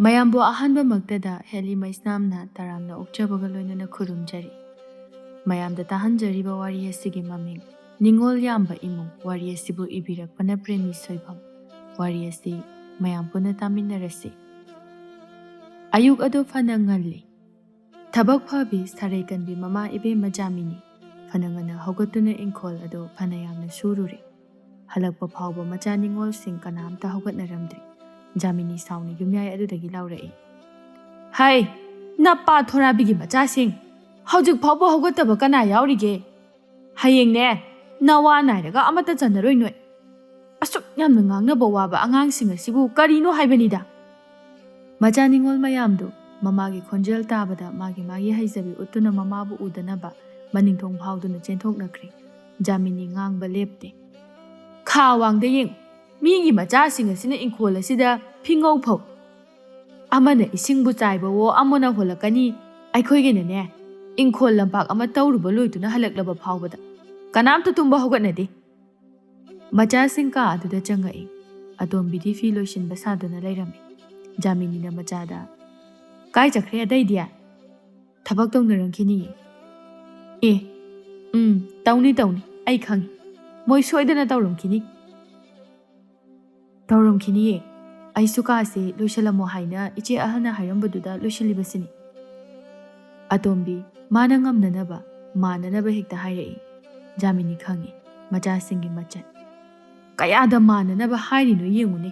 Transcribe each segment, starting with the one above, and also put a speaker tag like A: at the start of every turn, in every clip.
A: ꯃꯌꯥꯝꯕꯨ ꯑꯍꯥꯟꯕ ꯃꯛꯇꯗ ꯍꯦꯂꯤ ꯃꯩꯁꯅꯥꯝꯅ ꯇꯔꯥꯝꯅ ꯑꯣꯛꯆꯕꯒ ꯂꯣꯏꯅꯅ ꯈꯨꯔꯨꯝꯖꯔꯤ꯫ ꯃꯌꯥꯝꯗ ꯇꯥꯍꯟꯖꯔꯤꯕ ꯋꯥꯔꯤ ꯑꯁꯤꯒꯤ ꯃꯃꯤꯡ ꯅꯤꯡꯉꯣꯜ ꯌꯥꯝꯕ ꯏꯃꯨꯡ, ꯋꯥꯔꯤ ꯑꯁꯤꯕꯨ ꯏꯕꯤꯔꯛꯄꯅ ꯄ꯭ꯔꯦꯃꯤ ꯁꯣꯏꯐꯝ꯫ ꯋꯥꯔꯤ ꯑꯁꯤ ꯃꯌꯥꯝ ꯄꯨꯟꯅ ꯇꯥꯃꯤꯟꯅꯔꯁꯤ꯫ ꯑꯌꯨꯛ ꯑꯗꯨ ꯐꯅ ꯉꯜꯂꯤ꯫ ꯊꯕꯛ ꯐꯕꯤ ꯁꯥꯔꯩ ꯀꯟꯕꯤ ꯃꯃꯥ ꯏꯕꯦꯝꯃ ꯖꯥꯃꯤꯅꯤ ꯐꯅ ꯉꯟꯅ ꯍꯧꯒꯠꯇꯨꯅ ꯏꯪꯈꯣꯜ ꯑꯗꯨ ꯐꯅ ꯌꯥꯝꯅ ꯁꯨꯔꯨꯔꯦ꯫ ꯍꯜꯂꯛꯄ ꯐꯥꯎꯕ ꯃꯆꯥ ꯅꯤꯡꯉꯣꯜꯁꯤꯡ ꯀꯅꯥꯝꯇ ꯍꯧꯒꯠꯅꯔꯝꯗ꯭ꯔꯤ꯫ ꯖꯥꯃꯤꯅꯤ ꯁꯥꯎꯅ ꯌꯨꯝꯌꯥꯏ ꯑꯗꯨꯗꯒꯤ ꯂꯥꯎꯔꯛꯏ꯫ "ꯍꯩ, ꯅꯄꯥ ꯊꯣꯔꯥꯕꯤꯒꯤ ꯃꯆꯥꯁꯤꯡ! ꯍꯧꯖꯤꯛ ꯐꯥꯎꯕ ꯍꯧꯒꯠꯇꯕ ꯀꯅꯥ ꯌꯥꯎꯔꯤꯒꯦ? ꯍꯌꯦꯡꯅꯦ ꯅꯋꯥ ꯅꯥꯏꯔꯒ ꯑꯃꯠꯇ ꯆꯟꯅꯔꯣꯏ ꯅꯣꯏ꯫ ꯑꯁꯨꯛ ꯌꯥꯝꯅ ꯉꯥꯡꯅꯕ ꯋꯥꯕ ꯑꯉꯥꯡꯁꯤꯡ ꯑꯁꯤꯕꯨ ꯀꯔꯤꯅꯣ ꯍꯥꯏꯕꯅꯤꯗ!" ꯃꯆꯥ ꯅꯤꯡꯉꯣꯜ ꯃꯌꯥꯝꯗꯨ ꯃꯃꯥꯒꯤ ꯈꯣꯟꯖꯦꯜ ꯇꯥꯕꯗ ꯃꯥꯒꯤ ꯍꯩꯖꯕꯤ ꯎꯠꯇꯨꯅ ꯃꯃꯥꯕꯨ ꯎꯗꯅꯕ ꯃꯅꯤꯡꯊꯣꯡ ꯐꯥꯎꯗꯨꯅ ꯆꯦꯟꯊꯣꯛꯅꯈ꯭ꯔꯦ꯫ ꯖꯥꯃꯤꯅꯤ ꯉꯥꯡꯕ ꯂꯦꯞꯇꯦ꯫ "ꯈꯥ ꯋꯥꯡꯗ ꯌꯦꯡꯉꯨ, ꯃꯤꯒꯤ ꯃꯆꯥꯁꯤꯡ ꯑꯁꯤꯅ ꯏꯪꯈꯣꯜ ꯑꯁꯤꯗ ꯐꯤꯉꯧ ꯐꯧ꯫ ꯑꯃꯅ ꯏꯁꯤꯡꯕꯨ ꯆꯥꯏꯕꯋꯣ, ꯑꯃꯅ ꯍꯣꯜꯂꯛꯀꯅꯤ꯫ ꯑꯩꯈꯣꯏꯒꯤꯅꯅꯦ ꯏꯪꯈꯣꯜ ꯂꯝꯄꯥꯛ ꯑꯃ ꯇꯧꯔꯨꯕ ꯂꯣꯏꯗꯨꯅ ꯍꯜꯂꯛꯂꯕ ꯐꯥꯎꯕꯗ ꯀꯅꯥꯝꯇ ꯇꯨꯝꯕ ꯍꯧꯒꯠꯅꯗꯦ." ꯃꯆꯥꯁꯤꯡ ꯀꯥ ꯑꯗꯨꯗ ꯆꯪꯉꯛꯏ꯫ ꯑꯇꯣꯝꯕꯤꯗꯤ ꯐꯤ ꯂꯣꯏꯁꯤꯟꯕ ꯁꯥꯗꯨꯅ ꯂꯩꯔꯝꯃꯤ꯫ ꯖꯥꯃꯤꯅꯤꯅ ꯃꯆꯥꯗ, "ꯀꯥꯏ ꯆꯠꯈ꯭ꯔꯦ ꯑꯇꯩꯗꯤ?" "ꯊꯕꯛ ꯇꯧꯅꯔꯝꯈꯤꯅꯤꯌꯦ." "ꯑꯦ, ꯇꯧꯅꯤ ꯇꯧꯅꯤ, ꯑꯩ ꯈꯪꯉꯤ. ꯃꯣꯏ ꯁꯣꯏꯗꯅ ꯇꯧꯔꯝꯈꯤꯅꯤ." "ꯇꯧꯔꯝꯈꯤꯅꯤꯌꯦ. ꯑꯩꯁꯨ ꯀꯥꯁꯦ ꯂꯣꯏꯁꯤꯜꯂꯝꯃꯣ ꯍꯥꯏꯅ ꯏꯆꯦ ꯑꯍꯜꯅ ꯍꯥꯏꯔꯝꯕꯗꯨꯗ ꯂꯣꯏꯁꯤꯜꯂꯤꯕꯁꯤꯅꯤ." ꯑꯇꯣꯝꯕꯤ ꯃꯥꯅ ꯉꯝꯅꯅꯕ ꯃꯥꯟꯅꯅꯕ ꯍꯦꯛꯇ ꯍꯥꯏꯔꯛꯏ꯫ ꯖꯥꯃꯤꯅꯤ ꯈꯪꯉꯤ ꯃꯆꯥꯁꯤꯡꯒꯤ ꯃꯆꯠ꯫ ꯀꯌꯥꯗ ꯃꯥꯟꯅꯅꯕ ꯍꯥꯏꯔꯤꯅꯣ ꯌꯦꯡꯉꯨꯅꯦ,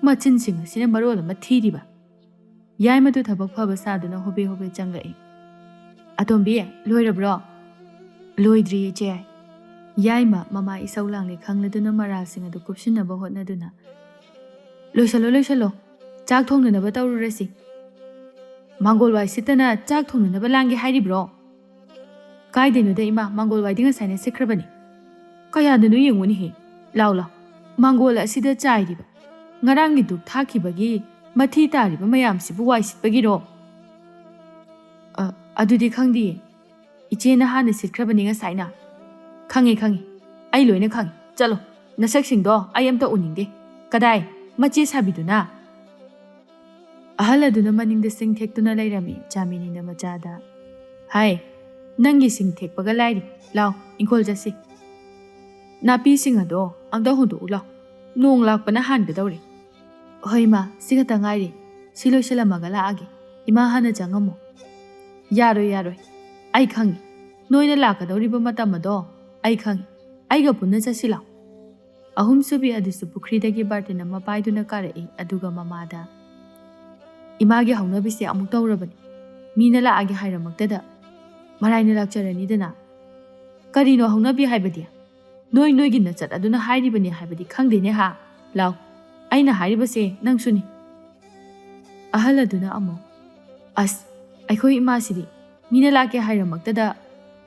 A: ꯃꯆꯤꯟꯁꯤꯡ ꯑꯁꯤꯅ ꯃꯔꯣꯜ ꯑꯃ ꯊꯤꯔꯤꯕ꯫ ꯌꯥꯏꯃꯗꯨ ꯊꯕꯛ ꯐꯕ ꯁꯥꯗꯨꯅ ꯍꯣꯕꯦ ꯍꯣꯕꯦ ꯆꯪꯂꯛꯏ꯫ "ꯑꯇꯣꯝꯕꯤ, ꯂꯣꯏꯔꯕ꯭ꯔꯣ?" "ꯂꯣꯏꯗ꯭ꯔꯤꯌꯦ ꯏꯆꯦ." ꯌꯥꯏꯃ ꯃꯃꯥ ꯏꯁꯧ ꯂꯥꯡꯂꯦ ꯈꯪꯂꯗꯨꯅ ꯃꯔꯥꯜꯁꯤꯡ ꯑꯗꯨ ꯀꯨꯞꯁꯤꯟꯅꯕ ꯍꯣꯠꯅꯗꯨꯅ, "ꯂꯣꯏꯁꯜꯂꯣ ꯂꯣꯏꯁꯜꯂꯣ, ꯆꯥꯛ ꯊꯣꯡꯅꯅꯕ ꯇꯧꯔꯨꯔꯁꯤ." "ꯃꯥꯡꯒꯣꯜ ꯋꯥꯏ ꯁꯤꯠꯇꯅ ꯆꯥꯛ ꯊꯣꯡꯅꯅꯕ ꯂꯥꯡꯒꯦ ꯍꯥꯏꯔꯤꯕ꯭ꯔꯣ?" "ꯀꯥꯏꯗꯩꯅꯣꯗ ꯏꯃꯥ, ꯃꯥꯡꯒꯣꯜ ꯋꯥꯏꯗꯤ ꯉꯁꯥꯏꯅ ꯁꯤꯠꯈ꯭ꯔꯕꯅꯤ." "ꯀꯌꯥꯗꯅꯣ ꯌꯦꯡꯉꯨꯅꯦꯍꯦ, ꯂꯥꯎ ꯂꯥꯎ, ꯃꯥꯡꯒꯣꯜ ꯑꯁꯤꯗ ꯆꯥꯏꯔꯤꯕ ꯉꯔꯥꯡꯒꯤ ꯗꯨꯛ ꯊꯥꯈꯤꯕꯒꯤ ꯃꯊꯤ ꯇꯥꯔꯤꯕ ꯃꯌꯥꯝꯁꯤꯕꯨ ꯋꯥꯏ ꯁꯤꯠꯄꯒꯤꯔꯣ?" "ꯑꯗꯨꯗꯤ ꯈꯪꯗꯤꯌꯦ, ꯏꯆꯦꯅ ꯍꯥꯟꯅ ꯁꯤꯠꯈ꯭ꯔꯕꯅꯤ ꯉꯁꯥꯏꯅ." "ꯈꯪꯉꯤ ꯈꯪꯉꯤ, ꯑꯩ ꯂꯣꯏꯅ ꯈꯪꯉꯤ. ꯆꯠꯂꯣ, ꯅꯁꯛꯁꯤꯡꯗꯣ ꯑꯩ ꯑꯝꯇ ꯎꯅꯤꯡꯗꯦ꯫ ꯀꯗꯥꯏ ꯃꯆꯦ ꯁꯥꯕꯤꯗꯨꯅ?" ꯑꯍꯜ ꯑꯗꯨꯅ ꯃꯅꯤꯡꯗ ꯁꯤꯡ ꯊꯦꯛꯇꯨꯅ ꯂꯩꯔꯝꯃꯤ꯫ ꯖꯥꯃꯤꯅꯤꯅ ꯃꯆꯥꯗ, "ꯍꯥꯏ, ꯅꯪꯒꯤ ꯁꯤꯡ ꯊꯦꯛꯄꯒ ꯂꯥꯏꯔꯤ. ꯂꯥꯎ, ꯏꯪꯈꯣꯜ ꯆꯠꯁꯤ. ꯅꯥꯄꯤꯁꯤꯡ ꯑꯗꯣ ꯑꯝꯇ ꯍꯨꯟꯗꯣꯛꯎ ꯂꯥꯎ, ꯅꯣꯡ ꯂꯥꯛꯄꯅ ꯍꯥꯟꯒꯗꯧꯔꯦ." "ꯍꯣꯏ ꯏꯃꯥ, ꯁꯤ ꯈꯛꯇ ꯉꯥꯏꯔꯤ. ꯁꯤ ꯂꯣꯏꯁꯤꯜꯂꯝꯃꯒ ꯂꯥꯛꯑꯒꯦ. ꯏꯃꯥ ꯍꯥꯟꯅ ꯆꯪꯉꯝꯃꯣ." "ꯌꯥꯔꯣꯏ ꯌꯥꯔꯣꯏ, ꯑꯩ ꯈꯪꯉꯤ. ꯅꯣꯏꯅ ꯂꯥꯛꯀꯗꯧꯔꯤꯕ ꯃꯇꯝ ꯑꯗꯣ ꯑꯩ ꯈꯪꯉꯤ. ꯑꯩꯒ ꯄꯨꯟꯅ ꯆꯠꯁꯤ ꯂꯥꯎ." ꯑꯍꯨꯝꯁꯨꯕꯤ ꯑꯗꯨꯁꯨ ꯄꯨꯈ꯭ꯔꯤꯗꯒꯤ ꯕꯥꯔꯇꯤꯟ ꯑꯃ ꯄꯥꯏꯗꯨꯅ ꯀꯥꯔꯛꯏ꯫ ꯑꯗꯨꯒ ꯃꯃꯥꯗ, "ꯏꯃꯥꯒꯤ ꯍꯧꯅꯕꯤꯁꯦ ꯑꯃꯨꯛ ꯇꯧꯔꯕꯅꯤ. ꯃꯤꯅ ꯂꯥꯛꯑꯒꯦ ꯍꯥꯏꯔꯃꯛꯇꯗ ꯃꯔꯥꯏꯅ ꯂꯥꯛꯆꯔꯅꯤꯗꯅ." "ꯀꯔꯤꯅꯣ ꯍꯧꯅꯕꯤ ꯍꯥꯏꯕꯗꯤ? ꯅꯣꯏꯒꯤ ꯅꯆꯠ ꯑꯗꯨꯅ ꯍꯥꯏꯔꯤꯕꯅꯤ ꯍꯥꯏꯕꯗꯤ ꯈꯪꯗꯦꯅꯦ ꯍꯥ? ꯂꯥꯎ, ꯑꯩꯅ ꯍꯥꯏꯔꯤꯕꯁꯦ ꯅꯪꯁꯨꯅꯤ." ꯑꯍꯜ ꯑꯗꯨꯅ ꯑꯃꯨꯛ, "ꯑꯁ, ꯑꯩꯈꯣꯏ ꯏꯃꯥꯁꯤꯗꯤ ꯃꯤꯅ ꯂꯥꯛꯀꯦ ꯍꯥꯏꯔꯃꯛꯇꯗ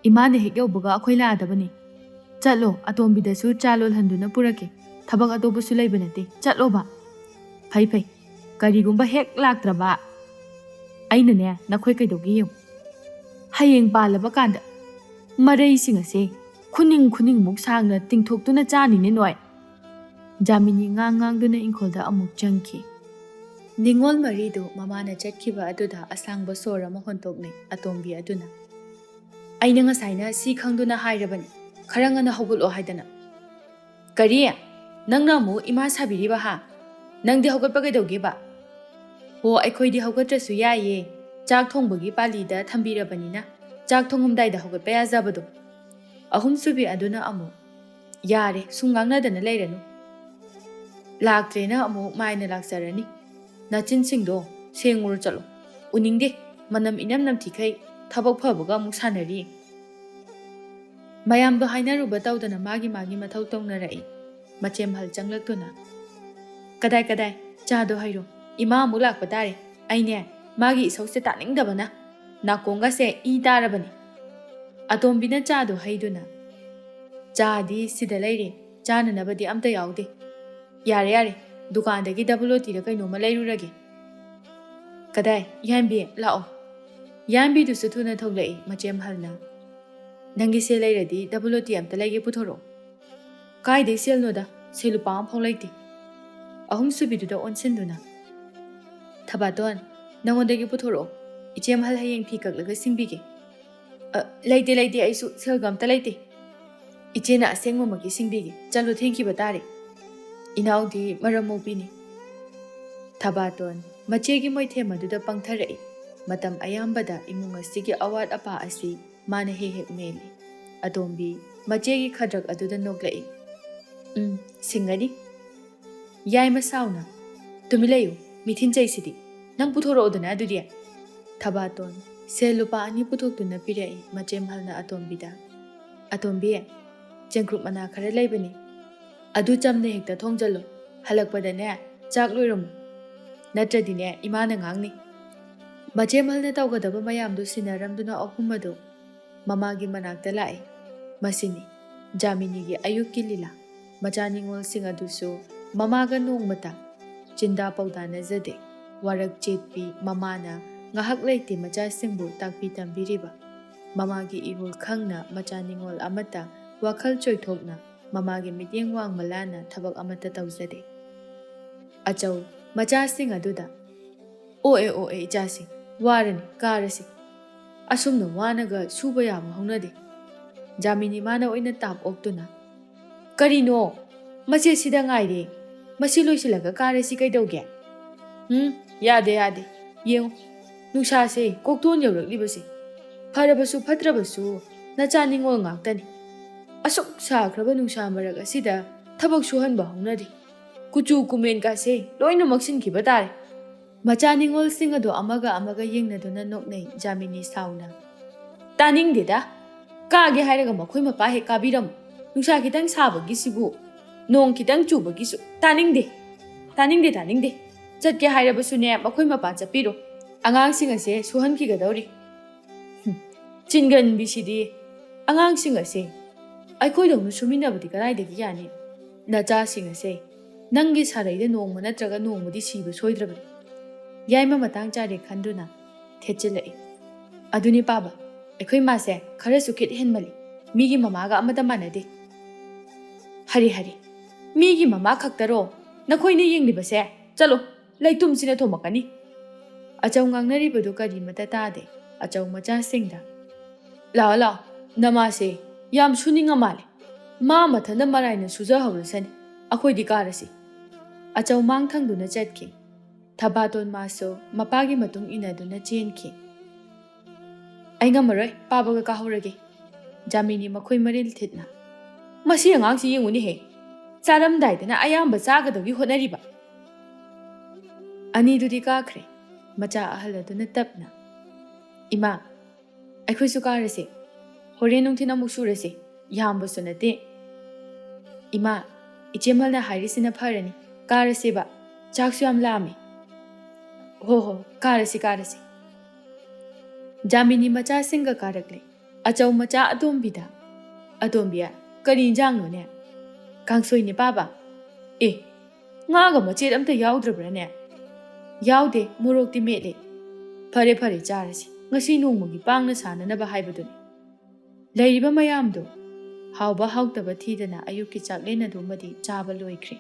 A: ꯏꯃꯥꯅ ꯍꯦꯛ ꯌꯧꯕꯒ ꯑꯩꯈꯣꯏ ꯂꯥꯛꯑꯗꯕꯅꯤ. ꯆꯠꯂꯣ, ꯑꯇꯣꯝꯕꯤꯗꯁꯨ ꯆꯥ ꯂꯣꯜꯍꯟꯗꯨꯅ ꯄꯨꯔꯛꯀꯦ. ꯊꯕꯛ ꯑꯇꯣꯞꯄꯁꯨ ꯂꯩꯕ ꯅꯠꯇꯦ. ꯆꯠꯂꯣꯕ." "ꯐꯩ ꯐꯩ, ꯀꯔꯤꯒꯨꯝꯕ ꯍꯦꯛ ꯂꯥꯛꯇ꯭ꯔꯕ ꯑꯩꯅꯅꯦ ꯅꯈꯣꯏ ꯀꯩꯗꯧꯒꯦ ꯌꯦꯡꯉꯨ. ꯍꯌꯦꯡ ꯄꯥꯜꯂꯕ ꯀꯥꯟꯗ ꯃꯔꯩꯁꯤꯡ ꯑꯁꯦ ꯈꯨꯅꯤꯡꯃꯨꯛ ꯁꯥꯡꯅ ꯇꯤꯡꯊꯣꯛꯇꯨꯅ ꯆꯥꯅꯤꯅꯦ ꯅꯣꯏ." ꯖꯥꯃꯤꯅꯤ ꯉꯥꯡꯗꯨꯅ ꯏꯪꯈꯣꯜꯗ ꯑꯃꯨꯛ ꯆꯪꯈꯤ꯫ ꯅꯤꯡꯉꯣꯜ ꯃꯔꯤꯗꯨ ꯃꯃꯥꯅ ꯆꯠꯈꯤꯕ ꯑꯗꯨꯗ ꯑꯁꯥꯡꯕ ꯁꯣꯔ ꯑꯃ ꯍꯣꯟꯇꯣꯛꯅꯩ꯫ ꯑꯇꯣꯝꯕꯤ ꯑꯗꯨꯅ, "ꯑꯩꯅ ꯉꯁꯥꯏꯅ ꯁꯤ ꯈꯪꯗꯨꯅ ꯍꯥꯏꯔꯕꯅꯤ, ꯈꯔ ꯉꯟꯅ ꯍꯧꯒꯠꯂꯣ ꯍꯥꯏꯗꯅ." "ꯀꯔꯤ? ꯅꯪꯅ ꯑꯃꯨꯛ ꯏꯃꯥ ꯁꯥꯕꯤꯔꯤꯕ ꯍꯥ? ꯅꯪꯗꯤ ꯍꯧꯒꯠꯄ ꯀꯩꯗꯧꯒꯦꯕ?" "ꯍꯣ, ꯑꯩꯈꯣꯏꯗꯤ ꯍꯧꯒꯠꯇ꯭ꯔꯁꯨ ꯌꯥꯏꯌꯦ. ꯆꯥꯛ ꯊꯣꯡꯕꯒꯤ ꯄꯥꯂꯤꯗ ꯊꯝꯕꯤꯔꯕꯅꯤꯅ ꯆꯥꯛ ꯊꯣꯡꯉꯝꯗꯥꯏꯗ ꯍꯧꯒꯠꯄ ꯌꯥꯖꯕꯗꯣ." ꯑꯍꯨꯝꯁꯨꯕꯤ ꯑꯗꯨꯅ ꯑꯃꯨꯛ, "ꯌꯥꯔꯦ, ꯁꯨꯝ ꯉꯥꯡꯅꯗꯅ ꯂꯩꯔꯅꯨ. ꯂꯥꯛꯇ꯭ꯔꯦꯅ ꯑꯃꯨꯛ ꯃꯥꯏꯅ ꯂꯥꯛꯆꯔꯅꯤ. ꯅꯆꯤꯟꯁꯤꯡꯗꯣ ꯁꯦꯡꯉꯨꯔꯣ ꯆꯠꯂꯣ. ꯎꯅꯤꯡꯗꯦ, ꯃꯅꯝ ꯏꯅꯝ ꯅꯝꯊꯤꯈꯩ ꯊꯕꯛ ꯐꯕꯒ ꯑꯃꯨꯛ ꯁꯥꯟꯅꯔꯤ." ꯃꯌꯥꯝꯗꯣ ꯍꯥꯏꯅꯔꯨꯕ ꯇꯧꯗꯅ ꯃꯥꯒꯤ ꯃꯊꯧ ꯇꯧꯅꯔꯛꯏ꯫ ꯃꯆꯦꯝꯍꯜ ꯆꯪꯂꯛꯇꯨꯅ, "ꯀꯗꯥꯏ, ꯆꯥꯗꯣ ꯍꯩꯔꯣ. ꯏꯃꯥ ꯑꯃꯨꯛ ꯂꯥꯛꯄ ꯇꯥꯔꯦ. ꯑꯩꯅꯦ ꯃꯥꯒꯤ ꯏꯁꯧꯁꯦ ꯇꯥꯅꯤꯡꯗꯕꯅ ꯅꯥꯀꯣꯡꯒꯁꯦ ꯏ ꯇꯥꯔꯕꯅꯤ." ꯑꯇꯣꯝꯕꯤꯅ ꯆꯥꯗꯣ ꯍꯩꯗꯨꯅ, "ꯆꯥꯗꯤ ꯁꯤꯗ ꯂꯩꯔꯦ. ꯆꯥꯅꯅꯕꯗꯤ ꯑꯝꯇ ꯌꯥꯎꯗꯦ. ꯌꯥꯔꯦ ꯌꯥꯔꯦ, ꯗꯨꯀꯥꯟꯗꯒꯤ ꯗꯕꯜꯂꯣꯇꯤꯔ ꯀꯩꯅꯣꯝꯃ ꯂꯩꯔꯨꯔꯒꯦ." "ꯀꯗꯥꯏ, ꯌꯥꯏꯝꯕꯤ, ꯂꯥꯛꯑꯣ." ꯌꯥꯏꯝꯕꯤꯗꯨꯁꯨ ꯊꯨꯅ ꯊꯣꯛꯂꯛꯏ꯫ ꯃꯆꯦꯝꯍꯜꯅ, "ꯅꯪꯒꯤ ꯁꯦꯜ ꯂꯩꯔꯗꯤ ꯗꯕꯜꯂꯣꯇꯤ ꯑꯝꯇ ꯂꯩꯒꯦ ꯄꯨꯊꯣꯔꯛꯑꯣ." "ꯀꯥꯏꯗꯩ ꯁꯦꯜꯅꯣꯗ, ꯁꯦꯜ ꯂꯨꯄꯥ ꯑꯃꯐꯥꯎ ꯂꯩꯇꯦ." ꯑꯍꯨꯝꯁꯨꯕꯤꯗꯨꯗ ꯑꯣꯟꯁꯤꯟꯗꯨꯅ, Thabaton, nangondagi puthoro. Ichem hal hayeng phi kaklaga singbige. Leite aisu selgam ta leite. Ichena asengma magi singbige. Chalo thenki batare. Inaudi maramo bini. Thabaton, machegi moithe maduda pangtharai. Matam ayambada imung asigi awat apa asi mana he meli. Atombi, machegi khadrak aduda noklai. Singadi. Yai masauna. Tumilayo, mithin chaisidi. Nang puthoro odana adudia. Thabaton, selupa ani puthok tuna pirai machem halna atombida. Atombi, jengkrup mana khara laibani. Adu chamne hekta thongjalo. Halakpada ne, chak loiram. Natradine, imana ngangni. Machem halna tawgadaba mayamdu sinaramduna ahumado. Mamagi manakta lai. Masini, Jaminigi ayuki lila. Machaningol singaduso, mamaga nung mata. Chinda paudana zade. Warak chetpi mamana ngahak laiti macha singbu takpi tambiriba. Mamagi ihul khangna machaningol amata wakhal choithokna mamagi mityeng wang malana thabak amata tawzade. Achau macha sing aduda. Oe ijasi warani karasi. Asumno wanaga suba yama hongnade. Jamini mana oina tap oktuna. Karino mache sida ngaire. Masi loisilaga karasi kaidauge. Yade. Yeng. Nusase kokton yauraklibase. Farabasu fatrabasu nachaningol ngaktani. Asuk sakraba nusa maraga sida thabak suhanba hongnade. Kuchu kumen kase loina maksinkiba tare. Machaningol singado amaga yengnaduna noknai Jamini sauna. Taningdeda. Kage hairaga makhoi mapa he kabiram. Nusa kitang sabagisibu. Nong kitang chubagisu. Taningde. Chatke hairabasu ne makhoi mapa chapiro. Angang singase suhan kigadori. Chingan bisidi. Angang singase. Aikoi dong suminabadi karaidagi yani. Nacha singase. Nangi saraida nong manatraga nong mudi siba soidrabadi. Yaima matang chari khanduna. Thechilai. Aduni paba. Aikoi mase khara sukit henmali. Migi mamaga amata manade. Hari. Migi mama khaktaro. Nakhoi ne yenglibase. Chalo. Laitum sina thomakani. Achau ngangnari badu kari mata tade. Achau macha singda. Lao. Namase. Yam suninga male. Ma mathana maraina suja hawrasani. Akhoi di karasi. Achau mang thangduna chatki. Thabaton maso mapagi matung inaduna chenki. Ainga marai pabaga kahorage. Jamini makhoi maril thitna. Masi angangsi yenguni he. Charam daidana ayamba chagadagi honariba. Ani dudi kakre. Macha ahaladuna tapna. Ima. Aikhoi sukarase. Hore nungthina muksurase. Yamba sunate. Ima. Ichemalna hairisina pharani. Karase ba. Chaksu am lami. Ho. Karase. Jamini macha singa karakle. Achau macha atombida. Atombia. Kari jangno ne. Kangsoi ni baba. Ngaga machet amta yaudrabra ne. Yaude murok di mele. Pare charasi. Ngasi nongmogi pangna sananaba haibaduni. Lairiba mayamdo. Hauba hautaba thidana ayuki chaklena dumadi chaba loikre.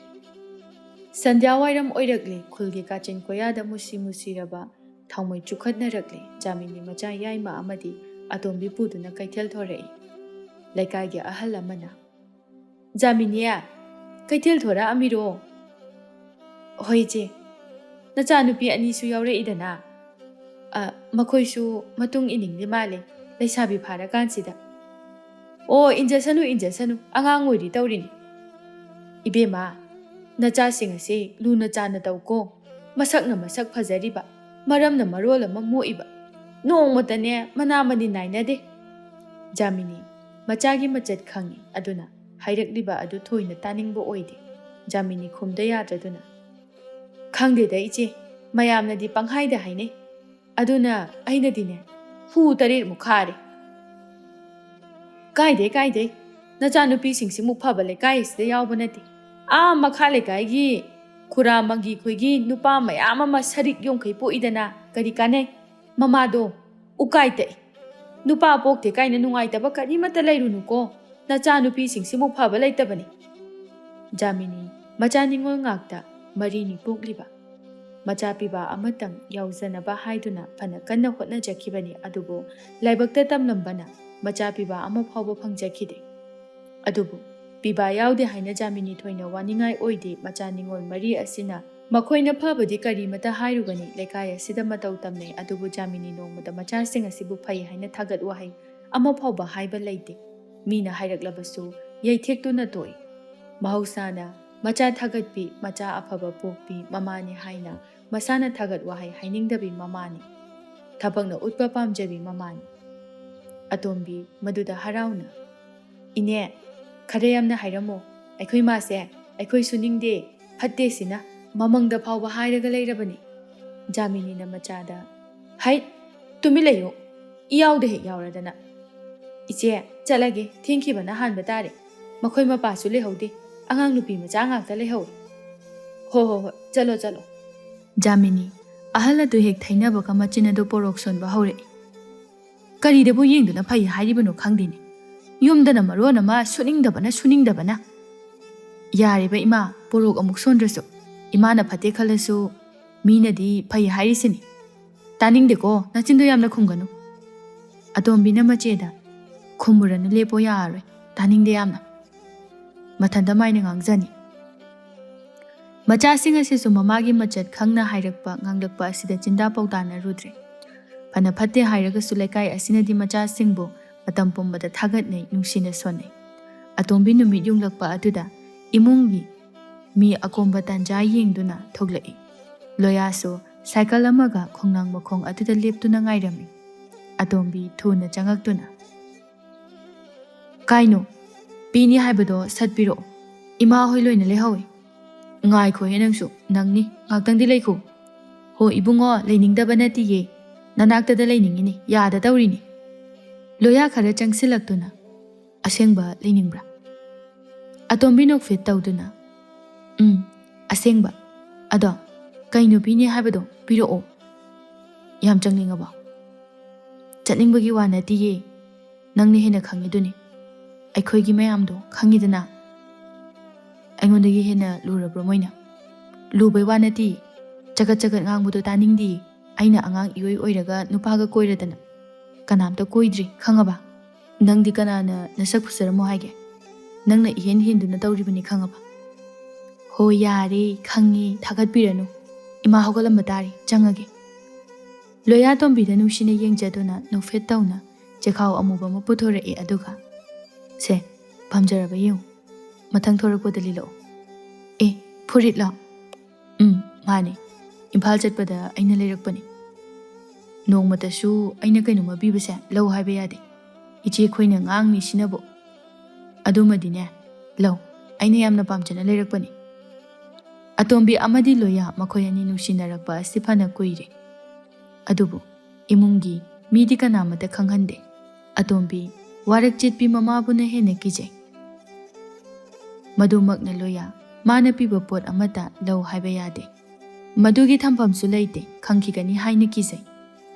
A: Sandhya wairam oirakle khulgi kachin koyada musiraba. Thangmoi chukhatna rakle. Jamini macha yaima amadi atombi puduna kaithel thorai. Laikagi ahal amana. Jaminiya. Kaithel thora amiro. Hoije. Nachanupi anisu yaure idana. Makhoisu matung iningdi male. Laisabi phara kansida. Injasanu. Angang oiri taurini. Ibema. Nacha singase luna chana tauko. Masak phajariba. Maramna marola mamoiba. Nong matane manamani nainade. Jamini. Machagi machat khangi. Aduna. Hairakliba adu thoina taningbo oide. Jamini khumda yadraduna. Khangde da iche. Mayamna di panghaida haine. Aduna aina dine. Hu tarir mukhare. Kaide. Nachanupi singsi muphaba kai sida yawbanati. Makhale kaigi. Kura magi khoigi nupa mayama masarik yongkai po idana. Kari kane. Mamado. Ukaite. Nupa pokte kaina nungaitaba kari mata lairunu ko. Nachanupi singsi muphaba laitabani. Jamini. Machaningol ngakta. Marini pokliba. Macha piba amatang yauzanaba haiduna fana kanna hotnajakibani adubu laibakta tamlambana macha piba ama phawba phangjakhide. Adubu piba yaude haina Jamini thoina waningai oide macha ningol mari asina makoina phabadi kari mata hairugani lekai asida matau tamne adubu Jamini nongmada macha sing asibu phai haina thagat wahai ama phawba haiba leite mina hairaklabasu yaithektuna toi mahausana macha thagatpi macha afaba pokpi mamani haina masana thagat wahai hainingdabi mamani thabakna utpa pamjabi mamani atombi maduda harauna ine khare yamna hairamo aikhoi mase aikhoi suningde phatte sina mamangda phawba hairaga leirabani Jamini na machada hai tumi leyo iyaude he yauradana iche chalage thinki bana hanba tare makhoi mapa su lehaude angang nupi macha ngakta lehau ho chalo chalo Jamini ahala du hek thaina baka machina do porok son ba hore kari de bo yengduna phai hairibano khangdini yumdana marona ma suningdabana yare ba ima porok amuk sondraso imana phate khalasu mina di phai hairisini taningde ko nachindo yamna khunganu atombi na macheda khumurana lepo yaroi taningde yamna mathanda maina ngangjani macha sing asisu mamagi machat khangna hairakpa nganglakpa asida chinda pautana rudre phana phate hairaga sulaikai asina di macha singbo matam pumbada thagat nei nungsina sonne atombi numit yunglakpa aduda imungi mi akomba tanja yengduna thoglai loyaso cycle amaga khongnang makhong aduda leptuna ngairami atombi thuna changaktuna kaino pini haibado satpiro ima hoi loina lehawi ngai kho henangsu nangni ngaktangdi leikho ho ibungo leiningdaba nati ye nanakta da leiningini yada tawrini loya khara changsilaktuna asengba leiningbra atombi nok fit tawduna asengba ado kaino pini haibado piro o yam changlingaba chatningbagi wa nati ye nangni hena khangiduni aikhoigi mayamdo khangidana aingondagi hena lurabro moina lubai wa nati chagat ngangbudo taningdi aina angang ioi oiraga nupaga koiradana kanamta koidri khangaba nangdi kanana nasak phusaramo haige nangna ihen hinduna tawribani khangaba ho yare khangi thagat piranu ima hogalam batari changage loya tombi da nushine yengjaduna no fet tawna chekhau amuba ma puthore e aduga se pamjaraba yu mathang thorakpo dalilo e phurit la mane imphal chatpada aina leirakpani nongmata su aina kainuma bibase law haiba yade iche khoina ngangni sinabo adumadine law aina yamna pamjana leirakpani atombi amadi loya makhoi ani nungsinnarakpa asifana koire adubu imungi midi kanamata khanghande atombi warak chitpi mamabuna hena kije madumakna loya mana piba pot amata law haiba yade madugi thampham su leite khangkhigani haina kije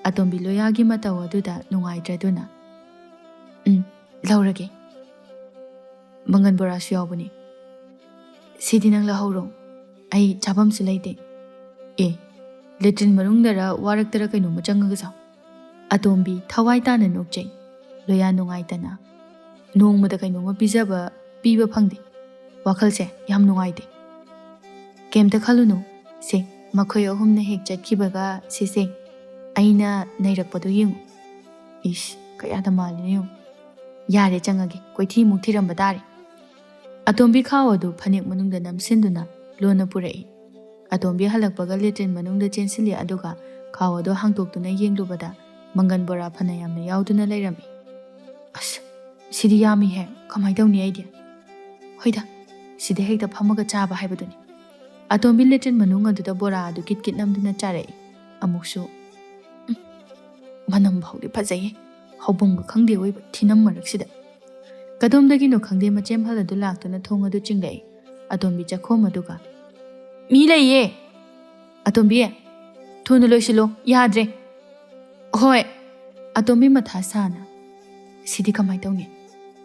A: atombi loya gi mataw aduda nungaitraduna laurage mangan bora su yawbani sidi nang lahoro ai chabam su leite e letrin manungdara waraktara kaino machangaga sa atombi thawai tana nokjai loya nungaitana nongmada kaino ma pijaba piba phangde wakhalse yam nungaite kemta khalunu se makhoi ahumna hek chatkibaga sese aina nairakpadu yengu ish kayada malinu yare changage koithi mukthiramba dare atombi khawadu phanek manungda namsinduna lona purai atombi halakpaga letrin manungda chensili aduga khawadu hangtoktuna yenglubada mangan bora phana yamna yauduna leirami as sidi yami he kamai dawni idea hoida sidi hekta phamaga chaba haibaduni atombi letrin manung aduda bora adu kit namduna charai amuksu manam bhaudi phajai hobungga khangde oi thinam maraksida kadomdagi no khangde machem haladu laktuna thong adu chingai atombi chakhom aduga mi laiye atombi thunu loisilo yadre hoi atombi matha sana sidi kamai tawni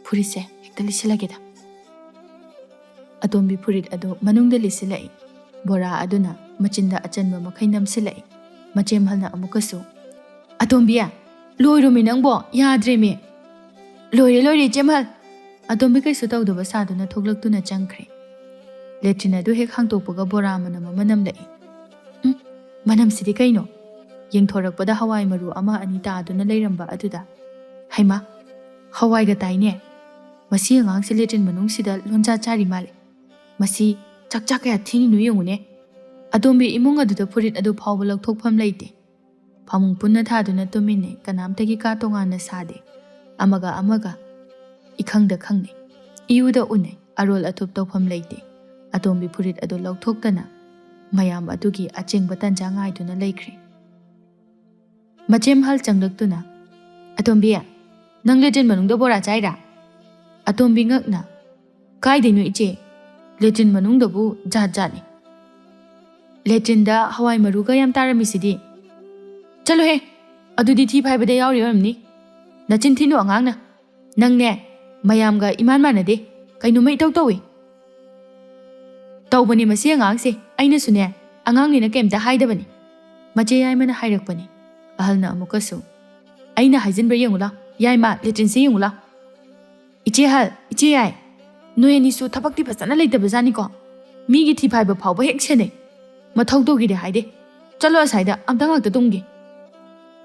A: purise hekta lisilageda atombi purit adu manungda lisilai bora aduna machinda achanba makai namsilai. Machem halna amukasu. Atombiya, loirumi nangbo yadremi. Loire Jemal. Atombi kaisu tawdaba saduna thoglakduna changkhre. Letrina du hek hangtokpaga bora manama manam lai. Manam sidi kaino. Yengthorakpada hawai maru ama ani taaduna leiramba aduda. Haima, hawai ga taine. Masi angang letrin manungsida lonja chari male. Masi chak kaya thini nu yengune. Atombi imung aduda purit adu phawba lakthokpham leite. Phamung punna thaduna tumine kanamtagi ka tongana sade. Amaga ikhangda khangne. Iuda une arol athup tawpham leite. Atombi purit adu lakthoktana mayam adugi achengba tanja ngaiduna leikre. Machem hal changlaktuna. Atombiya, nang letrin manungda bora chaira. Atombi ngakna. Kaidenu iche. Letrin manungda bu jat-jatni. Letrin da hawai maruga yam taramisidi. Chalo he. Adudi thi phaibada yauri oramni. Nachin thinu angangna. Nangne mayamga iman manade. Kainu mai tawi. Tawbani masi angangse. Aina sune. Angangni na kemta haidabani. Mache yaimana hairakpani. Ahalna amukasu. Aina haizanbra yengula. Yaima letrin se yengula. Iche hal, iche yai. Noy anisu thapakti phasana leitabazani ko. Migi thi phaiba phawba hek chene. Mathau togide haide. Chalo asaida amta ngakta tumgi.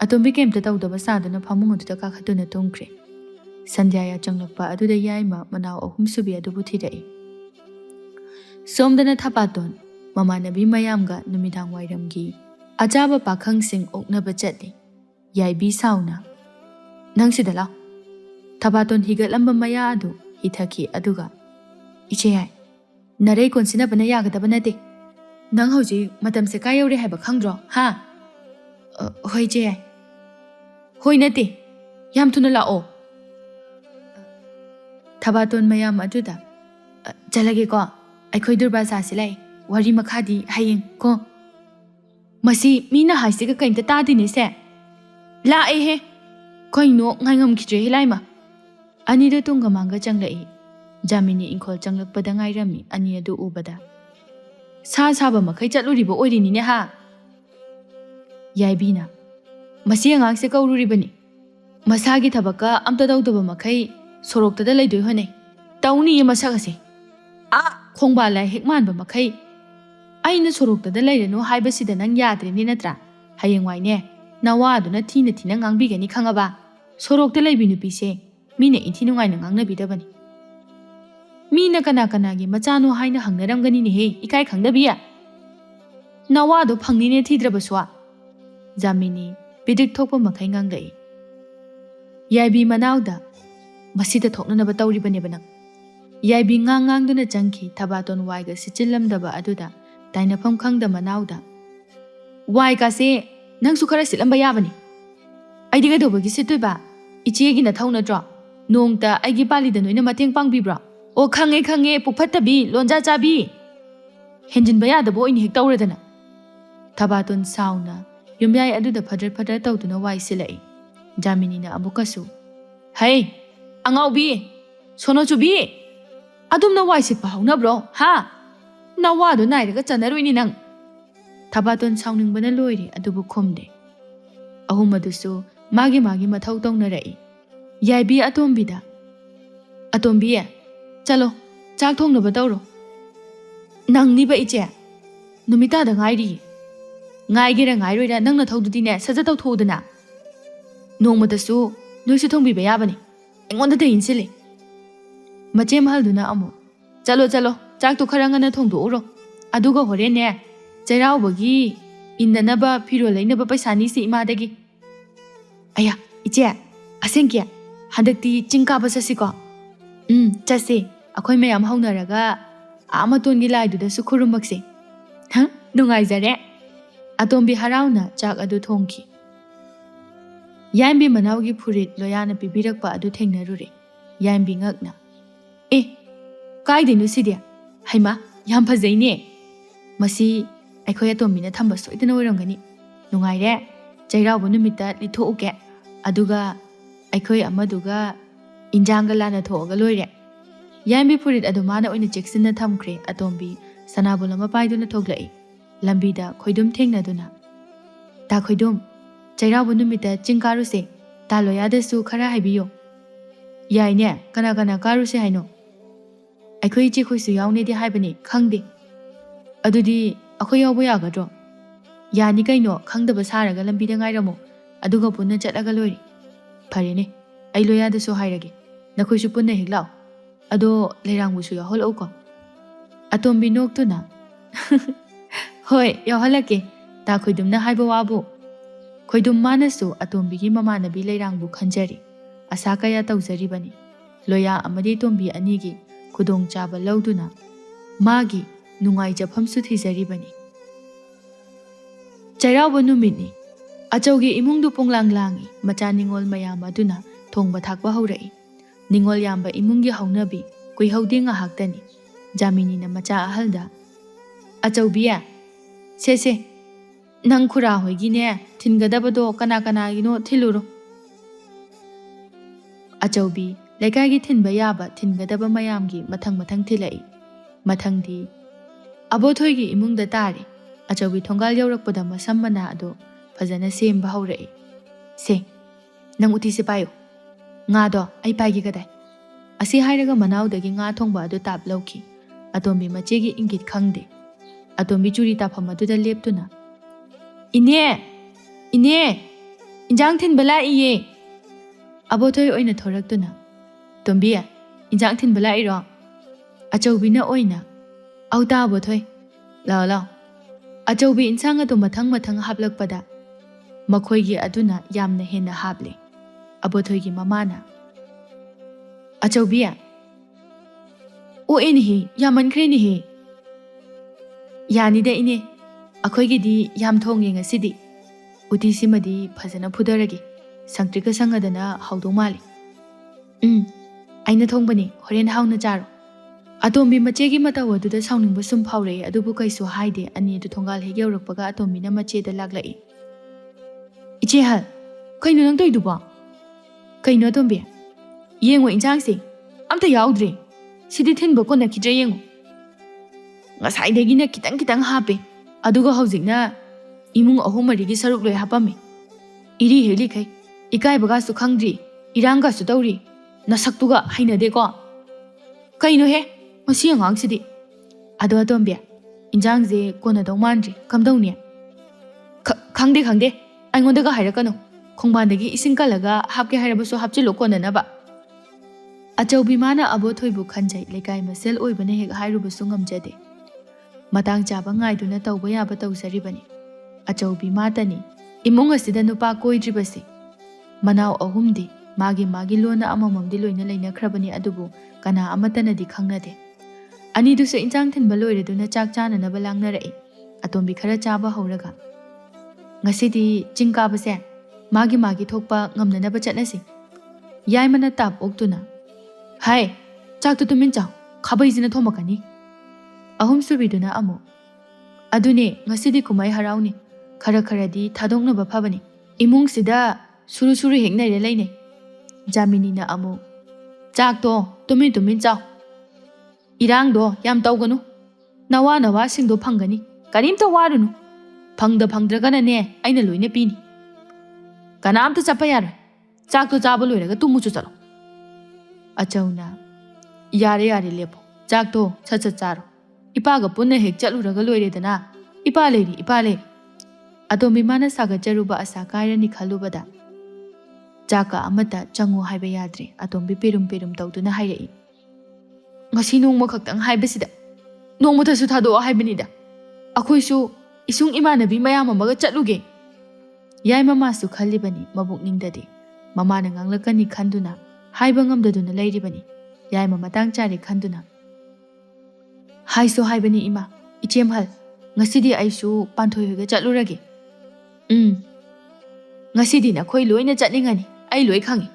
A: Atombi kemta tawdaba saduna phamung aduda kakhatuna tumkre. Sandhyaya changlakpa aduda yaima manaw ahum subi adubu thirai. Somdana thapaton mamanabi mayamga numidang wairamgi ajaba pakhangsing oknaba chatli. Yaibi sauna. Nangsida law. Thapaton higatlamba maya adu hithaki aduga. Iche yai. Narei konsina bana yagadaba nate. Nang hauji matamse ka yauri haiba khangdro ha. Hoi che yai. Hoi nate. Yam thuna lao. Thapaton mayam aduda. Jalage ko. Aikhoi durba sasilai. Wari makhadi hayeng ko. Masi mina haisiga kainta tadini se. La he. Koino ngangam khidre hilaima. Ani da tunga manga changlai. Jamini inkhol changlakpada ngairami ani adu ubada. Saba makai chatluriba oirini ne ha. Yaibina. Masi angang se kaururibani. Masagi thabaka amta dawdaba makai soroktada laidoi hone. Tauni masagase. Khongba lai hekmanba makai. Aina soroktada lairano haibasida nang yadreni natra. Hayengwai ne. Nawa aduna thina ngangbigani khangaba. Sorokta laibi nupise. Mina intinungai na ngangnabidabani. Mina kana-kanagi machano haina hangnaramgani ne he. Ikai khangdabiya. Nawa do phangnine thidrabaswa. Jamini bidik thokpa makai nganglai. Yaibi manawda. Masida thoknanaba tawribaneba nang. Yaibi ngang-ngangduna changki thabaton waiga sichilamdaba aduda tainapam khangda manawda. Wai kase nang su khara silamba yabani. Aidi ga dobagi situiba. Ichegi na thauna dro. Nongta aigi palida noina mateng pangbibra. O khange pukphattabi lonja chabi. Henjin bayadabo oini hek tawradana. Thabaton sauna yumyai aduda phadar tawduna wai silai. Jamini na amukasu. Hey, angaubi. Sono chubi. Adum na wai sitpa hauna bro. Ha. Na wado nairaga chanaruini nang. Thabaton sauningbana loiri adubu khumde. Ahum adusu magi mathau tawnarai. Yaibi atombida. Atombiya. Chalo, chak thongnaba tawro. Nangniba iche. Numita da ngairi. Ngaigira ngairoida nangna thawdudine saja tawthodana. Nongmadasu noisu thongbiba yabani. Engonda da insili. Machem halduna amu. Chalo, chak to kharangana thongdo uro. Aduga horene. Chairauba-gi innanaba phiro lainaba paisani si imadagi. Aya, iche, asengki, handakti chingkaba chasiko. Chase, akhoi mayam haunaraga amatongi laidudasu khurumakse. Ha, nungaizare. Atombi harauna chak adu thongki. Yaimbi manawgi phurit loyana pibirakpa adu thengnarure. Yaimbi ngakna. Kaidinu sidia. Haima, yam phajaine. Masi aikhoi atombina thamba soidana oirangani. Nungaire. Chairauba numita litho'uke. Aduga aikhoi amaduga injanga lana tho'aga loire. Yaimbi phurit adu mana oina cheksina thamkhre atombi sanabulama paiduna thoglai. ꯂꯝꯕꯤꯗ ꯈꯣꯏꯗꯨꯝ ꯊꯦꯡꯅꯗꯨꯅ ꯇꯥ ꯈꯣꯏꯗꯨꯝ ꯆꯩꯔꯥꯎꯕ ꯅꯨꯃꯤꯠꯇ ꯆꯤꯡ ꯀꯥꯔꯨꯁꯦ ꯇꯥ ꯂꯣꯌꯥꯗꯁꯨ ꯈꯔ ꯍꯥꯏꯕꯤꯌꯣ ꯌꯥꯏꯅꯦ ꯀꯅꯥ ꯀꯅꯥ ꯀꯥꯔꯨꯁꯦ ꯍꯥꯏꯅꯣ ꯑꯩꯈꯣꯏ ꯏꯆꯦꯈꯣꯏꯁꯨ ꯌꯥꯎꯅꯦꯗꯤ ꯍꯥꯏꯕꯅꯤ ꯈꯪꯗꯦ ꯑꯗꯨꯗꯤ ꯑꯩꯈꯣꯏ ꯌꯥꯎꯕ ꯌꯥꯒꯗ꯭ꯔꯣ ꯌꯥꯅꯤ ꯀꯩꯅꯣ ꯈꯪꯗꯕ ꯁꯥꯔꯒ ꯂꯝꯕꯤꯗ ꯉꯥꯏꯔꯝꯃꯣ ꯑꯗꯨꯒ ꯄꯨꯟꯅ ꯆꯠꯂꯒ ꯂꯣꯏꯔꯦ ꯐꯔꯦꯅꯦ ꯑꯩ ꯂꯣꯌꯥꯗꯁꯨ ꯍꯥꯏꯔꯒꯦ ꯅꯈꯣꯏꯁꯨ ꯄꯨꯟꯅ ꯍꯦꯛ ꯂꯥꯛꯑꯣ ꯑꯗꯣ ꯂꯩꯔꯥꯡꯕꯨꯁꯨ ꯌꯥꯎꯍꯜꯂꯛꯎꯀꯣ ꯑꯇꯣꯝꯕꯤ ꯅꯣꯛꯇꯨꯅ ꯍꯣꯏ ꯌꯥꯎꯍꯜꯂꯛꯀꯦ ꯇꯥ ꯈꯣꯏꯗꯨꯝꯅ ꯍꯥꯏꯕ ꯋꯥꯕꯨ ꯈꯣꯏꯗꯨꯝ ꯃꯥꯅꯁꯨ ꯑꯇꯣꯝꯕꯤꯒꯤ ꯃꯃꯥꯟꯅꯕꯤ ꯂꯩꯔꯥꯡꯕꯨ ꯈꯟꯖꯔꯤ ꯑꯁꯥ ꯀꯌꯥ ꯇꯧꯖꯔꯤꯕꯅꯤ ꯂꯣꯌꯥ ꯑꯃꯗꯤ ꯇꯣꯝꯕꯤ ꯑꯅꯤꯒꯤ ꯈꯨꯗꯣꯡꯆꯥꯕ ꯂꯧꯗꯨꯅ ꯃꯥꯒꯤ ꯅꯨꯡꯉꯥꯏꯖꯐꯝꯁꯨ ꯊꯤꯖꯔꯤꯕꯅꯤ ꯆꯩꯔꯥꯎꯕ ꯅꯨꯃꯤꯠꯅꯤ ꯑꯆꯧꯒꯤ ꯏꯃꯨꯡꯗꯨ ꯄꯣꯡꯂꯥꯡ ꯂꯥꯡꯏ ꯃꯆꯥ ꯅꯤꯡꯉꯣꯜ ꯃꯌꯥꯝ ꯑꯗꯨꯅ ꯊꯣꯡꯕ ꯊꯥꯛꯄ ꯍꯧꯔꯛꯏ ꯅꯤꯡꯉꯣꯜ ꯌꯥꯝꯕ ꯏꯃꯨꯡꯒꯤ ꯍꯧꯅꯕꯤ ꯀꯨꯏꯍꯧꯗꯦ ꯉꯥꯏꯍꯥꯛꯇꯅꯤ ꯖꯥꯃꯤꯅꯤꯅ ꯃꯆꯥ ꯑꯍꯜꯗ ꯑꯆꯧꯕꯤ ꯁꯦ ꯅꯪ ꯈꯨꯔꯥ ꯍꯣꯏꯒꯤꯅꯦ ꯊꯤꯟꯒꯗꯕꯗꯣ ꯀꯅꯥ ꯀꯅꯥꯒꯤꯅꯣ ꯊꯤꯜꯂꯨꯔꯣ ꯑꯆꯧꯕꯤ ꯂꯩꯀꯥꯏꯒꯤ ꯊꯤꯟꯕ ꯌꯥꯕ ꯊꯤꯟꯒꯗꯕ ꯃꯌꯥꯝꯒꯤ ꯃꯊꯪ ꯃꯊꯪ ꯊꯤꯜꯂꯛꯏ ꯃꯊꯪꯗꯤ ꯑꯕꯣꯊꯣꯏꯒꯤ ꯏꯃꯨꯡꯗ ꯇꯥꯔꯦ ꯑꯆꯧꯕꯤ ꯊꯣꯡꯒꯥꯜ ꯌꯧꯔꯛꯄꯗ ꯃꯁꯝ ꯃꯅꯥ ꯑꯗꯨ ꯐꯖꯅ ꯁꯦꯝꯕ ꯍꯧꯔꯛꯏ ꯁꯦ ꯅꯪ ꯎꯇꯤꯁꯦ ꯄꯥꯏꯌꯨ ꯉꯥꯗꯣ ꯑꯩ ꯄꯥꯏꯒꯦ ꯀꯗꯥꯏ ꯑꯁꯤ ꯍꯥꯏꯔꯒ ꯃꯅꯥꯎꯗꯒꯤ ꯉꯥ ꯊꯣꯡꯕ ꯑꯗꯨ ꯇꯥꯞ ꯂꯧꯈꯤ ꯑꯇꯣꯝꯕꯤ ꯃꯆꯦꯒꯤ ꯏꯪꯒꯤꯠ ꯈꯪꯗꯦ ꯑꯇꯣꯝꯕꯤ ꯆꯨꯔꯤ ꯇꯥꯐꯝ ꯑꯗꯨꯗ ꯂꯦꯞꯇꯨꯅ ꯏꯅꯦ ꯏꯟꯖꯥꯡ ꯊꯤꯟꯕ ꯂꯥꯛꯏꯌꯦ ꯑꯕꯣꯊꯣꯏ ꯑꯣꯏꯅ ꯊꯣꯔꯛꯇꯨꯅ ꯇꯣꯝꯕꯤ ꯏꯟꯖꯥꯡ ꯊꯤꯟꯕ ꯂꯥꯛꯏꯔꯣ ꯑꯆꯧꯕꯤꯅ ꯑꯣꯏꯅ ꯑꯧ ꯑꯕꯣꯊꯣꯏ ꯂꯥꯛꯑꯣ ꯑꯆꯧꯕꯤ ꯏꯟꯁꯥꯡ ꯑꯗꯨ ꯃꯊꯪ ꯃꯊꯪ ꯍꯥꯞꯂꯛꯄꯗ ꯃꯈꯣꯏꯒꯤ ꯑꯗꯨꯅ ꯌꯥꯝꯅ ꯍꯦꯟꯅ ꯍꯥꯞꯂꯦ ꯑꯕꯣꯊꯣꯏꯒꯤ ꯃꯃꯥꯅ ꯑꯆꯧꯕꯤ ꯑꯣꯛꯑꯦꯅꯦꯍꯦ ꯌꯥꯝꯃꯟꯈ꯭ꯔꯦꯅꯦꯍꯦ ꯌꯥꯅꯤꯗ ꯏꯅꯦ ꯑꯩꯈꯣꯏꯒꯤꯗꯤ ꯌꯥꯝ ꯊꯣꯡꯉꯦ ꯉꯁꯤꯗꯤ ꯎꯇꯤꯁꯤꯃꯗꯤ ꯐꯖꯅ ꯐꯨꯊꯔꯒꯦ ꯁꯪꯇ꯭ꯔꯤꯛꯀ ꯁꯪꯉꯗꯅ ꯍꯥꯎꯗꯧ ꯃꯥꯜꯂꯤ ꯑꯩꯅ ꯊꯣꯡꯕꯅꯤ ꯍꯣꯔꯦꯟ ꯍꯥꯎꯅ ꯆꯥꯔꯣ ꯑꯇꯣꯝꯕꯤ ꯃꯆꯦꯒꯤ ꯃꯇꯧ ꯑꯗꯨꯗ ꯁꯥꯎꯅꯤꯡꯕ ꯁꯨꯝ ꯐꯥꯎꯔꯛꯏ ꯑꯗꯨꯕꯨ ꯀꯩꯁꯨ ꯍꯥꯏꯗꯦ ꯑꯅꯤꯗꯨ ꯊꯣꯡꯒꯥꯜ ꯍꯦꯛ ꯌꯧꯔꯛꯄꯒ ꯑꯇꯣꯝꯕꯤꯅ ꯃꯆꯦꯗ ꯂꯥꯛꯂꯛꯏ ꯏꯆꯦ ꯍꯜ ꯀꯩꯅꯣ ꯅꯪ ꯇꯧꯏꯗꯨꯕꯣ ꯀꯩꯅꯣ ꯑꯇꯣꯝꯕꯤ ꯌꯦꯡꯉꯣ ꯏꯟꯁꯥꯡꯁꯦ ꯑꯝꯇ ꯌꯥꯎꯗ꯭ꯔꯦ ꯁꯤꯗꯤ ꯊꯤꯟꯕ ꯀꯣꯟꯅꯈꯤꯗ꯭ꯔꯦ ꯌꯦꯡꯉꯣ ꯉꯁꯥꯏꯗꯒꯤꯅ ꯈꯤꯇꯪ ꯈꯤꯇꯪ ꯍꯥꯞꯄꯦ ꯑꯗꯨꯒ ꯍꯧꯖꯤꯛꯅ ꯏꯃꯨꯡ 3-4ꯒꯤ ꯁꯔꯨꯛ ꯂꯣꯏ ꯍꯥꯞꯄꯝꯃꯤ ꯏꯔꯤ ꯍꯦꯛꯂꯤꯈꯩ ꯏꯀꯥꯏꯕꯒꯁꯨ ꯈꯪꯗ꯭ꯔꯤ ꯏꯔꯥꯡꯒꯁꯨ ꯇꯧꯔꯤ ꯅꯁꯛꯇꯨꯒ ꯍꯩꯅꯗꯦꯀꯣ ꯀꯩꯅꯣꯍꯦ ꯃꯁꯤ ꯑꯉꯥꯡꯁꯤꯗꯤ ꯑꯗꯣ ꯑꯇꯣꯝꯕꯤ ꯏꯟꯖꯥꯡꯁꯦ ꯀꯣꯟꯅꯗꯧ ꯃꯥꯟꯗ꯭ꯔꯤ ꯀꯝꯗꯧꯅꯤ ꯈꯪꯗꯦ ꯑꯩꯉꯣꯟꯗꯒ ꯍꯥꯏꯔꯛꯀꯅꯨ ꯈꯣꯡꯕꯥꯟꯗꯒꯤ ꯏꯁꯤꯡ ꯀꯜꯂꯒ ꯍꯥꯞꯀꯦ ꯍꯥꯏꯔꯕꯁꯨ ꯍꯥꯞꯆꯤꯜꯂꯣ ꯀꯣꯟꯅꯅꯕ ꯑꯆꯧꯕꯤ ꯃꯥꯅ ꯑꯕꯣꯊꯣꯏꯕꯨ ꯈꯟꯖꯩ ꯂꯩꯀꯥꯏ ꯃꯁꯦꯜ ꯑꯣꯏꯕꯅ ꯍꯦꯛ ꯍꯥꯏꯔꯨꯕꯁꯨ ꯉꯝꯖꯗꯦ ꯃꯇꯥꯡ ꯆꯥꯕ ꯉꯥꯏꯗꯨꯅ ꯇꯧꯕ ꯌꯥꯕ ꯇꯧꯖꯔꯤꯕꯅꯤ ꯑꯆꯧꯕꯤ ꯃꯥꯇꯅꯤ ꯏꯃꯨꯡ ꯑꯁꯤꯗ ꯅꯨꯄꯥ ꯀꯣꯏꯗ꯭ꯔꯤꯕꯁꯤ ꯃꯅꯥꯎ ꯑꯍꯨꯝꯗꯤ ꯃꯥꯒꯤ ꯂꯣꯟꯅ ꯑꯃꯃꯝꯗꯤ ꯂꯣꯏꯅ ꯂꯩꯅꯈ꯭ꯔꯕꯅꯤ ꯑꯗꯨꯕꯨ ꯀꯅꯥ ꯑꯃꯠꯇꯅꯗꯤ ꯈꯪꯅꯗꯦ ꯑꯅꯤꯗꯨꯁꯨ ꯏꯟꯖꯥꯡ ꯊꯤꯟꯕ ꯂꯣꯏꯔꯗꯨꯅ ꯆꯥꯛ ꯆꯥꯅꯅꯕ ꯂꯥꯡꯅꯔꯛꯏ ꯑꯇꯣꯝꯕꯤ ꯈꯔ ꯆꯥꯕ ꯍꯧꯔꯒ ꯉꯁꯤꯗꯤ ꯆꯤꯡ ꯀꯥꯕꯁꯦ ꯃꯥꯒꯤ ꯊꯣꯛꯄ ꯉꯝꯅꯅꯕ ꯆꯠꯅꯁꯤ ꯌꯥꯏꯃꯅ ꯇꯥꯞ ꯑꯣꯛꯇꯨꯅ ꯍꯥꯏ ꯆꯥꯛꯇꯨ ꯇꯨꯃꯤꯟ ꯆꯥꯎ ꯈꯥꯕꯩꯁꯤꯅ ꯊꯣꯝꯃꯛꯀꯅꯤ ꯑꯍꯨꯝꯁꯨꯕꯤꯗꯨꯅ ꯑꯃꯨꯛ ꯑꯗꯨꯅꯦ ꯉꯁꯤꯗꯤ ꯀꯨꯝꯍꯩ ꯍꯔꯥꯎꯅꯤ ꯈꯔꯗꯤ ꯊꯥꯗꯣꯛꯅꯕ ꯐꯕꯅꯤ ꯏꯃꯨꯡꯁꯤꯗ ꯁꯨꯔꯨ ꯍꯦꯛ ꯅꯩꯔꯦ ꯂꯩꯅꯩ ꯖꯥꯃꯤꯅꯤꯅ ꯑꯃꯨꯛ ꯆꯥꯛꯇꯣ ꯇꯨꯃꯤꯟ ꯆꯥꯎ ꯏꯔꯥꯡꯗꯣ ꯌꯥꯝ ꯇꯧꯒꯅꯨ ꯅꯋꯥꯁꯤꯡꯗꯣ ꯐꯪꯒꯅꯤ ꯀꯔꯤꯝꯇ ꯋꯥꯔꯨꯅꯨ ꯐꯪꯗ꯭ꯔꯒꯅꯅꯦ ꯑꯩꯅ ꯂꯣꯏꯅ ꯄꯤꯅꯤ ꯀꯅꯥꯝꯇ ꯆꯠꯄ ꯌꯥꯔꯣꯏ ꯆꯥꯛꯇꯣ ꯆꯥꯕ ꯂꯣꯏꯔꯒ ꯇꯨꯝꯃꯨꯆꯣ ꯆꯠꯂꯣ ꯑꯆꯧꯅ ꯌꯥꯔꯦ ꯂꯦꯞꯄꯣ ꯆꯥꯛꯇꯣ ꯁꯠ ꯆꯥꯔꯣ ꯏꯄꯥꯒ ꯄꯨꯟꯅ ꯍꯦꯛ ꯆꯠꯂꯨꯔꯒ ꯂꯣꯏꯔꯦꯗꯅ ꯏꯄꯥ ꯂꯩꯔꯤ ꯑꯇꯣꯝꯕꯤ ꯃꯥꯅ ꯁꯥꯒꯠꯆꯔꯨꯕ ꯑꯁꯥ ꯀꯥꯏꯔꯅꯤ ꯈꯜꯂꯨꯕꯗ ꯆꯥꯛꯀ ꯑꯃꯠꯇ ꯆꯪꯉꯨ ꯍꯥꯏꯕ ꯌꯥꯗ꯭ꯔꯦ ꯑꯇꯣꯝꯕꯤ ꯄꯦꯔꯨꯝ ꯇꯧꯗꯨꯅ ꯍꯥꯏꯔꯛꯏ ꯉꯁꯤ ꯅꯣꯡꯃ ꯈꯛꯇꯪ ꯍꯥꯏꯕꯁꯤꯗ ꯅꯣꯡꯃꯇꯁꯨ ꯊꯥꯗꯣꯛꯑꯣ ꯍꯥꯏꯕꯅꯤꯗ ꯑꯩꯈꯣꯏꯁꯨ ꯏꯁꯨꯡ ꯏꯃꯥꯟꯅꯕꯤ ꯃꯌꯥꯝ ꯑꯃꯒ ꯆꯠꯂꯨꯒꯦ ꯌꯥꯏꯃꯃꯥꯁꯨ ꯈꯜꯂꯤꯕꯅꯤ ꯃꯕꯨꯛꯅꯤꯡꯗꯗꯤ ꯃꯃꯥꯅ ꯉꯥꯡꯂꯛꯀꯅꯤ ꯈꯟꯗꯨꯅ ꯍꯥꯏꯕ ꯉꯝꯗꯗꯨꯅ ꯂꯩꯔꯤꯕꯅꯤ ꯌꯥꯏꯃ ꯃꯇꯥꯡ ꯆꯥꯔꯦ ꯈꯟꯗꯨꯅ ꯍꯥꯏꯁꯨ ꯍꯥꯏꯕꯅꯤ ꯏꯃꯥ ꯏꯆꯦꯝꯍꯜ ꯉꯁꯤꯗꯤ ꯑꯩꯁꯨ ꯄꯥꯟꯊꯣꯏ ꯍꯣꯏꯒ ꯆꯠꯂꯨꯔꯒꯦ ꯉꯁꯤꯗꯤ ꯅꯈꯣꯏ ꯂꯣꯏꯅ ꯆꯠꯅꯤꯡꯉꯅꯤ ꯑꯩ ꯂꯣꯏ ꯈꯪꯉꯤ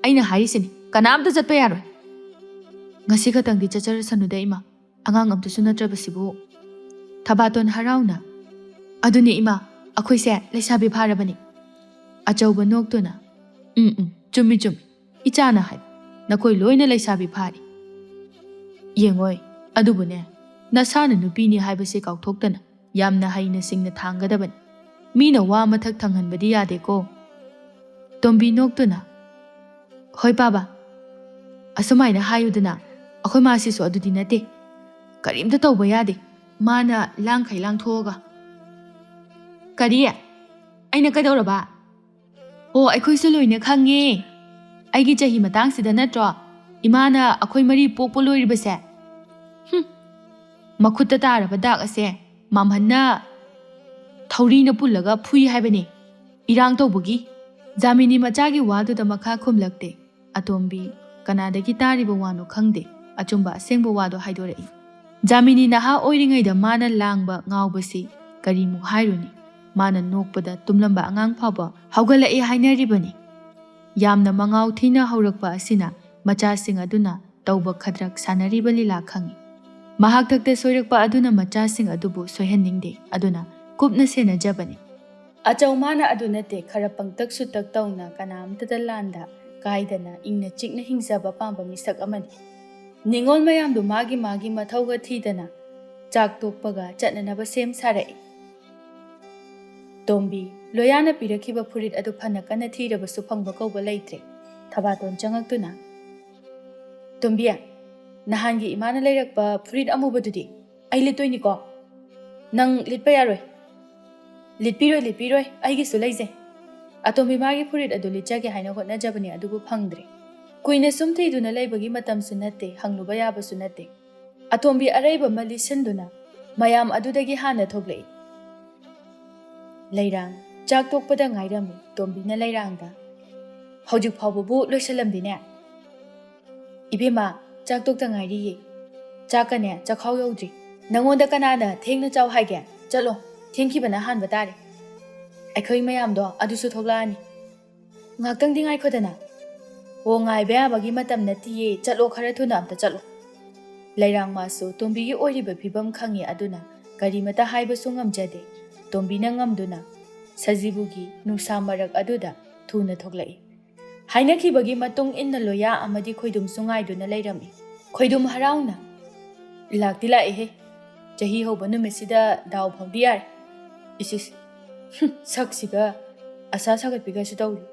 A: ꯑꯩꯅ ꯍꯥꯏꯔꯤꯁꯤꯅꯤ ꯀꯅꯥꯝꯇ ꯆꯠꯄ ꯌꯥꯔꯣꯏ ꯉꯁꯤ ꯈꯛꯇꯪꯗꯤ ꯆꯠꯆꯔꯁꯅꯨꯗ ꯏꯃꯥ ꯑꯉꯥꯡ ꯑꯝꯇꯁꯨ ꯅꯠꯇ꯭ꯔꯕꯁꯤꯕꯨ ꯊꯕꯥꯇꯣꯟ ꯍꯔꯥꯎꯅ ꯑꯗꯨꯅꯤ ꯏꯃꯥ ꯑꯩꯈꯣꯏꯁꯦ ꯂꯩꯁꯥꯕꯤ ꯐꯥꯔꯕꯅꯤ ꯑꯆꯧꯕ ꯅꯣꯛꯇꯨꯅ ꯆꯨꯝꯃꯤ ꯏꯆꯥꯅ ꯍꯥꯏ ꯅꯈꯣꯏ ꯂꯣꯏꯅ ꯂꯩꯁꯥꯕꯤ ꯐꯥꯔꯤ ꯌꯦꯡꯉꯣꯏ ꯑꯗꯨꯕꯨꯅꯦ ꯅꯁꯥꯅ ꯅꯨꯄꯤꯅꯤ ꯍꯥꯏꯕꯁꯦ ꯀꯥꯎꯊꯣꯛꯇꯅ ꯌꯥꯝꯅ ꯍꯩꯅ ꯁꯤꯡꯅ ꯊꯥꯡꯒꯗꯕꯅꯤ ꯃꯤꯅ ꯋꯥ ꯃꯊꯛ ꯊꯪꯍꯟꯕꯗꯤ ꯌꯥꯗꯦꯀꯣ ꯇꯣꯝꯕꯤ ꯅꯣꯛꯇꯨꯅ ꯍꯣꯏ ꯄꯥꯕ ꯑꯁꯨꯃꯥꯏꯅ ꯍꯥꯏꯌꯨꯗꯅ ꯑꯩꯈꯣꯏ ꯃꯥꯁꯤꯁꯨ ꯑꯗꯨꯗꯤ ꯅꯠꯇꯦ ꯀꯔꯤꯝꯇ ꯇꯧꯕ ꯌꯥꯗꯦ ꯃꯥꯅ ꯂꯥꯡꯈꯩ ꯂꯥꯡꯊꯣꯛꯑꯒ ꯀꯔꯤ ꯑꯩꯅ ꯀꯩꯗꯧꯔꯕ ꯑꯣ ꯑꯩꯈꯣꯏꯁꯨ ꯂꯣꯏꯅ ꯈꯪꯉꯦ ꯑꯩꯒꯤ ꯆꯍꯤ ꯃꯇꯥꯡꯁꯤꯗ ꯅꯠꯇ꯭ꯔꯣ ꯏꯃꯥꯅ ꯑꯩꯈꯣꯏ ꯃꯔꯤ ꯄꯣꯛꯄ ꯂꯣꯏꯔꯤꯕꯁꯦ ꯃꯈꯨꯠꯇ ꯇꯥꯔꯕ ꯗꯥꯛ ꯑꯁꯦ ꯃꯥꯝꯍꯟꯅ ꯊꯧꯔꯤꯅ ꯄꯨꯜꯂꯒ ꯐꯨꯏ ꯍꯥꯏꯕꯅꯤ ꯏꯔꯥꯡ ꯇꯧꯕꯒꯤ ꯖꯥꯃꯤꯅꯤ ꯃꯆꯥꯒꯤ ꯋꯥꯗꯨꯗ ꯃꯈꯥ ꯈꯨꯝꯂꯛꯇꯦ ꯑꯇꯣꯝꯕꯤ ꯀꯅꯥꯗꯒꯤ ꯇꯥꯔꯤꯕ ꯋꯥꯅꯣ ꯈꯪꯗꯦ ꯑꯆꯨꯝꯕ ꯑꯁꯦꯡꯕ ꯋꯥꯗꯣ ꯍꯥꯏꯗꯣꯔꯛꯏ ꯖꯥꯃꯤꯅꯤ ꯅꯍꯥ ꯑꯣꯏꯔꯤꯉꯩꯗ ꯃꯥꯅ ꯂꯥꯡꯕ ꯉꯥꯎꯕꯁꯤ ꯀꯔꯤꯃꯨꯛ ꯍꯥꯏꯔꯨꯅꯤ ꯃꯥꯅ ꯅꯣꯛꯄꯗ ꯇꯨꯝꯂꯝꯕ ꯑꯉꯥꯡ ꯐꯥꯎꯕ ꯍꯧꯒꯠꯂꯛꯏ ꯍꯥꯏꯅꯔꯤꯕꯅꯤ ꯌꯥꯝꯅ ꯃꯉꯥꯎ ꯊꯤꯅ ꯍꯧꯔꯛꯄ ꯑꯁꯤꯅ ꯃꯆꯥꯁꯤꯡ ꯑꯗꯨꯅ ꯇꯧꯕ ꯈꯗ꯭ꯔꯛ ꯁꯥꯟꯅꯔꯤꯕ ꯂꯤꯂꯥ ꯈꯪꯏ ꯃꯍꯥꯛꯊꯛꯇ ꯁꯣꯏꯔꯛꯄ ꯑꯗꯨꯅ ꯃꯆꯥꯁꯤꯡ ꯑꯗꯨꯕꯨ ꯁꯣꯏꯍꯟꯅꯤꯡꯗꯦ ꯑꯗꯨꯅ ꯀꯨꯞꯅ ꯁꯦꯟꯅꯖꯕꯅꯤ ꯑꯆꯧ ꯃꯥꯅ ꯑꯗꯨ ꯅꯠꯇꯦ ꯈꯔ ꯄꯪꯇꯛ ꯁꯨꯇꯛ ꯇꯧꯅ ꯀꯅꯥꯝꯇꯗ ꯂꯥꯟꯗ ꯀꯥꯏꯗꯅ ꯏꯪꯅ ꯆꯤꯛꯅ ꯍꯤꯡꯖꯕ ꯄꯥꯝꯕ ꯃꯤꯁꯛ ꯑꯃꯅꯤ ꯅꯤꯉꯣꯜ ꯃꯌꯥꯝꯗꯨ ꯃꯥꯒꯤ ꯃꯥꯒꯤ ꯃꯊꯧꯒ ꯊꯤꯗꯅ ꯆꯥꯛ ꯇꯣꯛꯄꯒ ꯆꯠꯅꯅꯕ ꯁꯦꯝ ꯁꯥꯔꯛꯏ ꯇꯣꯝꯕꯤ ꯂꯣꯌꯥꯅ ꯄꯤꯔꯛꯈꯤꯕ ꯐꯨꯔꯤꯠ ꯑꯗꯨ ꯐꯅ ꯀꯟꯅ ꯊꯤꯔꯕꯁꯨ ꯐꯪꯕ ꯀꯧꯕ ꯂꯩꯇ꯭ꯔꯦ ꯊꯕꯥꯇꯣꯟ ꯆꯪꯉꯛꯇꯨꯅ ꯇꯣꯝꯕꯤ ꯅꯍꯥꯟꯒꯤ ꯏꯃꯥꯅ ꯂꯩꯔꯛꯄ ꯐꯨꯔꯤꯠ ꯑꯃꯨꯕꯗꯨꯗꯤ ꯑꯩ ꯂꯤꯠꯇꯣꯏꯅꯤꯀꯣ ꯅꯪ ꯂꯤꯠꯄ ꯌꯥꯔꯣꯏ ꯂꯤꯠꯄꯤꯔꯣꯏ ꯑꯩꯒꯤꯁꯨ ꯂꯩꯖꯩ ꯑꯇꯣꯝꯕꯤ ꯃꯥꯒꯤ ꯐꯨꯔꯤꯠ ꯑꯗꯨ ꯂꯤꯠꯆꯒꯦ ꯍꯥꯏꯅ ꯍꯣꯠꯅꯖꯕꯅꯤ ꯑꯗꯨꯕꯨ ꯐꯪꯗ꯭ꯔꯦ ꯀꯨꯏꯅ ꯁꯨꯝ ꯊꯤꯗꯨꯅ ꯂꯩꯕꯒꯤ ꯃꯇꯝꯁꯨ ꯅꯠꯇꯦ ꯍꯪꯂꯨꯕ ꯌꯥꯕꯁꯨ ꯅꯠꯇꯦ ꯑꯇꯣꯝꯕꯤ ꯑꯔꯩꯕ ꯑꯃ ꯂꯤꯠꯁꯤꯟꯗꯨꯅ ꯃꯌꯥꯝ ꯑꯗꯨꯗꯒꯤ ꯍꯥꯟꯅ ꯊꯣꯛꯂꯛꯏ ꯂꯩꯔꯥꯡ ꯆꯥꯛ ꯇꯣꯛꯄꯗ ꯉꯥꯏꯔꯝꯃꯤ ꯇꯣꯝꯕꯤꯅ ꯂꯩꯔꯥꯡꯗ ꯍꯧꯖꯤꯛ ꯐꯥꯎꯕꯕꯨ ꯂꯣꯏꯁꯜꯂꯝꯗꯦꯅꯦ ꯏꯕꯦꯝꯃ ꯆꯥꯛ ꯇꯣꯛꯇ ꯉꯥꯏꯔꯤꯌꯦ ꯆꯥꯛꯀꯅꯦ ꯆꯈꯥꯎ ꯌꯧꯗ꯭ꯔꯤ ꯅꯪꯉꯣꯟꯗ ꯀꯅꯥꯅ ꯊꯦꯡꯅ ꯆꯥꯎ ꯍꯥꯏꯒꯦ ꯆꯠꯂꯣ ꯊꯦꯡꯈꯤꯕꯅ ꯍꯥꯟꯕ ꯇꯥꯔꯦ ꯑꯩꯈꯣꯏ ꯃꯌꯥꯝꯗꯣ ꯑꯗꯨꯁꯨ ꯊꯣꯛꯂꯛꯑꯅꯤ ꯉꯥꯛꯇꯪꯗꯤ ꯉꯥꯏꯈꯣꯗꯅ ꯑꯣ ꯉꯥꯏꯕ ꯌꯥꯕꯒꯤ ꯃꯇꯝ ꯅꯠꯇꯤꯌꯦ ꯆꯠꯂꯣ ꯈꯔ ꯊꯨꯅ ꯑꯝꯇ ꯆꯠꯂꯣ ꯂꯩꯔꯥꯡ ꯃꯥꯁꯨ ꯇꯣꯝꯕꯤꯒꯤ ꯑꯣꯏꯔꯤꯕ ꯐꯤꯕꯝ ꯈꯪꯉꯤ ꯑꯗꯨꯅ ꯀꯔꯤꯃꯇ ꯍꯥꯏꯕꯁꯨ ꯉꯝꯖꯗꯦ ꯇꯣꯝꯕꯤꯅ ꯉꯝꯗꯨꯅ ꯁꯖꯤꯕꯨꯒꯤ ꯅꯨꯡꯁꯥ ꯃꯔꯛ ꯑꯗꯨꯗ ꯊꯨꯅ ꯊꯣꯛꯂꯛꯏ ꯍꯥꯏꯅꯈꯤꯕꯒꯤ ꯃꯇꯨꯡ ꯏꯟꯅ ꯂꯣꯌꯥ ꯑꯃꯗꯤ ꯈꯣꯏꯗꯨꯝꯁꯨ ꯉꯥꯏꯗꯨꯅ ꯂꯩꯔꯝꯃꯤ ꯈꯣꯏꯗꯨꯝ ꯍꯔꯥꯎꯅ ꯂꯥꯛꯇꯤ ꯂꯥꯛꯏꯍꯦ ꯆꯍꯤ ꯍꯧꯕ ꯅꯨꯃꯤꯠꯁꯤꯗ ꯗꯥꯎ ꯐꯥꯎꯗꯤ ꯌꯥꯔꯦ ꯏꯁꯤꯁ ꯁꯛꯁꯤꯒ ꯑꯁꯥ ꯁꯥꯒꯠꯄꯤꯒꯁꯨ ꯇꯧꯔꯤ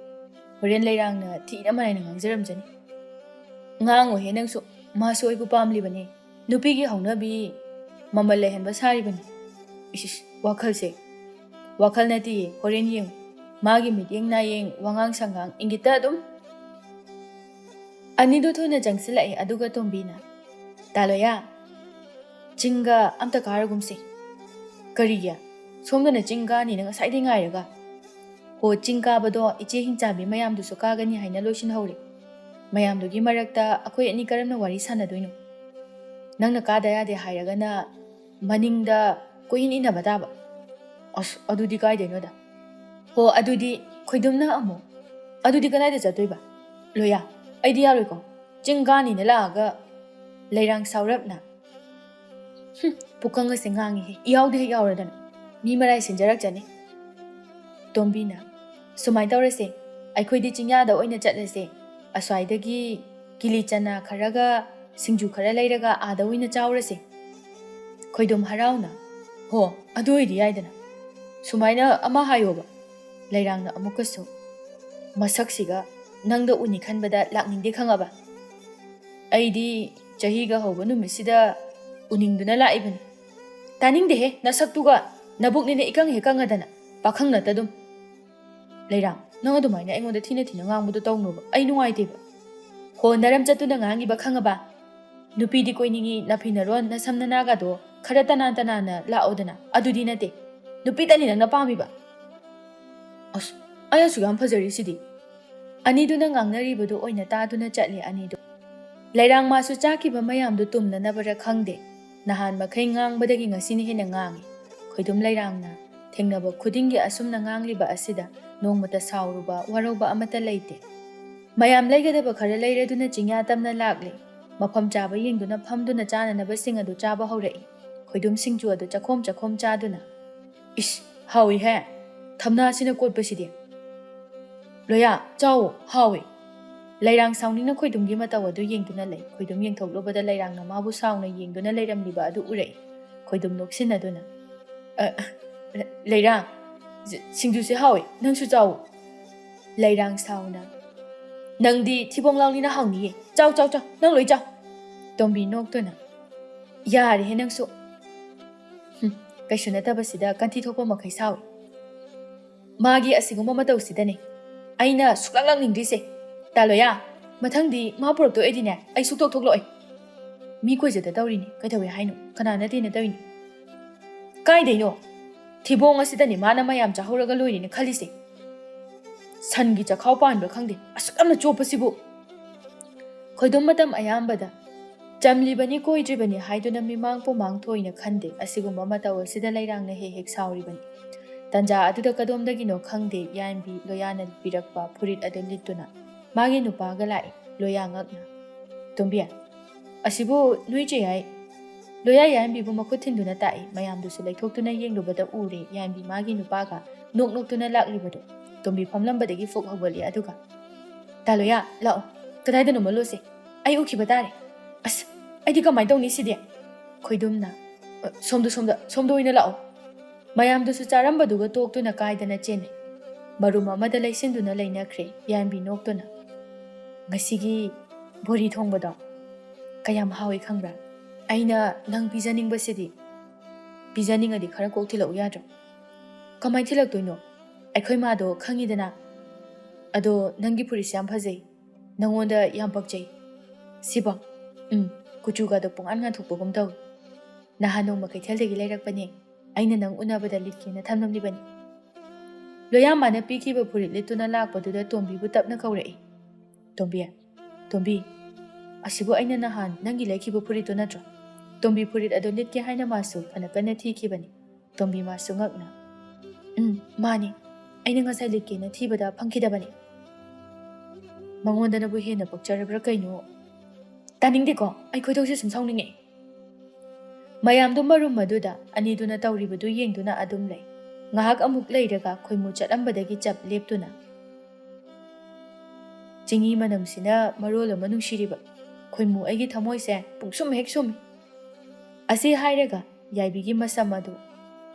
A: ꯍꯣꯔꯦꯟ ꯂꯩꯔꯥꯡꯅ ꯊꯤꯅ ꯃꯔꯥꯏꯅ ꯉꯥꯡꯖꯔꯝꯖꯅꯤ ꯉꯥꯡꯉꯣꯏꯍꯦ ꯅꯪꯁꯨ ꯃꯥꯁꯨ ꯑꯩꯕꯨ ꯄꯥꯝꯂꯤꯕꯅꯤ ꯅꯨꯄꯤꯒꯤ ꯍꯧꯅꯕꯤ ꯃꯃꯜ ꯂꯩꯍꯟꯕ ꯁꯥꯔꯤꯕꯅꯤ ꯏꯁꯤꯁ ꯋꯥꯈꯜ ꯅꯠꯇꯤꯌꯦ ꯍꯣꯔꯦꯟ ꯌꯦꯡꯉꯨ ꯃꯥꯒꯤ ꯃꯤꯠꯌꯦꯡ ꯅꯥꯌꯦꯡ ꯋꯥꯉꯥꯡ ꯁꯉꯥꯡ ꯏꯪꯒꯤꯠꯇ ꯑꯗꯨꯝ ꯑꯅꯤꯗꯨ ꯊꯨꯅ ꯆꯪꯁꯤꯜꯂꯛꯏ ꯑꯗꯨꯒ ꯇꯣꯝꯕꯤꯅ ꯇꯥꯂꯣꯌꯥ ꯆꯤꯡꯒ ꯑꯝꯇ ꯀꯥꯔꯒꯨꯝꯁꯤ ꯀꯔꯤꯒꯤ ꯁꯣꯝꯗꯅ ꯆꯤꯡ ꯀꯥꯅꯤꯅ ꯉꯁꯥꯏꯗꯩ ꯉꯥꯏꯔꯒ ꯍꯣ ꯆꯤꯡ ꯀꯥꯕꯗꯣ ꯏꯆꯦ ꯍꯤꯡꯆꯥꯕꯤ ꯃꯌꯥꯝꯗꯨꯁꯨ ꯀꯥꯒꯅꯤ ꯍꯥꯏꯅ ꯂꯣꯏꯁꯤꯟꯍꯧꯔꯦ ꯃꯌꯥꯝꯗꯨꯒꯤ ꯃꯔꯛꯇ ꯑꯩꯈꯣꯏ ꯑꯅꯤ ꯀꯔꯝꯅ ꯋꯥꯔꯤ ꯁꯥꯟꯅꯗꯣꯏꯅꯣ ꯅꯪꯅ ꯀꯥꯗ ꯌꯥꯗꯦ ꯍꯥꯏꯔꯒꯅ ꯃꯅꯤꯡꯗ ꯀꯣꯏꯏꯟ ꯏꯟꯅꯕ ꯇꯥꯕ ꯑꯁ ꯑꯗꯨꯗꯤ ꯀꯥꯏꯗꯩꯅꯣꯗ ꯍꯣ ꯑꯗꯨꯗꯤ ꯈꯣꯏꯗꯨꯝꯅ ꯑꯃꯨꯛ ꯑꯗꯨꯗꯤ ꯀꯗꯥꯏꯗ ꯆꯠꯇꯣꯏꯕ ꯂꯣꯌꯥ ꯑꯩꯗꯤ ꯌꯥꯔꯣꯏꯀꯣ ꯆꯤꯡ ꯀꯥꯅꯤꯅ ꯂꯥꯛꯑꯒ ꯂꯩꯔꯥꯡ ꯁꯥꯎꯔꯞꯅ ꯄꯨꯀꯪ ꯑꯁꯦ ꯉꯥꯡꯉꯤꯍꯦ ꯏꯌꯥꯎꯗ ꯍꯦꯛ ꯌꯥꯎꯔꯗꯅ ꯃꯤ ꯃꯔꯥꯏ ꯁꯤꯟꯖꯔꯛꯆꯅꯤ ꯇꯣꯝꯕꯤꯅ ꯁꯨꯃꯥꯏꯅ ꯇꯧꯔꯁꯦ ꯑꯩꯈꯣꯏꯗꯤ ꯆꯤꯡꯌꯥꯗ ꯑꯣꯏꯅ ꯆꯠꯂꯁꯦ ꯑꯁ꯭ꯋꯥꯏꯗꯒꯤ ꯀꯤꯂꯤ ꯆꯅꯥ ꯈꯔꯒ ꯁꯤꯡꯖꯨ ꯈꯔ ꯂꯩꯔꯒ ꯑꯥꯗ ꯑꯣꯏꯅ ꯆꯥꯎꯔꯁꯦ ꯈꯣꯏꯗꯨꯝ ꯍꯔꯥꯎꯅ ꯍꯣ ꯑꯗꯨ ꯑꯣꯏꯗꯤ ꯌꯥꯏꯗꯅ ꯁꯨꯃꯥꯏꯅ ꯑꯃ ꯍꯥꯏꯌꯣꯕ ꯂꯩꯔꯥꯡꯅ ꯑꯃꯨꯛꯀꯁꯨ ꯃꯁꯛꯁꯤꯒ ꯅꯪꯗ ꯎꯅꯤ ꯈꯟꯕꯗ ꯂꯥꯛꯅꯤꯡꯗꯦ ꯈꯪꯉꯕ ꯑꯩꯗꯤ ꯆꯍꯤꯒ ꯍꯧꯕ ꯅꯨꯃꯤꯠꯁꯤꯗ ꯎꯅꯤꯡꯗꯨꯅ ꯂꯥꯛꯏꯕꯅꯤ ꯇꯥꯅꯤꯡꯗꯦꯍꯦ ꯅꯁꯛꯇꯨꯒ ꯅꯕꯨꯛꯅꯤꯅ ꯏꯀꯪ ꯍꯦꯛ ꯀꯪꯉꯗꯅ ꯄꯥꯈꯪ ꯅꯠꯇꯗꯨꯝ ꯂꯩꯔꯥꯡ ꯅꯪ ꯑꯗꯨꯃꯥꯏꯅ ꯑꯩꯉꯣꯟꯗ ꯊꯤꯅ ꯉꯥꯡꯕꯗꯣ ꯇꯧꯅꯣꯕ ꯑꯩ ꯅꯨꯡꯉꯥꯏꯇꯦꯕ ꯍꯣ ꯅꯔꯝ ꯆꯠꯇꯨꯅ ꯉꯥꯡꯉꯤꯕ ꯈꯪꯉꯕ ꯅꯨꯄꯤꯗꯤ ꯀꯣꯏꯅꯤꯡꯉꯤ ꯅꯐꯤꯅꯔꯣꯟ ꯅꯁꯝ ꯅꯅꯥꯒꯗꯣ ꯈꯔ ꯇꯅꯥꯟꯅ ꯂꯥꯛꯑꯣꯗꯅ ꯑꯗꯨꯗꯤ ꯅꯠꯇꯦ ꯅꯨꯄꯤꯇꯅꯤ ꯅꯪꯅ ꯄꯥꯝꯃꯤꯕ ꯑꯁ ꯑꯩ ꯑꯁꯨꯛ ꯌꯥꯝ ꯐꯖꯔꯤꯁꯤꯗꯤ ꯑꯅꯤꯗꯨꯅ ꯉꯥꯡꯅꯔꯤꯕꯗꯨ ꯑꯣꯏꯅ ꯇꯥꯗꯨꯅ ꯆꯠꯂꯤ ꯑꯅꯤꯗꯨ ꯂꯩꯔꯥꯡ ꯃꯥꯁꯨ ꯆꯥꯈꯤꯕ ꯃꯌꯥꯝꯗꯨ ꯇꯨꯝꯅꯅꯕꯔ ꯈꯪꯗꯦ ꯅꯍꯥꯟ ꯃꯈꯩ ꯉꯥꯡꯕꯗꯒꯤ ꯉꯁꯤꯅ ꯍꯦꯟꯅ ꯉꯥꯡꯉꯤ ꯈꯣꯏꯗꯨꯝ ꯂꯩꯔꯥꯡꯅ ꯊꯦꯡꯅꯕ ꯈꯨꯗꯤꯡꯒꯤ ꯑꯁꯨꯝꯅ ꯉꯥꯡꯂꯤꯕ ꯑꯁꯤꯗ ꯅꯣꯡꯃꯇ ꯁꯥꯎꯔꯨꯕ ꯋꯥꯔꯧꯕ ꯑꯃꯠꯇ ꯂꯩꯇꯦ ꯃꯌꯥꯝ ꯂꯩꯒꯗꯕ ꯈꯔ ꯂꯩꯔꯗꯨꯅ ꯆꯤꯡꯌꯥ ꯇꯝꯅ ꯂꯥꯛꯂꯤ ꯃꯐꯝ ꯆꯥꯕ ꯌꯦꯡꯗꯨꯅ ꯐꯝꯗꯨꯅ ꯆꯥꯅꯅꯕꯁꯤꯡ ꯑꯗꯨ ꯆꯥꯕ ꯍꯧꯔꯛꯏ ꯈꯣꯏꯗꯨꯝ ꯁꯤꯡꯖꯨ ꯑꯗꯨ ꯆꯈꯣꯝ ꯆꯥꯗꯨꯅ ꯏꯁ ꯍꯥꯎꯏꯍꯦ ꯊꯝꯅꯥꯁꯤꯅ ꯀꯣꯠꯄꯁꯤꯗꯤ ꯂꯣꯌꯥ ꯆꯥꯎꯋꯣ ꯍꯥꯎꯏ ꯂꯩꯔꯥꯡ ꯁꯥꯎꯅꯤꯡꯅ ꯈꯣꯏꯗꯨꯝꯒꯤ ꯃꯇꯧ ꯑꯗꯨ ꯌꯦꯡꯗꯨꯅ ꯂꯩ ꯈꯣꯏꯗꯨꯝ ꯌꯦꯡꯊꯣꯛꯂꯨꯕꯗ ꯂꯩꯔꯥꯡꯅ ꯃꯥꯕꯨ ꯁꯥꯎꯅ ꯌꯦꯡꯗꯨꯅ ꯂꯩꯔꯝꯂꯤꯕ ꯑꯗꯨ ꯎꯔꯛꯏ ꯈꯣꯏꯗꯨꯝ ꯅꯣꯛꯁꯤꯟꯅꯗꯨꯅ Leirang, singjusi hawi, nang su chau. Leirang sauna. Nang di thibong lao ni na hang ni. Chau, nang loi chau. Tombi nok to na. Yari he nang su. Kai sunata basida kanthi thopa makai sawi. Magi asiguma matau sidane. Aina suklang ningri se. Taloya, mathangdi ma purak to edine. Ai suktok thokloi. Mi koi jada tawrini kai thawi hainu. Kanana te na tawini. Kai deino. Thibong asidani mana mayam chahoraga loini ne khalise. Sangi chakhau panba khangde. Asuklamna chopasibu. Khoidom matam ayambada. Jamlibani koi dribani haiduna mimang po mang thoina khande asigumba mataw asida lairang na hek sauribani. Tanja aduda kadomdagi no khangde yambi loyana pirakpa purit adu lituna. Magi nupa galai loya ngakna. Tombia. Asibu nuije yai. Loya yambi bu makhutinduna tai mayam du selai thoktuna yenglubada ure yambi magi nupa ga nok tuna laklibado. Tombi phamlambadagi fok hawali aduga. Taloya lao kadai da no malose. Ai ukiba tare. As ai ka mai tawni sidi. Khoidumna. Somdo ina lao. Mayam du su charamba duga toktuna kaidana chene. Marum amada laisinduna lainakre yambi noktuna. Ngasigi bori thongbado. Kayam hawi khangbra. Aina nang pijaning basidi. Pijaning adi khara kok thila uyadro. Kamai thilak toino. Aikhoi ma do khangidana. Ado nangi puri syam phajai. Nangonda yam pakjai. Siba. Kuchuga do pong an nga thukpogum daw. Nahanong makaithyaldagi lairakpani. Aina nang unabada litkina thamnamlibani. Loyam mana pikiba puri lituna lakpaduda tombi bu tapna kaurai. Tombi. Asibu aina nahan nangi laikiba puri to natro. Tombi puri ado litke haina masu panakana thikibani. Tombi masu ngakna. Mani. Aina ngasai litke na thibada phangkidabani. Mangonda na bu hena pakcharabra kaino. Taningdeko ai khoidose sum saungninge. Mayam do marum maduda ani duna tawribadu yengduna adum lei. Ngahak amuk leiraga khoimu chatambadagi chap leptuna. Jingi manamsina marola manungshiriba. Khoimu aigi thamoise pungsum hek sumi. Asi hairaga yaibigi masamadu.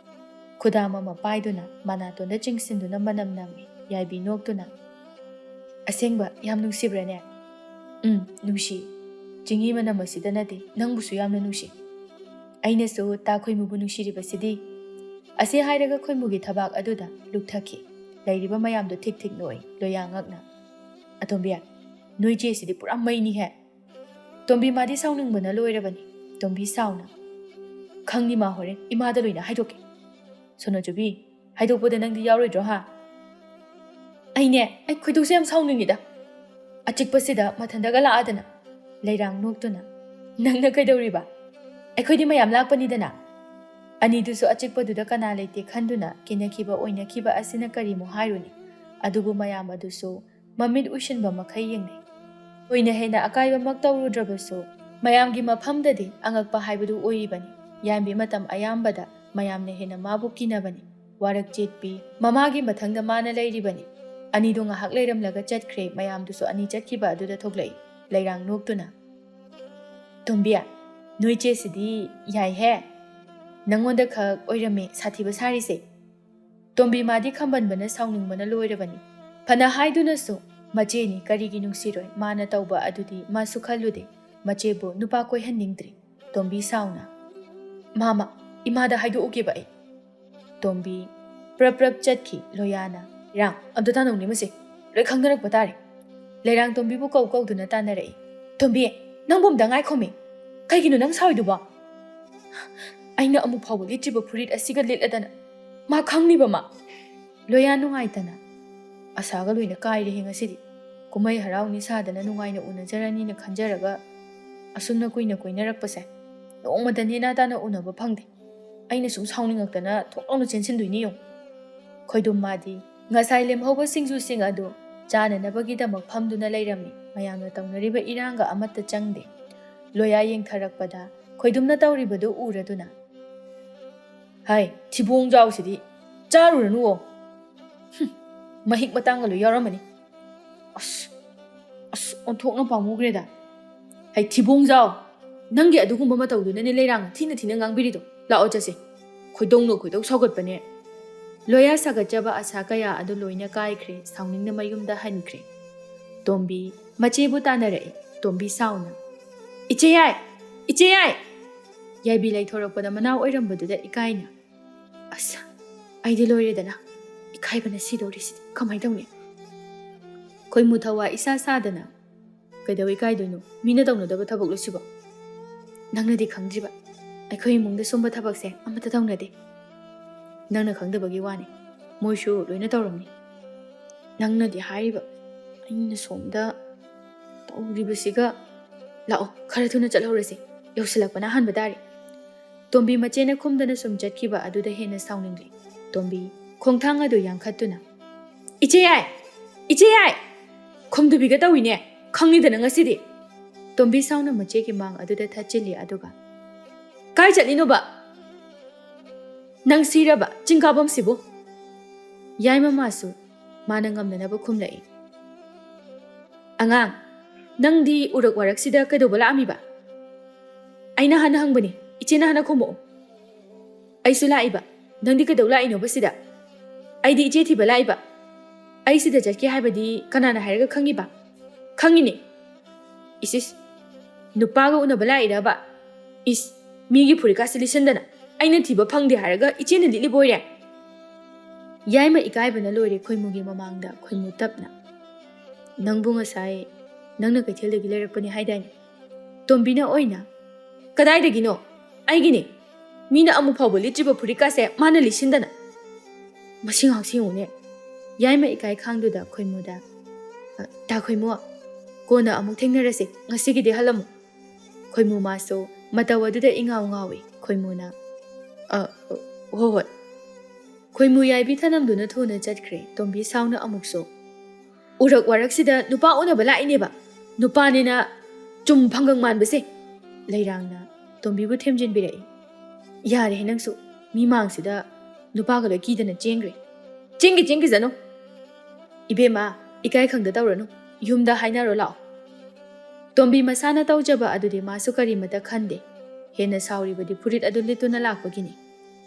A: Khudama mapaiduna manatonda chingsinduna manam nami yaibi noktuna. Asengba yam nungsibrane. Nungshi. Jingi manamasida nade nangbusu yamna nungshi. Aina so ta khoimu bu nungshiribasidi. Asi hairaga khoimugi thabak aduda lukthaki. Lairiba mayam do tik noi loya ngakna. Atombia, noije sidi pura maini he. Tombi madi saunung bana loirabani. Tombi sauna. Khangni ma hore imada loina haidoke. Sono jobi, haidokboda nangdi yaroidro ha. Aine, ai khoidose yam saunungida. Achikpasida mathandaga laadana. Leirang noktuna. Nangna kaidawriba. Ai khoidi mayam lakpanidana. Ani dusu achikpaduda kana leite khanduna kinakiba oinakiba asina karimu hairuni. Adubu mayam adusu mamid ushinba makai yengne. Oina hena akaiba maktawrudrabasu mayamgi mafhamdadi angakpa haibadu oiribani. Yambi matam ayambada mayamne hena mabu kinabani. Warak jetpi mamagi mathangda mana lairibani. Ani do ngahak leiramlaga chatkre mayam dusu ani chatkiba aduda thoklai. Leirang noktuna. Tombia, noije sidi yai he. Nangonda khak oirame sathiba sarise. Tombi madi khamban bana sauning bana loirabani. Phana haiduna so Majeni karigi nungsiroi mana tauba adudi masu khalude. Majebu nupa koi haningdri. Tombi sauna. Mama, imada haidu ukiba ai. Tombi prap chatki loyana. Rang, amda tanong ni masi. Loi khangdarak batari. Leirang tombi bu kau duna tanarai. Tombi, nang bom dangai khomi. Kaigino nang sawidu ba? Aina amu phawu litriba purit asiga litladana. Ma khangni ba ma. Loyanu ngaitana. Asaga loina kaire hinga sidi. Kumai harau ni sadana nungaina unajarani na khanjaraga. Asumna kuina rakpase. Nongmada nena tana unaba phangde. Aina sum sauningakdana thoklang chensinduini yong. Khoidum madi ngasai lemhoba singju sing adu chana nabagidamak phamduna leirami. Mayamna tawnariba iranga amatta changde. Loya yengtharakpada khoidumna tawribadu uraduna. Hai, thibong jaw sidi. Charuranu. Mahik matang alu yaramani. Onthokna pamugreda. Hai thibong jaw. Nangi adugumba matawduna ne leirang thina ngangbirido. Lao chase. ꯈꯣꯏꯗꯧ ꯁꯥꯎꯒꯠꯄꯅꯦ ꯂꯣꯌꯥ ꯁꯥꯒꯠꯆꯕ ꯑꯁꯥ ꯀꯌꯥ ꯑꯗꯨ ꯂꯣꯏꯅ ꯀꯥꯏꯈ꯭ꯔꯦ ꯁꯥꯎꯅꯤꯡꯅ ꯃꯌꯨꯝꯗ ꯍꯟꯈ꯭ꯔꯦ ꯇꯣꯝꯕꯤ ꯃꯆꯦꯕꯨ ꯇꯥꯟꯅꯔꯛꯏ ꯇꯣꯝꯕꯤ ꯁꯥꯎꯅ ꯏꯆꯦ ꯌꯥꯏ ꯌꯥꯏꯕꯤ ꯂꯩꯊꯣꯔꯛꯄꯗ ꯃꯅꯥꯎ ꯑꯣꯏꯔꯝꯕꯗꯨꯗ ꯏꯀꯥꯏꯅ ꯑꯁ ꯑꯩꯗꯤ ꯂꯣꯏꯔꯦꯗꯅ ꯏꯀꯥꯏꯕꯅ ꯁꯤꯗꯧꯔꯤꯁꯤꯗꯤ ꯀꯃꯥꯏ ꯇꯧꯅꯤ ꯈꯣꯏꯃꯨ ꯊꯋꯥ ꯏꯁꯥ ꯁꯥꯗꯅ ꯀꯩꯗꯧ ꯏꯀꯥꯏꯗꯣꯏꯅꯣ ꯃꯤꯅ ꯇꯧꯅꯗꯕ ꯊꯕꯛ ꯂꯣꯏꯁꯤꯕꯣ ꯅꯪꯅꯗꯤ ꯈꯪꯗ꯭ꯔꯤꯕ ꯑꯩꯈꯣꯏ ꯏꯃꯨꯡꯗ ꯁꯨꯝꯕ ꯊꯕꯛꯁꯦ ꯑꯃꯠꯇ ꯇꯧꯅꯗꯦ ꯅꯪꯅ ꯈꯪꯗꯕꯒꯤ ꯋꯥꯅꯤ ꯃꯣꯏꯁꯨ ꯂꯣꯏꯅ ꯇꯧꯔꯝꯅꯤ ꯅꯪꯅꯗꯤ ꯍꯥꯏꯔꯤꯕ ꯑꯩꯅ ꯁꯣꯝꯗ ꯇꯧꯔꯤꯕꯁꯤꯒ ꯂꯥꯛꯑꯣ ꯈꯔ ꯊꯨꯅ ꯆꯠꯍꯧꯔꯁꯤ ꯌꯧꯁꯤꯜꯂꯛꯄꯅ ꯍꯥꯟꯕ ꯇꯥꯔꯦ ꯇꯣꯝꯕꯤ ꯃꯆꯦꯅ ꯈꯨꯝꯗꯅ ꯁꯨꯝ ꯆꯠꯈꯤꯕ ꯑꯗꯨꯗ ꯍꯦꯟꯅ ꯁꯥꯎꯅꯤꯡꯂꯦ ꯇꯣꯝꯕꯤ ꯈꯣꯡꯊꯥꯡ ꯑꯗꯨ ꯌꯥꯡꯈꯠꯇꯨꯅ ꯏꯆꯦ ꯌꯥꯏ ꯈꯣꯝꯗꯨꯕꯤꯒ ꯇꯧꯏꯅꯦ ꯈꯪꯉꯤꯗꯅ ꯉꯁꯤꯗꯤ ꯇꯣꯝꯕꯤ ꯁꯥꯎꯅ ꯃꯆꯦꯒꯤ ꯃꯥꯡ ꯑꯗꯨꯗ ꯊꯠꯆꯤꯜꯂꯤ ꯑꯗꯨꯒ ꯀꯥꯏ ꯆꯠꯂꯤꯅꯣꯕ ꯅꯪ ꯁꯤꯔꯕ ꯆꯤꯡꯀꯥꯐꯝꯁꯤꯕꯨ ꯌꯥꯏꯃꯃꯥꯁꯨ ꯃꯥꯅ ꯉꯝꯅꯅꯕ ꯈꯨꯝꯂꯛꯏ ꯑꯉꯥꯡ ꯅꯪꯗꯤ ꯎꯔꯛ ꯋꯥꯔꯛꯁꯤꯗ ꯀꯩꯗꯧꯕ ꯂꯥꯛꯑꯝꯃꯤꯕ ꯑꯩꯅ ꯍꯥꯟꯅ ꯍꯪꯕꯅꯤ ꯏꯆꯦꯅ ꯍꯥꯟꯅ ꯈꯨꯝꯃꯛꯑꯣ ꯑꯩꯁꯨ ꯂꯥꯛꯏꯕ ꯅꯪꯗꯤ ꯀꯩꯗꯧ ꯂꯥꯛꯏꯅꯣꯕ ꯁꯤꯗ ꯑꯩꯗꯤ ꯏꯆꯦ ꯊꯤꯕ ꯂꯥꯛꯏꯕ ꯑꯩ ꯁꯤꯗ ꯆꯠꯀꯦ ꯍꯥꯏꯕꯗꯤ ꯀꯅꯥꯅ ꯍꯥꯏꯔꯒ ꯈꯪꯉꯤꯕ ꯈꯪꯉꯤꯅꯦ ꯏꯁ ꯅꯨꯄꯥꯒ ꯎꯅꯕ ꯂꯥꯛꯏꯔꯕ ꯏꯁ ꯃꯤꯒꯤ ꯐꯨꯔꯤꯠꯀꯥꯁꯦ ꯂꯤꯠꯁꯟꯗꯅ ꯑꯩꯅ ꯊꯤꯕ ꯐꯪꯗꯦ ꯍꯥꯏꯔꯒ ꯏꯆꯦꯅ ꯂꯤꯠꯂꯤꯕ ꯑꯣꯏꯔꯦ ꯌꯥꯏꯃ ꯏꯀꯥꯏꯕꯅ ꯂꯣꯏꯔꯦ ꯈꯣꯏꯃꯨꯒꯤ ꯃꯃꯥꯡꯗ ꯈꯣꯏꯃꯨ ꯇꯞꯅ ꯅꯪꯕꯨ ꯉꯁꯥꯏ ꯅꯪꯅ ꯀꯩꯊꯦꯜꯗꯒꯤ ꯂꯩꯔꯛꯄꯅꯤ ꯍꯥꯏꯗꯥꯏꯅꯦ ꯇꯣꯝꯕꯤꯅ ꯑꯣꯏꯅ ꯀꯗꯥꯏꯗꯒꯤꯅꯣ ꯑꯩꯒꯤꯅꯤ ꯃꯤꯅ ꯑꯃꯨꯛ ꯐꯥꯎꯕ ꯂꯤꯠꯇ꯭ꯔꯤꯕ ꯐꯨꯔꯤꯠꯀꯥꯁꯦ ꯃꯥꯅ ꯂꯤꯠꯁꯤꯟꯗꯅ ꯃꯁꯤ ꯉꯥꯛꯁꯤꯡꯉꯨꯅꯦ ꯌꯥꯏꯃ ꯏꯀꯥꯏ ꯈꯥꯡꯗꯨꯗ ꯈꯣꯏꯃꯨꯗ ꯇꯥ ꯈꯣꯏꯃꯨ ꯀꯣꯟꯅ ꯑꯃꯨꯛ ꯊꯦꯡꯅꯔꯁꯤ ꯉꯁꯤꯒꯤꯗꯤ ꯍꯜꯂꯝꯃꯨ ꯈꯣꯏꯃꯨ ꯃꯥꯁꯨ ꯃꯇꯧ ꯑꯗꯨꯗ ꯏꯉꯥꯎ ꯉꯥꯎꯏ ꯈꯣꯏꯃꯨꯅ ꯍꯣꯏ ꯈꯣꯏꯃꯨ ꯌꯥꯏꯕꯤ ꯊꯅꯝꯗꯨꯅ ꯊꯨꯅ ꯆꯠꯈ꯭ꯔꯦ ꯇꯣꯝꯕꯤ ꯁꯥꯎꯅ ꯑꯃꯨꯛꯁꯨ ꯎꯔꯛ ꯋꯥꯔꯛꯁꯤꯗ ꯅꯨꯄꯥ ꯎꯅꯕ ꯂꯥꯛꯏꯅꯦꯕ ꯅꯨꯄꯥꯅꯤꯅ ꯆꯨꯝ ꯐꯪꯒꯪ ꯃꯥꯟꯕꯁꯦ ꯂꯩꯔꯥꯡꯅ ꯇꯣꯝꯕꯤꯕꯨ ꯊꯦꯝꯖꯤꯟꯕꯤꯔꯛꯏ ꯌꯥꯔꯦ ꯅꯪꯁꯨ ꯃꯤ ꯃꯥꯡꯁꯤꯗ ꯅꯨꯄꯥꯒ ꯂꯣꯏ ꯀꯤꯗꯅ ꯆꯦꯟꯈ꯭ꯔꯦ ꯆꯦꯟꯈꯤꯖꯅꯨ ꯏꯕꯦꯝꯃ ꯏꯀꯥꯏ ꯈꯪꯗ ꯇꯧꯔꯅꯨ ꯌꯨꯝꯗ ꯍꯥꯏꯅꯔꯣ ꯂꯥꯛꯑꯣ ꯇꯣꯝꯕꯤ ꯃꯁꯥꯅ ꯇꯧꯖꯕ ꯑꯗꯨꯗꯤ ꯃꯥꯁꯨ ꯀꯔꯤꯃꯇ ꯈꯟꯗꯦ ꯍꯦꯟꯅ ꯁꯥꯎꯔꯤꯕꯗꯤ ꯐꯨꯔꯤꯠ ꯑꯗꯨ ꯂꯤꯠꯇꯨꯅ ꯂꯥꯛꯄꯒꯤꯅꯤ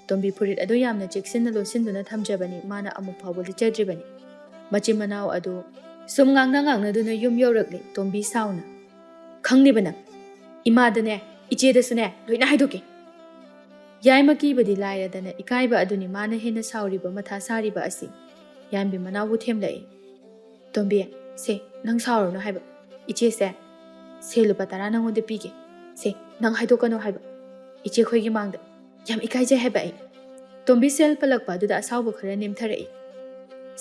A: ꯇꯣꯝꯕꯤ ꯐꯨꯔꯤꯠ ꯑꯗꯨ ꯌꯥꯝꯅ ꯆꯦꯛꯁꯤꯟꯅ ꯂꯣꯠꯁꯤꯟꯗꯨꯅ ꯊꯝꯖꯕꯅꯤ ꯃꯥꯅ ꯑꯃꯨꯛ ꯐꯥꯎꯕ ꯂꯤꯠꯆꯗ꯭ꯔꯤꯕꯅꯤ ꯃꯆꯤꯟ ꯃꯅꯥꯎ ꯑꯗꯨ ꯁꯨꯝ ꯉꯥꯡꯅꯗꯨꯅ ꯌꯨꯝ ꯌꯧꯔꯛꯂꯤ ꯇꯣꯝꯕꯤ ꯁꯥꯎꯅ ꯈꯪꯅꯤꯕ ꯅꯪ ꯏꯃꯥꯗꯅꯦ ꯏꯆꯦꯗꯁꯨꯅꯦ ꯂꯣꯏꯅ ꯍꯥꯏꯗꯣꯛꯀꯦ ꯌꯥꯏꯃ ꯀꯤꯕꯗꯤ ꯂꯥꯏꯔꯗꯅ ꯏꯀꯥꯏꯕ ꯑꯗꯨꯅꯤ ꯃꯥꯅ ꯍꯦꯟꯅ ꯁꯥꯎꯔꯤꯕ ꯃꯊꯥ ꯁꯥꯔꯤꯕ ꯑꯁꯤ ꯌꯥꯏꯝꯕꯤ ꯃꯅꯥꯎꯕꯨ ꯊꯦꯝꯂꯛꯏ ꯇꯣꯝꯕꯤ ꯁꯦ ꯅꯪ ꯁꯥꯎꯔꯅꯨ ꯍꯥꯏꯕ ꯏꯆꯦꯁꯦ ꯁꯦ ꯂꯨꯄꯥ 10 ꯅꯪꯉꯣꯟꯗ ꯄꯤꯒꯦ ꯁꯦ ꯅꯪ ꯍꯥꯏꯗꯣꯛꯀꯅꯨ ꯍꯥꯏꯕ ꯏꯆꯦ ꯈꯣꯏꯒꯤ ꯃꯥꯡꯗ ꯌꯥꯝ ꯏꯀꯥꯏꯖꯩ ꯍꯥꯏꯕ ꯑꯩ ꯇꯣꯝꯕꯤ ꯁꯦꯜ ꯄꯜꯂꯛꯄ ꯑꯗꯨꯗ ꯑꯁꯥꯎꯕ ꯈꯔ ꯅꯦꯝꯊꯔꯛꯏ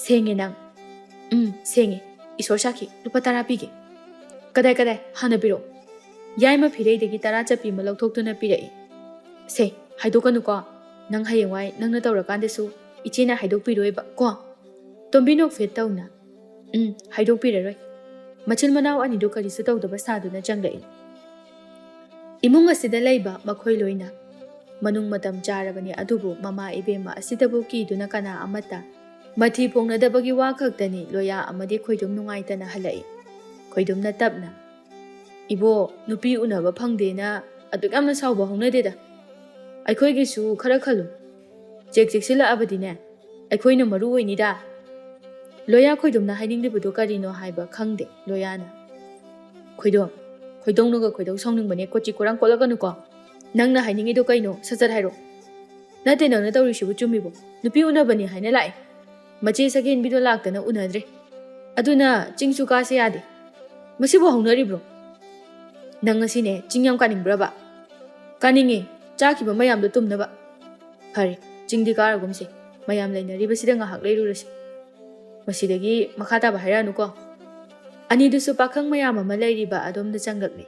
A: ꯁꯦꯡꯉꯦ ꯅꯪ ꯁꯦꯡꯉꯦ ꯏꯁꯣꯔ ꯁꯥꯈꯤ ꯂꯨꯄꯥ 10 ꯄꯤꯒे ꯀꯗꯥꯏ ꯍꯥꯟꯅ ꯄꯤꯔꯛꯑꯣ ꯌꯥꯏꯃ ꯐꯤꯔꯩꯗꯒꯤ 10 ꯆꯞꯄꯤ ꯑꯃ ꯂꯧꯊꯣꯛꯇꯨꯅ ꯄꯤꯔꯛꯏ ꯁꯦ ꯍꯥꯏꯗꯣꯛꯀꯅꯨꯀꯣ ꯅꯪ ꯍꯌꯦꯡꯋꯥꯏ ꯅꯪꯅ ꯇꯧꯔꯀꯥꯟꯗꯁꯨ ꯏꯆꯦꯅ ꯍꯥꯏꯗꯣꯛꯄꯤꯔꯣꯏꯕ ꯀꯣ ꯇꯣꯝꯕꯤ ꯅꯣꯛꯐꯦꯠ ꯇꯧꯅ ꯍꯥꯏꯗꯣꯛꯄꯤꯔꯔꯣꯏ ꯃꯆꯤꯟ ꯃꯅꯥꯎ ꯑꯅꯤꯗꯨ ꯀꯔꯤꯁꯨ ꯇꯧꯗꯕ ꯁꯥꯗꯨꯅ ꯆꯪꯂꯛꯏ ꯏꯃꯨꯡ ꯑꯁꯤꯗ ꯂꯩꯕ ꯃꯈꯣꯏ ꯂꯣꯏꯅ ꯃꯅꯨꯡ ꯃꯇꯝ ꯆꯥꯔꯕꯅꯤ ꯑꯗꯨꯕꯨ ꯃꯃꯥ ꯏꯕꯦꯝꯃ ꯑꯁꯤꯗꯕꯨ ꯀꯤꯗꯨꯅ ꯀꯅꯥ ꯑꯃꯠꯇ ꯃꯊꯤ ꯐꯣꯡꯅꯗꯕꯒꯤ ꯋꯥ ꯈꯛꯇꯅꯤ ꯂꯣꯌꯥ ꯑꯃꯗꯤ ꯈꯣꯏꯗꯨꯝ ꯅꯨꯡꯉꯥꯏꯇꯅ ꯍꯜꯂꯛꯏ ꯈꯣꯏꯗꯨꯝꯅ ꯇꯞꯅ ꯏꯕꯣ ꯅꯨꯄꯤ ꯎꯅꯕ ꯐꯪꯗꯦꯅ ꯑꯗꯨꯛ ꯌꯥꯝꯅ ꯁꯥꯎꯕ ꯍꯧꯅꯗꯦꯗ ꯑꯩꯈꯣꯏꯒꯤꯁꯨ ꯈꯔ ꯈꯜꯂꯨ ꯆꯦꯛꯁꯤꯜꯂꯛꯑꯕꯗꯤꯅꯦ ꯑꯩꯈꯣꯏꯅ ꯃꯔꯨ ꯑꯣꯏꯅꯤꯗ ꯂꯣꯌꯥ ꯈꯣꯏꯗꯨꯝꯅ ꯍꯥꯏꯅꯤꯡꯂꯤꯕꯗꯨ ꯀꯔꯤꯅꯣ ꯍꯥꯏꯕ ꯈꯪꯗꯦ ꯂꯣꯌꯥꯅ ꯈꯣꯏꯗꯧꯅꯒ ꯈꯣꯏꯗꯧ ꯁꯥꯎꯅꯤꯡꯕꯅꯦ ꯀꯣꯆꯤ ꯀꯣꯔꯥꯡ ꯀꯣꯠꯂꯛꯀꯅꯨꯀꯣ ꯅꯪꯅ ꯍꯥꯏꯅꯤꯡꯉꯤꯗꯣ ꯀꯩꯅꯣ ꯁꯠ ꯍꯥꯏꯔꯣ ꯅꯠꯇꯦ ꯅꯪꯅ ꯇꯧꯔꯤꯁꯤꯕꯨ ꯆꯨꯝꯃꯤꯕꯣ ꯅꯨꯄꯤ ꯎꯅꯕꯅꯤ ꯍꯥꯏꯅ ꯂꯥꯛꯑꯦ ꯃꯆꯦ ꯁꯒꯦꯟꯕꯤꯗꯣ ꯂꯥꯛꯇꯅ ꯎꯅꯗ꯭ꯔꯦ ꯑꯗꯨꯅ ꯆꯤꯡꯁꯨ ꯀꯥꯁꯦ ꯌꯥꯗꯦ ꯃꯁꯤꯕꯨ ꯍꯧꯅꯔꯤꯕ꯭ꯔꯣ ꯅꯪ ꯉꯁꯤꯅꯦ ꯆꯤꯡ ꯌꯥꯝ ꯀꯥꯅꯤꯡꯕ꯭ꯔꯕ ꯀꯥꯅꯤꯡꯉꯦ ꯆꯥꯈꯤꯕ ꯃꯌꯥꯝꯗꯣ ꯇꯨꯝꯅꯕ ꯐꯔꯦ ꯆꯤꯡꯗꯤ ꯀꯥꯔꯒꯨꯝꯁꯦ ꯃꯌꯥꯝ ꯂꯩꯅꯔꯤꯕꯁꯤꯗ ꯉꯥꯏꯍꯥꯛ ꯂꯩꯔꯨꯔꯁꯤ ꯃꯁꯤꯗꯒꯤ ꯃꯈꯥ ꯇꯥꯕ ꯍꯥꯏꯔꯛꯑꯅꯨꯀꯣ ꯑꯅꯤꯗꯨꯁꯨ ꯄꯥꯈꯪ ꯃꯌꯥꯝ ꯑꯃ ꯂꯩꯔꯤꯕ ꯑꯗꯣꯝꯗ ꯆꯪꯂꯛꯂꯤ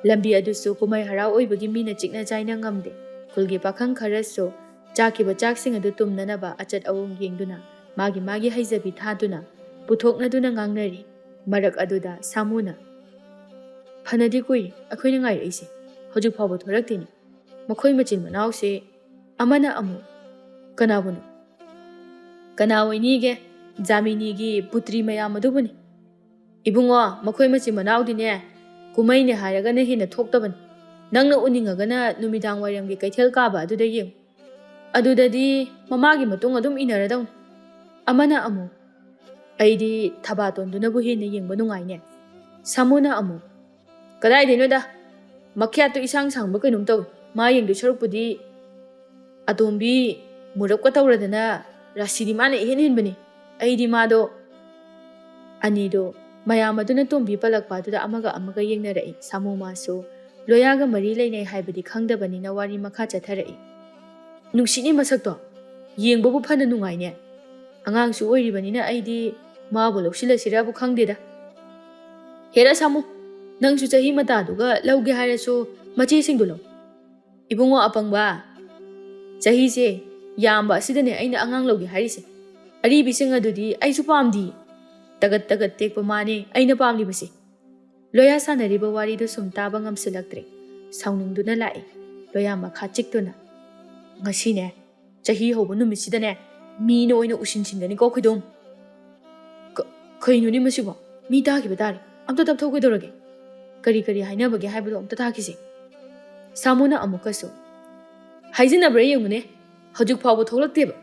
A: ꯂꯝꯕꯤ ꯑꯗꯨꯁꯨ ꯀꯨꯝꯍꯩ ꯍꯔꯥꯎ ꯑꯣꯏꯕꯒꯤ ꯃꯤꯅ ꯆꯤꯛꯅ ꯆꯥꯏꯅ ꯉꯝꯗꯦ ꯈꯨꯜꯒꯤ ꯄꯥꯈꯪ ꯈꯔꯁꯨ ꯆꯥꯈꯤꯕ ꯆꯥꯛꯁꯤꯡ ꯑꯗꯨ ꯇꯨꯝꯅꯅꯕ ꯑꯆꯠ ꯑꯋꯣꯡ ꯌꯦꯡꯗꯨꯅ ꯃꯥꯒꯤ ꯍꯩꯖꯕꯤ ꯊꯥꯗꯨꯅ ꯄꯨꯊꯣꯛꯅꯗꯨꯅ ꯉꯥꯡꯅꯔꯤ ꯃꯔꯛ ꯑꯗꯨꯗ ꯁꯥꯃꯨꯅ ꯐꯅꯗꯤ ꯀꯨꯏꯔꯦ ꯑꯩꯈꯣꯏꯅ ꯉꯥꯏꯔꯛꯏꯁꯦ ꯍꯧꯖꯤꯛ ꯐꯥꯎꯕ ꯊꯣꯔꯛꯇꯦꯅꯤ ꯃꯈꯣꯏ ꯃꯆꯤꯟ ꯃꯅꯥꯎꯁꯦ ꯑꯃꯅ ꯑꯃꯨꯛ ꯀꯅꯥꯕꯨꯅꯣ ꯀꯅꯥ ꯑꯣꯏꯅꯤꯒꯦ ꯖꯥꯃꯤꯅꯤꯒꯤ ꯄꯨꯇ꯭ꯔꯤ ꯃꯌꯥꯝ ꯑꯗꯨꯕꯨꯅꯤ ꯏꯕꯨꯡꯉꯣ ꯃꯈꯣꯏ ꯃꯆꯤꯟ ꯃꯅꯥꯎꯗꯤꯅꯦ ꯀꯨꯝꯍꯩꯅꯦ ꯍꯥꯏꯔꯒꯅ ꯍꯦꯟꯅ ꯊꯣꯛꯇꯕꯅꯤ ꯅꯪꯅ ꯎꯅꯤꯡꯉꯒꯅ ꯅꯨꯃꯤꯗꯥꯡ ꯋꯥꯏꯔꯝꯒꯤ ꯀꯩꯊꯦꯜ ꯀꯥꯕ ꯑꯗꯨꯗ ꯌꯦꯡꯉꯨ ꯑꯗꯨꯗꯗꯤ ꯃꯃꯥꯒꯤ ꯃꯇꯨꯡ ꯑꯗꯨꯝ ꯏꯟꯅꯔꯗꯧꯅꯤ ꯑꯃꯅ ꯑꯃꯨꯛ ꯑꯩꯗꯤ ꯊꯕꯥꯇꯣꯟꯗꯨꯅꯕꯨ ꯍꯦꯟꯅ ꯌꯦꯡꯕ ꯅꯨꯡꯉꯥꯏꯅꯦ ꯁꯥꯃꯨꯅ ꯑꯃꯨꯛ ꯀꯗꯥꯏꯗꯩꯅꯣꯗ ꯃꯈ꯭ꯌꯥꯠꯇꯨ ꯏꯁꯥꯡ ꯁꯥꯡꯕ ꯀꯩꯅꯣꯝ ꯇꯧꯏ ꯃꯥ ꯌꯦꯡꯗꯣꯏ ꯁꯔꯨꯛꯄꯨꯗꯤ ꯑꯇꯣꯝꯕꯤ ꯃꯨꯔꯞꯀ ꯇꯧꯔꯗꯅ ꯔꯥꯁꯤꯗꯤ ꯃꯥꯅ ꯏꯍꯦꯟ ꯍꯦꯟꯕꯅꯤ ꯑꯩꯗꯤ ꯃꯥꯗꯣ ꯑꯅꯤꯗꯣ ꯃꯌꯥꯝ ꯑꯗꯨꯅ ꯇꯣꯝꯕꯤ ꯄꯜꯂꯛꯄ ꯑꯗꯨꯗ ꯑꯃꯒ ꯌꯦꯡꯅꯔꯛꯏ ꯁꯥꯃꯨ ꯃꯥꯁꯨ ꯂꯣꯌꯥꯒ ꯃꯔꯤ ꯂꯩꯅꯩ ꯍꯥꯏꯕꯗꯤ ꯈꯪꯗꯕꯅꯤꯅ ꯋꯥꯔꯤ ꯃꯈꯥ ꯆꯠꯊꯔꯛꯏ ꯅꯨꯡꯁꯤꯠꯅꯤ ꯃꯁꯛꯇꯣ ꯌꯦꯡꯕꯕꯨ ꯐꯅ ꯅꯨꯡꯉꯥꯏꯅꯦ ꯑꯉꯥꯡꯁꯨ ꯑꯣꯏꯔꯤꯕꯅꯤꯅ ꯑꯩꯗꯤ ꯃꯥꯕꯨ ꯂꯧꯁꯤꯜꯂꯁꯤꯔꯕꯨ ꯈꯪꯗꯦꯗ ꯍꯦꯔꯥ ꯁꯥꯃꯨ ꯅꯪꯁꯨ ꯆꯍꯤ ꯃꯇꯥꯗꯨꯒ ꯂꯧꯒꯦ ꯍꯥꯏꯔꯁꯨ ꯃꯆꯦꯁꯤꯡꯗꯨ ꯂꯧ ꯏꯕꯨꯡꯉꯣ ꯑꯄꯪꯕ ꯆꯍꯤꯁꯦ ꯌꯥꯝꯕ ꯑꯁꯤꯗꯅꯦ ꯑꯩꯅ ꯑꯉꯥꯡ ꯂꯧꯒꯦ ꯍꯥꯏꯔꯤꯁꯦ ꯑꯔꯤꯕꯤꯁꯤꯡ ꯑꯗꯨꯗꯤ ꯑꯩꯁꯨ ꯄꯥꯝꯗꯤ ꯇꯒꯠ ꯇꯦꯛꯄ ꯃꯥꯅꯦ ꯑꯩꯅ ꯄꯥꯝꯂꯤꯕꯁꯦ ꯂꯣꯌꯥ ꯁꯥꯟꯅꯔꯤꯕ ꯋꯥꯔꯤꯗꯨ ꯁꯨꯝ ꯇꯥꯕ ꯉꯝꯁꯤꯜꯂꯛꯇ꯭ꯔꯦ ꯁꯥꯎꯅꯤꯡꯗꯨꯅ ꯂꯥꯛꯏ ꯂꯣꯌꯥ ꯃꯈꯥ ꯆꯤꯛꯇꯨꯅ ꯉꯁꯤꯅꯦ ꯆꯍꯤ ꯍꯧꯕ ꯅꯨꯃꯤꯠꯁꯤꯗꯅꯦ ꯃꯤꯅ ꯑꯣꯏꯅ ꯎꯁꯤꯟꯁꯤꯟꯒꯅꯤꯀꯣ ꯈꯣꯏꯗꯣꯝ ꯀꯩꯅꯣꯅꯤ ꯃꯁꯤꯕꯣ ꯃꯤ ꯇꯥꯈꯤꯕ ꯇꯥꯔꯦ ꯑꯝꯇ ꯇꯞꯊꯧ ꯀꯩꯗꯧꯔꯒꯦ ꯀꯔꯤ ꯍꯥꯏꯅꯕꯒꯦ ꯍꯥꯏꯕꯗꯣ ꯑꯝꯇ ꯇꯥꯈꯤꯁꯦ ꯁꯥꯃꯨꯅ ꯑꯃꯨꯛꯀꯁꯨ ꯍꯥꯏꯖꯤꯟꯅꯕ꯭ꯔꯥ ꯌꯦꯡꯉꯨꯅꯦ ꯍꯧꯖꯤꯛ ꯐꯥꯎꯕ ꯊꯣꯛꯂꯛꯇꯦꯕ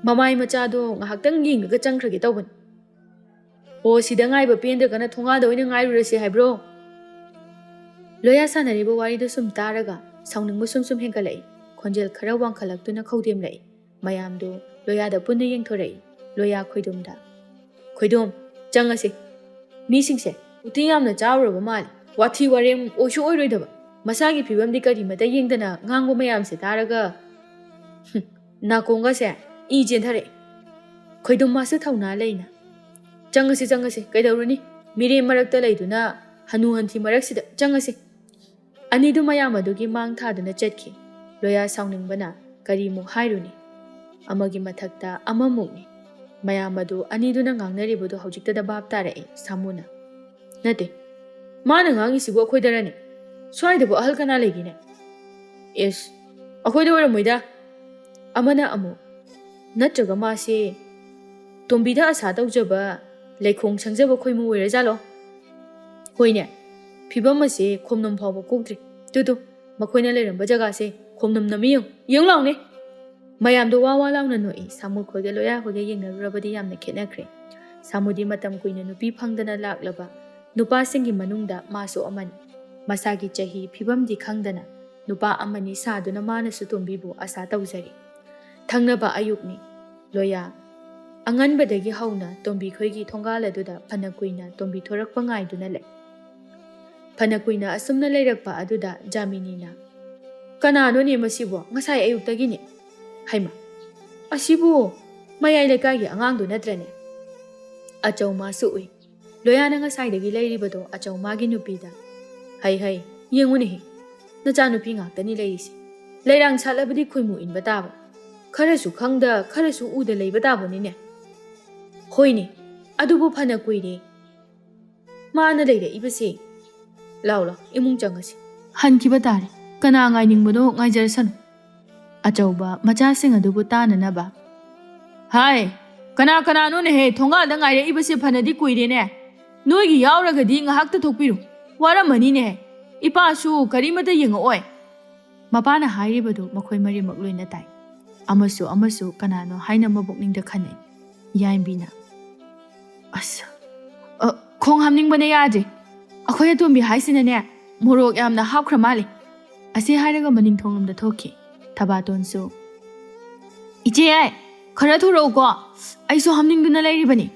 A: ꯃꯃꯥꯏ ꯃꯆꯥꯗꯣ ꯉꯥꯏꯍꯥꯛꯇꯪ ꯌꯦꯡꯉꯒ ꯆꯪꯈ꯭ꯔꯒꯦ ꯇꯧꯕꯅꯤ ꯑꯣ ꯁꯤꯗ ꯉꯥꯏꯕ ꯄꯦꯟꯗ꯭ꯔꯒꯅ ꯊꯣꯡꯒꯥꯗ ꯑꯣꯏꯅ ꯉꯥꯏꯔꯨꯔꯁꯤ ꯍꯥꯏꯕ꯭ꯔꯣ ꯂꯣꯌꯥ ꯁꯥꯟꯅꯔꯤꯕ ꯋꯥꯔꯤꯗꯨ ꯁꯨꯝ ꯇꯥꯔꯒ ꯁꯥꯎꯅꯤꯡꯕ ꯁꯨꯝ ꯍꯦꯟꯒꯠꯂꯛꯏ ꯈꯣꯟꯖꯦꯜ ꯈꯔ ꯋꯥꯡꯈꯠꯂꯛꯇꯨꯅ ꯈꯧꯗꯦꯝꯂꯛꯏ ꯃꯌꯥꯝꯗꯨ ꯂꯣꯌꯥꯗ ꯄꯨꯟꯅ ꯌꯦꯡꯊꯣꯔꯛꯏ ꯂꯣꯌꯥ ꯈꯣꯏꯗꯣꯝꯗ ꯈꯣꯏꯗꯣꯝ ꯆꯪꯉꯁꯤ ꯃꯤꯁꯤꯡꯁꯦ ꯎꯇꯤ ꯌꯥꯝꯅ ꯆꯥꯔꯨꯔꯕ ꯃꯥꯜꯂꯤ ꯋꯥꯊꯤ ꯋꯥꯔꯦꯝ ꯑꯣꯏꯁꯨ ꯑꯣꯏꯔꯣꯏꯗꯕ ꯃꯁꯥꯒꯤ ꯐꯤꯕꯝꯗꯤ ꯀꯔꯤꯃꯇ ꯌꯦꯡꯗꯅ ꯉꯥꯡꯕ ꯃꯌꯥꯝꯁꯦ ꯇꯥꯔꯒ ꯅꯥꯀꯣꯡꯒꯁꯦ ꯏ ꯆꯦꯟꯊꯔꯛꯏ ꯈꯣꯏꯗꯣꯝ ꯃꯥꯁꯨ ꯊꯧꯅꯥ ꯂꯩꯅ ꯆꯪꯉꯁꯤ ꯀꯩꯗꯧꯔꯨꯅꯤ ꯃꯤꯔꯦꯝ ꯃꯔꯛꯇ ꯂꯩꯗꯨꯅ ꯍꯅꯨ ꯍꯟꯊꯤ ꯃꯔꯛꯁꯤꯗ ꯆꯪꯉꯁꯤ ꯑꯅꯤꯗꯨ ꯃꯌꯥꯝ ꯑꯗꯨꯒꯤ ꯃꯥꯡ ꯊꯥꯗꯨꯅ ꯆꯠꯈꯤ ꯂꯣꯌꯥ ꯁꯥꯎꯅꯤꯡꯕꯅ ꯀꯔꯤꯃꯨꯛ ꯍꯥꯏꯔꯨꯅꯤ ꯑꯃꯒꯤ ꯃꯊꯛꯇ ꯑꯃꯃꯨꯛꯅꯤ ꯃꯌꯥꯝ ꯑꯗꯨ ꯑꯅꯤꯗꯨꯅ ꯉꯥꯡꯅꯔꯤꯕꯗꯨ ꯍꯧꯖꯤꯛꯇꯗ ꯚꯥꯞ ꯇꯥꯔꯛꯏ ꯁꯥꯃꯨꯅ ꯅꯠꯇꯦ ꯃꯥꯅ ꯉꯥꯡꯉꯤꯁꯤꯕꯨ ꯑꯩꯈꯣꯏꯗꯔꯅꯤ ꯁ꯭ꯋꯥꯏꯗꯕꯨ ꯑꯍꯜ ꯀꯅꯥ ꯂꯩꯒꯦꯅꯦ ꯑꯦꯁ ꯑꯩꯈꯣꯏꯗ ꯑꯣꯏꯔꯝꯃꯣꯏꯗ ꯑꯃꯅ ꯑꯃꯨꯛ ꯅꯠꯇ꯭ꯔꯒ ꯃꯥꯁꯦ ꯇꯣꯝꯕꯤꯗ ꯑꯁꯥ ꯇꯧꯖꯕ ꯂꯩꯈꯣꯡ ꯁꯪꯖꯕ ꯈꯣꯏꯃꯨ ꯑꯣꯏꯔꯖꯥꯠꯂꯣ ꯍꯣꯏꯅꯦ ꯐꯤꯕꯝ ꯑꯁꯦ ꯈꯣꯝꯅꯝ ꯐꯥꯎꯕ ꯀꯣꯛꯇ꯭ꯔꯤ ꯇꯨ ꯃꯈꯣꯏꯅ ꯂꯩꯔꯝꯕ ꯖꯒꯥꯁꯦ ꯈꯣꯝꯅꯝ ꯅꯝꯃꯤ ꯌꯦꯡꯉꯨ ꯂꯥꯎꯅꯦ ꯃꯌꯥꯝꯗꯣ ꯋꯥ ꯂꯥꯎꯅ ꯅꯣꯛꯏ ꯁꯥꯃꯨ ꯈꯣꯏꯒ ꯂꯣꯌꯥ ꯈꯣꯏꯒ ꯌꯦꯡꯅꯔꯨꯔꯕꯗꯤ ꯌꯥꯝꯅ ꯈꯦꯠꯅꯈ꯭ꯔꯦ ꯁꯥꯃꯨꯗꯤ ꯃꯇꯝ ꯀꯨꯏꯅ ꯅꯨꯄꯤ ꯐꯪꯗꯅ ꯂꯥꯛꯂꯕ ꯅꯨꯄꯥꯁꯤꯡꯒꯤ ꯃꯅꯨꯡꯗ ꯃꯥꯁꯨ ꯑꯃꯅꯤ ꯃꯁꯥꯒꯤ ꯆꯍꯤ ꯐꯤꯕꯝꯗꯤ ꯈꯪꯗꯅ ꯅꯨꯄꯥ ꯑꯃꯅꯤ ꯁꯥꯗꯨꯅ ꯃꯥꯅꯁꯨ ꯇꯣꯝꯕꯤꯕꯨ ꯑꯁꯥ ꯇꯧꯖꯔꯤ ꯊꯪꯅꯕ ꯑꯌꯨꯛꯅꯤ ꯂꯣꯌꯥ ꯑꯉꯟꯕꯗꯒꯤ ꯍꯧꯅ ꯇꯣꯝꯕꯤ ꯈꯣꯏꯒꯤ ꯊꯣꯡꯒꯥꯜ ꯑꯗꯨꯗ ꯐꯅ ꯀꯨꯏꯅ ꯇꯣꯝꯕꯤ ꯊꯣꯔꯛꯄ ꯉꯥꯏꯗꯨꯅ ꯂꯩ ꯐꯅ ꯀꯨꯏꯅ ꯑꯁꯨꯝꯅ ꯂꯩꯔꯛꯄ ꯑꯗꯨꯗ ꯖꯥꯃꯤꯅꯤꯅ ꯀꯅꯥꯅꯣꯅꯦ ꯃꯁꯤꯕꯣ ꯉꯁꯥꯏ ꯑꯌꯨꯛꯇꯒꯤꯅꯦ ꯍꯩꯃ ꯑꯁꯤꯕꯨ ꯃꯌꯥꯏ ꯂꯩꯀꯥꯏꯒꯤ ꯑꯉꯥꯡꯗꯨ ꯅꯠꯇ꯭ꯔꯅꯦ ꯑꯆꯧ ꯃꯥꯁꯨ ꯎꯏ ꯂꯣꯌꯥꯅ ꯉꯁꯥꯏꯗꯒꯤ ꯂꯩꯔꯤꯕꯗꯣ ꯑꯆꯧ ꯃꯥꯒꯤ ꯅꯨꯄꯤꯗ ꯍꯩ ꯌꯦꯡꯉꯨꯅꯦꯍꯦ ꯅꯆꯥꯅꯨꯄꯤ ꯉꯥꯛꯇꯅꯤ ꯂꯩꯔꯤꯁꯦ ꯂꯩꯔꯥꯡ ꯁꯥꯠꯂꯕꯗꯤ ꯈꯣꯏꯃꯨ ꯏꯟꯕ ꯇꯥꯕ ꯈꯔꯁꯨ ꯈꯪꯗ ꯈꯔꯁꯨ ꯎꯗ ꯂꯩꯕ ꯇꯥꯕꯅꯤꯅꯦ ꯍꯣꯏꯅꯦ ꯑꯗꯨꯕꯨ ꯐꯅ ꯀꯨꯏꯔꯦ ꯃꯥꯅ ꯂꯩꯔꯛꯏꯕꯁꯦ ꯂꯥꯎ ꯏꯃꯨꯡ ꯆꯪꯉꯁꯤ ꯍꯟꯈꯤꯕ ꯇꯥꯔꯦ ꯀꯅꯥ ꯉꯥꯏꯅꯤꯡꯕꯅꯣ ꯉꯥꯏꯖꯔꯁꯅꯨ ꯑꯆꯧꯕ ꯃꯆꯥꯁꯤꯡ ꯑꯗꯨꯕꯨ ꯇꯥꯅꯅꯕ ꯍꯥꯏ ꯀꯅꯥꯅꯣꯅꯦꯍꯦ ꯊꯣꯡꯒꯥꯜꯗ ꯉꯥꯏꯔꯛꯏꯕꯁꯦ ꯐꯅꯗꯤ ꯀꯨꯏꯔꯦꯅꯦ ꯅꯣꯏꯒꯤ ꯌꯥꯎꯔꯒꯗꯤ ꯉꯥꯏꯍꯥꯛꯇ ꯊꯣꯛꯄꯤꯔꯨ ꯋꯥꯔꯝꯃꯅꯤꯅꯦ ꯏꯄꯥꯁꯨ ꯀꯔꯤꯃꯇ ꯌꯦꯡꯉꯛꯑꯣꯏ ꯃꯄꯥꯅ ꯍꯥꯏꯔꯤꯕꯗꯨ ꯃꯈꯣꯏ ꯃꯔꯤꯃꯛ ꯂꯣꯏꯅ ꯇꯥꯏ ꯑꯃꯁꯨ ꯀꯅꯥꯅꯣ ꯍꯥꯏꯅ ꯃꯕꯨꯛꯅꯤꯡꯗ ꯈꯟꯅꯩ ꯌꯥꯏꯝꯕꯤꯅ ꯑꯁ ꯈꯣꯡ ꯍꯥꯝꯅꯤꯡꯕꯅ ꯌꯥꯗ꯭ꯔꯦ ꯑꯩꯈꯣꯏ ꯑꯇꯣꯝꯕꯤ ꯍꯥꯏꯁꯤꯅꯅꯦ ꯃꯣꯔꯣꯛ ꯌꯥꯝꯅ ꯍꯥꯞꯈ꯭ꯔ ꯃꯥꯜꯂꯤ ꯑꯁꯤ ꯍꯥꯏꯔꯒ ꯃꯅꯤꯡꯊꯣꯡꯂꯣꯝꯗ ꯊꯣꯛꯈꯤ ꯊꯕꯥꯇꯣꯟꯁꯨ ꯏꯆꯦ ꯈꯔ ꯊꯣꯔꯛꯎꯀꯣ ꯑꯩꯁꯨ ꯍꯥꯝꯅꯤꯡꯗꯨꯅ ꯂꯩꯔꯤꯕꯅꯤ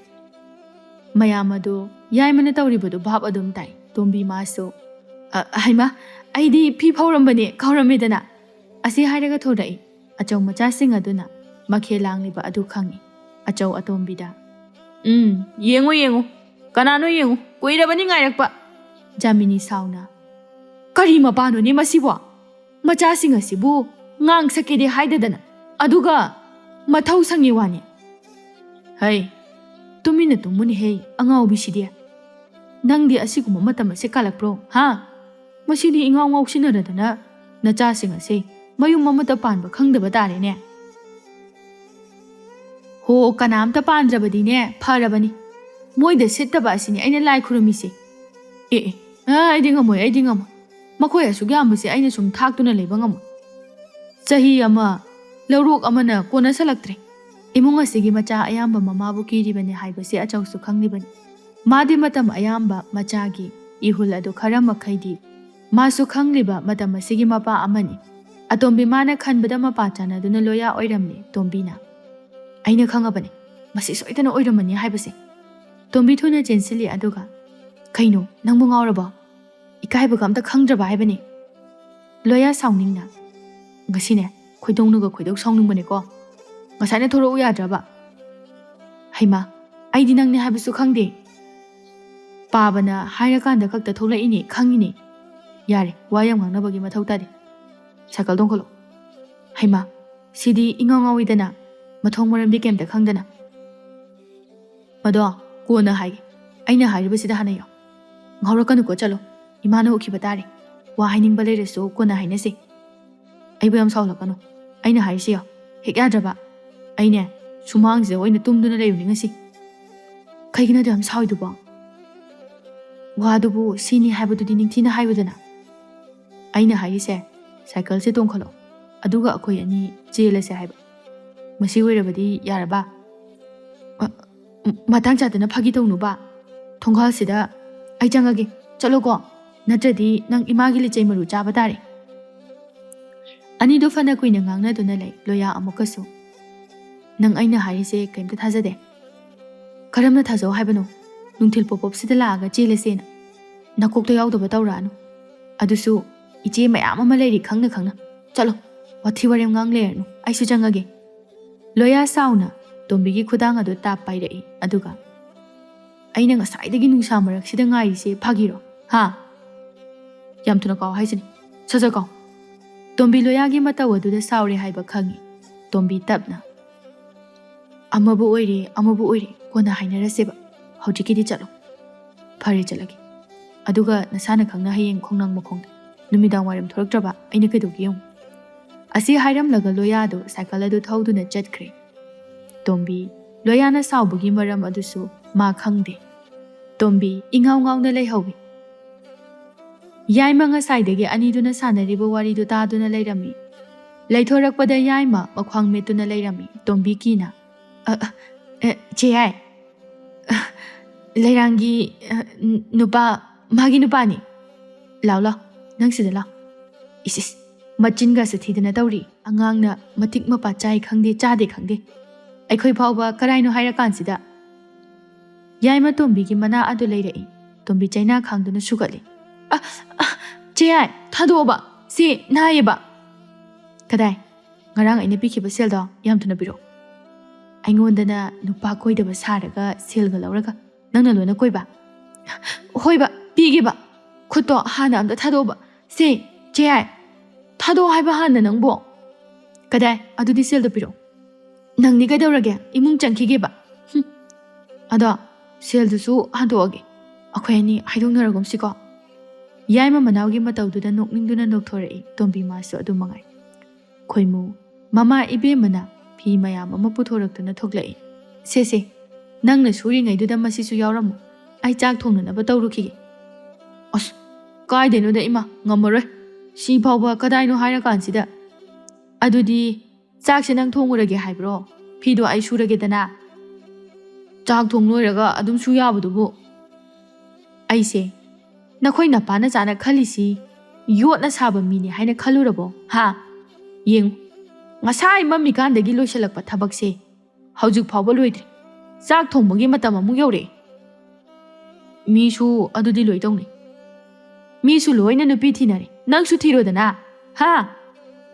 A: ꯃꯌꯥꯝ ꯑꯗꯨ ꯌꯥꯏꯃꯅ ꯇꯧꯔꯤꯕꯗꯨ ꯚꯥꯞ ꯑꯗꯨꯝ ꯇꯥꯏ ꯇꯣꯝꯕꯤ ꯃꯥꯁꯨ ꯍꯩꯃ ꯑꯩꯗꯤ ꯐꯤ ꯐꯧꯔꯝꯕꯅꯦ ꯀꯥꯎꯔꯝꯃꯦꯗꯅ ꯑꯁꯤ ꯍꯥꯏꯔꯒ ꯊꯣꯔꯛꯏ ꯑꯆꯧ ꯃꯆꯥꯁꯤꯡ ꯑꯗꯨꯅ ꯃꯈꯦꯜ ꯂꯥꯡꯂꯤꯕ ꯑꯗꯨ ꯈꯪꯏ ꯑꯆꯧ ꯑꯇꯣꯝꯕꯤꯗ ꯌꯦꯡꯉꯨ ꯀꯅꯥꯅꯣ ꯌꯦꯡꯉꯨ ꯀꯨꯏꯔꯕꯅꯤ ꯉꯥꯏꯔꯛꯄ ꯖꯥꯃꯤꯅꯤ ꯁꯥꯎꯅ ꯀꯔꯤ ꯃꯄꯥꯅꯣꯅꯦ ꯃꯁꯤꯕꯣ ꯃꯆꯥꯁꯤꯡ ꯑꯁꯤꯕꯨ ꯉꯥꯡ ꯁꯛꯀꯦꯗꯤ ꯍꯥꯏꯗꯗꯅ ꯑꯗꯨꯒ ꯃꯊꯧ ꯁꯪꯉꯤ ꯋꯥꯅꯤ ꯍꯩ ꯇꯨꯃꯤꯟꯅ ꯇꯨꯝꯃꯨꯅꯦꯍꯦ ꯑꯉꯥꯎꯕꯤꯁꯤꯗꯤ ꯅꯪꯗꯤ ꯑꯁꯤꯒꯨꯝꯕ ꯃꯇꯝ ꯑꯁꯦ ꯀꯥꯜꯂꯛꯄ꯭ꯔꯣ ꯃꯁꯤꯗꯤ ꯏꯉꯥꯎ ꯉꯥꯎꯁꯤꯟꯅꯔꯗꯅ ꯅꯆꯥꯁꯤꯡ ꯑꯁꯦ ꯃꯌꯨꯝ ꯑꯃꯠꯇ ꯄꯥꯟꯕ ꯈꯪꯗꯕ ꯇꯥꯔꯦꯅꯦ ꯍꯣ ꯀꯅꯥꯝꯇ ꯄꯥꯟꯗ꯭ꯔꯕꯗꯤꯅꯦ ꯐꯔꯕꯅꯤ ꯃꯣꯏꯗ ꯁꯤꯠꯇꯕ ꯑꯁꯤꯅꯤ ꯑꯩꯅ ꯂꯥꯏ ꯈꯨꯔꯨꯝꯃꯤꯁꯦ ꯑꯩꯗꯤ ꯉꯝꯃꯣꯏ ꯃꯈꯣꯏ ꯑꯁꯨꯛ ꯌꯥꯝꯕꯁꯦ ꯑꯩꯅ ꯁꯨꯝ ꯊꯥꯛꯇꯨꯅ ꯂꯩꯕ ꯉꯝꯃꯣꯏ ꯆꯍꯤ ꯑꯃ ꯂꯧꯔꯣꯛ ꯑꯃꯅ ꯀꯣꯟꯅꯁꯜꯂꯛꯇ꯭ꯔꯦ ꯏꯃꯨꯡ ꯑꯁꯤꯒꯤ ꯃꯆꯥ ꯑꯌꯥꯝꯕ ꯃꯃꯥꯕꯨ ꯀꯤꯔꯤꯕꯅꯤ ꯍꯥꯏꯕꯁꯤ ꯑꯆꯧꯁꯨ ꯈꯪꯂꯤꯕꯅꯤ ꯃꯥꯗꯤ ꯃꯇꯝ ꯑꯌꯥꯝꯕ ꯃꯆꯥꯒꯤ ꯏꯍꯨꯜ ꯑꯗꯨ ꯈꯔ ꯃꯈꯩꯗꯤ ꯃꯥꯁꯨ ꯈꯪꯂꯤꯕ ꯃꯇꯝ ꯑꯁꯤꯒꯤ ꯃꯄꯥ ꯑꯃꯅꯤ ꯑꯇꯣꯝꯕꯤ ꯃꯥꯅ ꯈꯟꯕꯗ ꯃꯄꯥ ꯆꯥꯟꯅꯗꯨꯅ ꯂꯣꯌꯥ ꯑꯣꯏꯔꯝꯂꯦ ꯇꯣꯝꯕꯤꯅ ꯑꯩꯅ ꯈꯪꯉꯕꯅꯤ ꯃꯁꯤ ꯁꯣꯏꯗꯅ ꯑꯣꯏꯔꯝꯃꯅꯤ ꯍꯥꯏꯕꯁꯦ ꯇꯣꯝꯕꯤ ꯊꯨꯅ ꯆꯦꯟꯁꯤꯜꯂꯤ ꯑꯗꯨꯒ ꯀꯩꯅꯣ ꯅꯪꯕꯨ ꯉꯥꯎꯔꯕꯣ ꯏꯀꯥꯏꯕꯒ ꯑꯝꯇ ꯈꯪꯗ꯭ꯔꯕ ꯍꯥꯏꯕꯅꯤ ꯂꯣꯌꯥ ꯁꯥꯎꯅꯤꯡꯅ ꯉꯁꯤꯅꯦ ꯈꯣꯏꯗꯧꯅꯒ ꯈꯣꯏꯗꯧ ꯁꯥꯎꯅꯤꯡꯕꯅꯦꯀꯣ ꯉꯁꯥꯏꯅ ꯊꯣꯔꯛꯎ ꯌꯥꯗ꯭ꯔꯕ ꯍꯩꯃꯥ ꯑꯩꯗꯤ ꯅꯪꯅꯦ ꯍꯥꯏꯕꯁꯨ ꯈꯪꯗꯦ ꯄꯥꯕꯅ ꯍꯥꯏꯔꯀꯥꯟꯗ ꯈꯛꯇ ꯊꯣꯛꯂꯛꯏꯅꯦ ꯈꯪꯉꯤꯅꯦ ꯌꯥꯔꯦ ꯋꯥ ꯌꯥꯝ ꯉꯥꯡꯅꯕꯒꯤ ꯃꯊꯧ ꯇꯥꯗꯦ ꯁꯥꯏꯀꯜ ꯇꯣꯡꯈꯠꯂꯣ ꯍꯩꯃꯥ ꯁꯤꯗꯤ ꯏꯉꯥꯎ ꯉꯥꯎꯏꯗꯅ ꯃꯊꯣꯡ ꯃꯔꯝꯗꯤ ꯀꯩꯝꯇ ꯈꯪꯗꯅ ꯃꯗꯣ ꯀꯣꯟꯅ ꯍꯥꯏꯒꯦ ꯑꯩꯅ ꯍꯥꯏꯔꯤꯕꯁꯤꯗ ꯍꯥꯟꯅ ꯌꯥꯎ ꯉꯥꯎꯔꯛꯀꯅꯨꯀꯣ ꯆꯠꯂꯣ ꯏꯃꯥꯅ ꯎꯈꯤꯕ ꯇꯥꯔꯦ ꯋꯥ ꯍꯥꯏꯅꯤꯡꯕ ꯂꯩꯔꯁꯨ ꯀꯣꯟꯅ ꯍꯥꯏꯅꯁꯤ ꯑꯩꯕꯨ ꯌꯥꯝ ꯁꯥꯎꯂꯛꯀꯅꯨ ꯑꯩꯅ ꯍꯥꯏꯔꯤꯁꯤ ꯌꯥꯎ ꯍꯦꯛ ꯌꯥꯗ꯭ꯔꯕ ꯑꯩꯅꯦ ꯁꯨꯃꯥꯡꯁꯤꯗ ꯑꯣꯏꯅ ꯇꯨꯝꯗꯨꯅ ꯂꯩꯕꯅꯤ ꯉꯁꯤ ꯀꯩꯒꯤꯅꯣ ꯑꯗꯨ ꯌꯥꯝ ꯁꯥꯎꯏꯗꯨꯕꯣ ꯋꯥꯗꯨꯕꯨ ꯁꯤꯅꯤ ꯍꯥꯏꯕꯗꯨꯗꯤ ꯅꯤꯡꯊꯤꯅ ꯍꯥꯏꯕꯗꯅ ꯑꯩꯅ ꯍꯥꯏꯔꯤꯁꯦ ꯁꯥꯏꯀꯜꯁꯦ ꯇꯣꯡꯈꯠꯂꯣ ꯑꯗꯨꯒ ꯑꯩꯈꯣꯏ ꯑꯅꯤ ꯆꯦꯜꯂꯁꯦ ꯍꯥꯏꯕ ꯃꯁꯤ ꯑꯣꯏꯔꯕꯗꯤ ꯌꯥꯔꯕ ꯃꯇꯥꯡ ꯆꯥꯗꯅ ꯐꯥꯒꯤ ꯇꯧꯅꯨꯕ ꯊꯣꯡꯒꯥꯜꯁꯤꯗ ꯑꯩ ꯆꯪꯉꯒꯦ ꯆꯠꯂꯣꯀꯣ ꯅꯠꯇ꯭ꯔꯗꯤ ꯅꯪ ꯏꯃꯥꯒꯤ ꯂꯤꯆꯩ ꯃꯔꯨ ꯆꯥꯕ ꯇꯥꯔꯦ ꯑꯅꯤꯗꯨ ꯐꯅ ꯀꯨꯏꯅ ꯉꯥꯡꯅꯗꯨꯅ ꯂꯩ ꯂꯣꯌꯥ ꯑꯃꯨꯛꯀꯁꯨ ꯅꯪ ꯑꯩꯅ ꯍꯥꯏꯔꯤꯁꯦ ꯀꯩꯝꯇ ꯊꯥꯖꯗꯦ ꯀꯔꯝꯅ ꯊꯥꯖꯧ ꯍꯥꯏꯕꯅꯣ ꯅꯨꯡꯊꯤꯜ ꯄꯣꯄꯣꯞꯁꯤꯗ ꯂꯥꯛꯑꯒ ꯆꯦꯜꯂꯁꯦꯅ ꯅꯀꯣꯛꯇ ꯌꯥꯎꯗꯕ ꯇꯧꯔꯛꯑꯅꯨ ꯑꯗꯨꯁꯨ ꯏꯆꯦ ꯃꯌꯥꯝ ꯑꯃ ꯂꯩꯔꯤ ꯈꯪꯅ ꯈꯪꯅ ꯆꯠꯂꯣ ꯋꯥꯊꯤ ꯋꯥꯔꯦꯝ ꯉꯥꯡ ꯂꯩꯔꯅꯨ ꯑꯩꯁꯨ ꯆꯪꯉꯒꯦ ꯂꯣꯌꯥ ꯁꯥꯎꯅ ꯇꯣꯝꯕꯤꯒꯤ ꯈꯨꯗꯥꯡ ꯑꯗꯨ ꯇꯥꯞ ꯄꯥꯏꯔꯛꯏ ꯑꯗꯨꯒ ꯑꯩꯅ ꯉꯁꯥꯏꯗꯒꯤ ꯅꯨꯡꯁꯥ ꯃꯔꯛꯁꯤꯗ ꯉꯥꯏꯔꯤꯁꯦ ꯐꯥꯒꯤꯔꯣ ꯍꯥ ꯌꯥꯝ ꯊꯨꯅ ꯀꯥꯎ ꯍꯥꯏꯁꯤꯅꯤ ꯁꯠ ꯀꯥꯎ ꯇꯣꯝꯕꯤ ꯂꯣꯌꯥꯒꯤ ꯃꯇꯧ ꯑꯗꯨꯗ ꯁꯥꯎꯔꯦ ꯍꯥꯏꯕ ꯈꯪꯉꯤ ꯇꯣꯝꯕꯤ ꯇꯞꯅ ꯑꯃꯕꯨ ꯑꯣꯏꯔꯦ ꯀꯣꯟꯅ ꯍꯥꯏꯅꯔꯁꯦꯕ ꯍꯧꯖꯤꯛꯀꯤꯗꯤ ꯆꯠꯂꯣ ꯐꯔꯦ ꯆꯠꯂꯒꯦ ꯑꯗꯨꯒ ꯅꯁꯥꯅ ꯈꯪꯅ ꯍꯌꯦꯡ ꯈꯣꯡꯅꯥꯡ ꯃꯈꯣꯡꯗ ꯅꯨꯃꯤꯗꯥꯡ ꯋꯥꯏꯔꯝ ꯊꯣꯔꯛꯇ꯭ꯔꯕ ꯑꯩꯅ ꯀꯩꯗꯧꯒꯦ ꯌꯦꯡꯉꯨ ꯑꯁꯤ ꯍꯥꯏꯔꯝꯂꯒ ꯂꯣꯌꯥꯗꯣ ꯁꯥꯏꯀꯜ ꯑꯗꯨ ꯊꯧꯗꯨꯅ ꯆꯠꯈ꯭ꯔꯦ ꯇꯣꯝꯕꯤ ꯂꯣꯌꯥꯅ ꯁꯥꯎꯕꯒꯤ ꯃꯔꯝ ꯑꯗꯨꯁꯨ ꯃꯥ ꯈꯪꯗꯦ ꯇꯣꯝꯕꯤ ꯏꯉꯥꯎ ꯉꯥꯎꯅ ꯂꯩꯍꯧꯏ ꯌꯥꯏꯃ ꯉꯁꯥꯏꯗꯒꯤ ꯑꯅꯤꯗꯨꯅ ꯁꯥꯟꯅꯔꯤꯕ ꯋꯥꯔꯤꯗꯨ ꯇꯥꯗꯨꯅ ꯂꯩꯔꯝꯃꯤ ꯂꯩꯊꯣꯔꯛꯄꯗ ꯌꯥꯏꯃ ꯃꯈ꯭ꯋꯥꯡ ꯃꯦꯠꯇꯨꯅ ꯂꯩꯔꯝꯃꯤ ꯇꯣꯝꯕꯤ ꯀꯤꯅ ꯆꯦ ꯌꯥꯏ ꯂꯩꯔꯥꯡꯒꯤ ꯅꯨꯄꯥ ꯃꯥꯒꯤ ꯅꯨꯄꯥꯅꯤ ꯂꯥꯎ ꯅꯪ ꯁꯤꯗ ꯂꯥꯎ ꯏꯁ ꯃꯆꯤꯟꯒꯁꯨ ꯊꯤꯗꯅ ꯇꯧꯔꯤ ꯑꯉꯥꯡꯅ ꯃꯇꯤꯛ ꯃꯄꯥ ꯆꯥꯏ ꯈꯪꯗꯦ ꯆꯥꯗꯦ ꯈꯪꯗꯦ ꯑꯩꯈꯣꯏ ꯐꯥꯎꯕ ꯀꯔꯥꯏꯅꯣ ꯍꯥꯏꯔꯀꯥꯟꯁꯤꯗ ꯌꯥꯏꯃ ꯇꯣꯝꯕꯤꯒꯤ ꯃꯅꯥ ꯑꯗꯨ ꯂꯩꯔꯛꯏ ꯇꯣꯝꯕꯤ ꯆꯩꯅꯥ ꯈꯥꯡꯗꯨꯅ ꯁꯨꯒꯠꯂꯤ ꯆꯦ ꯌꯥꯏ ꯊꯥꯗꯣꯛꯑꯣꯕ ꯁꯤ ꯅꯥꯏꯌꯦꯕ ꯀꯗꯥꯏ ꯉꯔꯥꯡ ꯑꯩꯅ ꯄꯤꯈꯤꯕ ꯁꯦꯜꯗꯣ ꯌꯥꯝ ꯊꯨꯅ ꯄꯤꯔꯛꯑꯣ ꯑꯩꯉꯣꯟꯗꯅ ꯅꯨꯄꯥ ꯀꯣꯏꯗꯕ ꯁꯥꯔꯒ ꯁꯦꯜꯒ ꯂꯧꯔꯒ ꯅꯪꯅ ꯂꯣꯏꯅ ꯀꯣꯏꯕ ꯍꯣꯏꯕ ꯄꯤꯒꯦꯕ ꯈꯨꯠꯇꯣ ꯍꯥꯟꯅ ꯑꯝꯇ ꯊꯥꯗꯣꯛꯑꯣꯕ ꯁꯤ ꯆꯦ ꯌꯥꯏ ꯊꯥꯗꯣꯛꯑꯣ ꯍꯥꯏꯕ ꯍꯥꯟꯅ ꯅꯪꯕꯣ ꯀꯗꯥꯏ ꯑꯗꯨꯗꯤ ꯁꯦꯜꯗꯣ ꯄꯤꯔꯛꯑꯣ ꯅꯪꯗꯤ ꯀꯩꯗꯧꯔꯒꯦ ꯏꯃꯨꯡ ꯆꯪꯈꯤꯒꯦꯕ ꯑꯗꯣ ꯁꯦꯜꯗꯨꯁꯨ ꯍꯟꯗꯣꯛꯑꯒꯦ ꯑꯩꯈꯣꯏ ꯑꯅꯤ ꯍꯥꯏꯗꯣꯛꯅꯔꯒꯨꯝꯁꯤꯀꯣ ꯌꯥꯏꯃ ꯃꯅꯥꯎꯒꯤ ꯃꯇꯧꯗꯨꯗ ꯅꯣꯛꯅꯤꯡꯗꯨꯅ ꯅꯣꯛꯊꯣꯔꯛꯏ ꯇꯣꯝꯕꯤ ꯃꯥꯁꯨ ꯑꯗꯨ ꯃꯉꯥꯏ ꯈꯣꯏꯃꯨ ꯃꯃꯥ ꯏꯕꯦꯝꯃꯅ ꯐꯤ ꯃꯌꯥꯝ ꯑꯃ ꯄꯨꯊꯣꯔꯛꯇꯨꯅ ꯊꯣꯛꯂꯛꯏ ꯁꯦ ꯅꯪꯅ ꯁꯨꯔꯤꯉꯩꯗꯨꯗ ꯃꯁꯤꯁꯨ ꯌꯥꯎꯔꯝꯃꯨ ꯑꯩ ꯆꯥꯛ ꯊꯣꯡꯅꯅꯕ ꯇꯧꯔꯨꯈꯤꯒꯦ ꯑꯁ ꯀꯥꯏꯗꯩꯅꯣꯗ ꯏꯃꯥ ꯉꯝꯃꯔꯣꯏ ꯁꯤ ꯐꯥꯎꯕ ꯀꯗꯥꯏꯅꯣ ꯍꯥꯏꯔꯀꯥꯟꯁꯤꯗ ꯑꯗꯨꯗꯤ ꯆꯥꯛꯁꯦ ꯅꯪ ꯊꯣꯡꯉꯨꯔꯒꯦ ꯍꯥꯏꯕ꯭ꯔో ꯐꯤꯗꯣ ꯑꯩ ꯁꯨꯔꯒꯦꯗꯅ ꯆꯥꯛ ꯊꯣꯡ ꯂꯣꯏꯔꯒ ꯑꯗꯨꯝ ꯁꯨ ꯌꯥꯕꯗꯨꯕꯨ ꯑꯩꯁꯦ ꯅꯈꯣꯏ ꯅꯄꯥꯅ ꯆꯥꯅ ꯈꯜꯂꯤꯁꯤ ꯌꯣꯠꯅ ꯁꯥꯕ ꯃꯤꯅꯤ ꯍꯥꯏꯅ ꯈꯜꯂꯨꯔꯕꯣ ꯍꯥ ꯌꯦꯡꯉꯨ ꯉꯁꯥꯏ ꯃꯝꯃꯤꯀꯥꯟꯗꯒꯤ ꯂꯣꯏꯁꯤꯜꯂꯛꯄ ꯊꯕꯛꯁꯦ ꯍꯧꯖꯤꯛ ꯐꯥꯎꯕ ꯂꯣꯏꯗ꯭ꯔꯤ ꯆꯥꯛ ꯊꯣꯡꯕꯒꯤ ꯃꯇꯝ ꯑꯃꯨꯛ ꯌꯧꯔꯛꯑꯦ ꯃꯤꯁꯨ ꯑꯗꯨꯗꯤ ꯂꯣꯏ ꯇꯧꯅꯩ ꯃꯤꯁꯨ ꯂꯣꯏꯅ ꯅꯨꯄꯤ ꯊꯤꯅꯔꯦ ꯅꯪꯁꯨ ꯊꯤꯔꯣꯗꯅ ꯍꯥ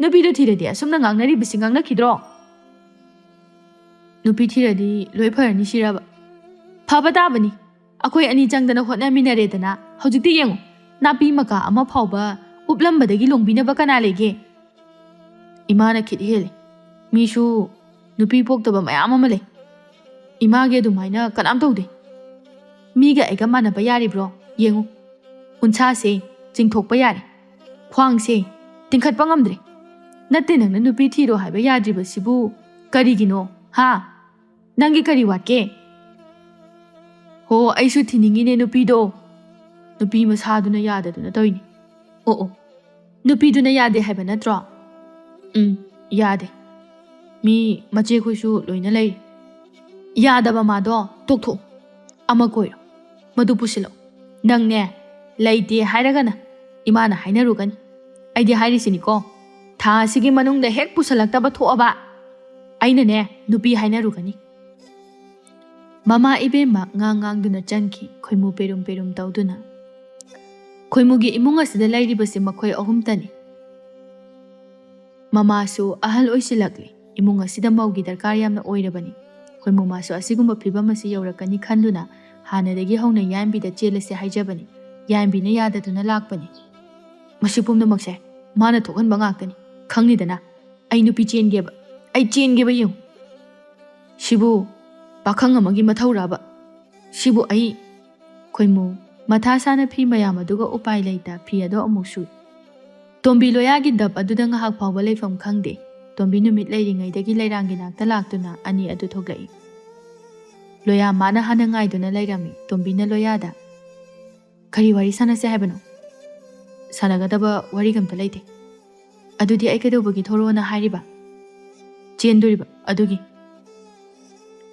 A: ꯅꯨꯄꯤꯗꯨ ꯊꯤꯔꯗꯤ ꯑꯁꯨꯝꯅ ꯉꯥꯡꯅꯔꯤꯕꯁꯤ ꯉꯥꯡꯅꯈꯤꯗ꯭ꯔꯣ ꯅꯨꯄꯤ ꯊꯤꯔꯗꯤ ꯂꯣꯏ ꯐꯔꯅꯤ ꯁꯤꯔꯕ ꯐꯕ ꯇꯥꯕꯅꯤ ꯑꯩꯈꯣꯏ ꯑꯅꯤ ꯆꯪꯗꯅ ꯍꯣꯠꯅꯃꯤꯟꯅꯔꯦꯗꯅ ꯍꯧꯖꯤꯛꯇꯤ ꯌꯦꯡꯉꯨ ꯅꯥꯄꯤ ꯃꯀꯥ ꯑꯃ ꯐꯥꯎꯕ ꯎꯞꯂꯝꯕꯗꯒꯤ ꯂꯣꯡꯕꯤꯅꯕ ꯀꯅꯥ ꯂꯩꯒꯦ ꯏꯃꯥꯅ ꯈꯤꯠ ꯍꯦꯜꯂꯤ ꯃꯤꯁꯨ ꯅꯨꯄꯤ ꯄꯣꯛꯇꯕ ꯃꯌꯥꯝ ꯑꯃ ꯂꯩ ꯏꯃꯥꯒꯤ ꯑꯗꯨꯃꯥꯏꯅ ꯀꯅꯥꯝ ꯇꯧꯗꯦ ꯃꯤꯒ ꯑꯩꯒ ꯃꯥꯟꯅꯕ ꯌꯥꯔꯤꯕ꯭ꯔꯣ ꯌꯦꯡꯉꯨ ꯎꯟꯁꯥꯁꯦ ꯆꯤꯡꯊꯣꯛꯄ ꯌꯥꯔꯦ ꯈ꯭ꯋꯥꯡꯁꯦ ꯇꯤꯡꯈꯠꯄ ꯉꯝꯗ꯭ꯔꯦ ꯅꯠꯇꯦ ꯅꯪꯅ ꯅꯨꯄꯤ ꯊꯤꯔꯣ ꯍꯥꯏꯕ ꯌꯥꯗ꯭ꯔꯤꯕꯁꯤꯕꯨ ꯀꯔꯤꯒꯤꯅꯣ ꯍꯥ ꯅꯪꯒꯤ ꯀꯔꯤ ꯋꯥꯠꯀꯦ ꯍꯣ ꯑꯩꯁꯨ ꯊꯤꯅꯤꯡꯉꯤꯅꯦ ꯅꯨꯄꯤꯗꯣ ꯅꯨꯄꯤ ꯃꯁꯥꯗꯨꯅ ꯌꯥꯗꯗꯨꯅ ꯇꯧꯏꯅꯤ ꯑꯣ ꯅꯨꯄꯤꯗꯨꯅ ꯌꯥꯗꯦ ꯍꯥꯏꯕ ꯅꯠꯇ꯭ꯔꯣ? ꯌꯥꯗꯦ. ꯃꯤ ꯃꯆꯦꯈꯣꯏꯁꯨ ꯂꯣꯏꯅ ꯂꯩꯔꯤ. ꯌꯥꯗꯕ ꯃꯥꯗꯣ ꯇꯣꯛꯊꯣꯛꯑꯣ. ꯑꯃ ꯀꯣꯏꯔꯣ. ꯃꯗꯨ ꯄꯨꯁꯤꯜꯂꯛꯑꯣ. ꯅꯪꯅꯦ ꯂꯩꯇꯦ ꯍꯥꯏꯔꯒꯅ ꯏꯃꯥꯅ ꯍꯥꯏꯅꯔꯨꯒꯅꯤ. ꯑꯩꯗꯤ ꯍꯥꯏꯔꯤꯁꯤꯅꯤꯀꯣ. ꯊꯥ ꯑꯁꯤꯒꯤ ꯃꯅꯨꯡꯗ ꯍꯦꯛ ꯄꯨꯁꯜꯂꯛꯇꯕ ꯊꯣꯛꯑꯕ ꯑꯩꯅꯅꯦ ꯅꯨꯄꯤ ꯍꯥꯏꯅꯔꯨꯒꯅꯤ. ꯃꯃꯥ ꯏꯕꯦꯝꯃ ꯉꯥꯡꯗꯨꯅ ꯆꯪꯈꯤ, ꯈꯣꯏꯃꯨ ꯄꯦꯔꯨꯝ ꯇꯧꯗꯨꯅ. ꯈꯣꯏꯃꯨꯒꯤ ꯏꯃꯨꯡ ꯑꯁꯤꯗ ꯂꯩꯔꯤꯕꯁꯤ ꯃꯈꯣꯏ ꯑꯍꯨꯝꯇꯅꯤ. ꯃꯃꯥꯁꯨ ꯑꯍꯜ ꯑꯣꯏꯁꯤꯜꯂꯛꯂꯤ. ꯏꯃꯨꯡ ꯑꯁꯤꯗ ꯃꯧꯒꯤ ꯗꯔꯀꯥꯔ ꯌꯥꯝꯅ ꯑꯣꯏꯔꯕꯅꯤ. ꯈꯣꯏꯃꯨ ꯃꯥꯁꯨ ꯑꯁꯤꯒꯨꯝꯕ ꯐꯤꯕꯝ ꯑꯁꯤ ꯌꯧꯔꯛꯀꯅꯤ ꯈꯟꯗꯨꯅ ꯍꯥꯟꯅꯗꯒꯤ ꯍꯧꯅ ꯌꯥꯏꯝꯕꯤꯗ ꯆꯦꯜꯂꯁꯦ ꯍꯥꯏꯖꯕꯅꯤ. ꯌꯥꯏꯝꯕꯤꯅ ꯌꯥꯗꯗꯨꯅ ꯂꯥꯛꯄꯅꯤ. ꯃꯁꯤ ꯄꯨꯝꯅꯃꯛꯁꯦ ꯃꯥꯅ ꯊꯣꯛꯍꯟꯕ ꯉꯥꯛꯇꯅꯤ. ꯈꯪꯅꯤꯗꯅ ꯑꯩ ꯅꯨꯄꯤ ꯆꯦꯟꯒꯦꯕ. ꯑꯩ ꯆꯦꯟꯒꯦꯕ ꯌꯦꯡꯉꯨ. ꯁꯤꯕꯨ ꯄꯥꯈꯪ ꯑꯃꯒꯤ ꯃꯊꯧꯔꯥꯕ? ꯁꯤꯕꯨ ꯑꯩ... ꯈꯣꯏꯃꯨ ꯃꯊꯥ ꯁꯥꯅ ꯐꯤ ꯃꯌꯥꯝ ꯑꯗꯨꯒ ꯎꯄꯥꯏ ꯂꯩꯇ ꯐꯤ ꯑꯗꯣ ꯑꯃꯨꯛ ꯁꯨꯏ. ꯇꯣꯝꯕꯤ ꯂꯣꯌꯥꯒꯤ ꯗꯞ ꯑꯗꯨꯗ ꯉꯥꯏꯍꯥꯛ ꯐꯥꯎꯕ ꯂꯩꯐꯝ ꯈꯪꯗꯦ. ꯇꯣꯝꯕꯤ ꯅꯨꯃꯤꯠ ꯂꯩꯔꯤꯉꯩꯗꯒꯤ ꯂꯩꯔꯥꯡꯒꯤ ꯅꯥꯛꯇ ꯂꯥꯛꯇꯨꯅ ꯑꯅꯤ ꯑꯗꯨ ꯊꯣꯛꯂꯛꯏ. ꯂꯣꯌꯥ ꯃꯥꯅ ꯍꯥꯟꯅ ꯉꯥꯏꯗꯨꯅ ꯂꯩꯔꯝꯃꯤ. ꯇꯣꯝꯕꯤꯅ ꯂꯣꯌꯥꯗ ꯀꯔꯤ ꯋꯥꯔꯤ ꯁꯥꯟꯅꯁꯦ ꯍꯥꯏꯕꯅꯣ? ꯁꯥꯟꯅꯒꯗꯕ ꯋꯥꯔꯤꯒ ꯑꯝꯇ ꯂꯩꯇꯦ. ꯑꯗꯨꯗꯤ ꯑꯩ ꯀꯩꯗꯧꯕꯒꯤ ꯊꯣꯔꯛꯑꯣꯅ ꯍꯥꯏꯔꯤꯕ? ꯆꯦꯟꯗꯣꯔꯤꯕ ꯑꯗꯨꯒꯤ.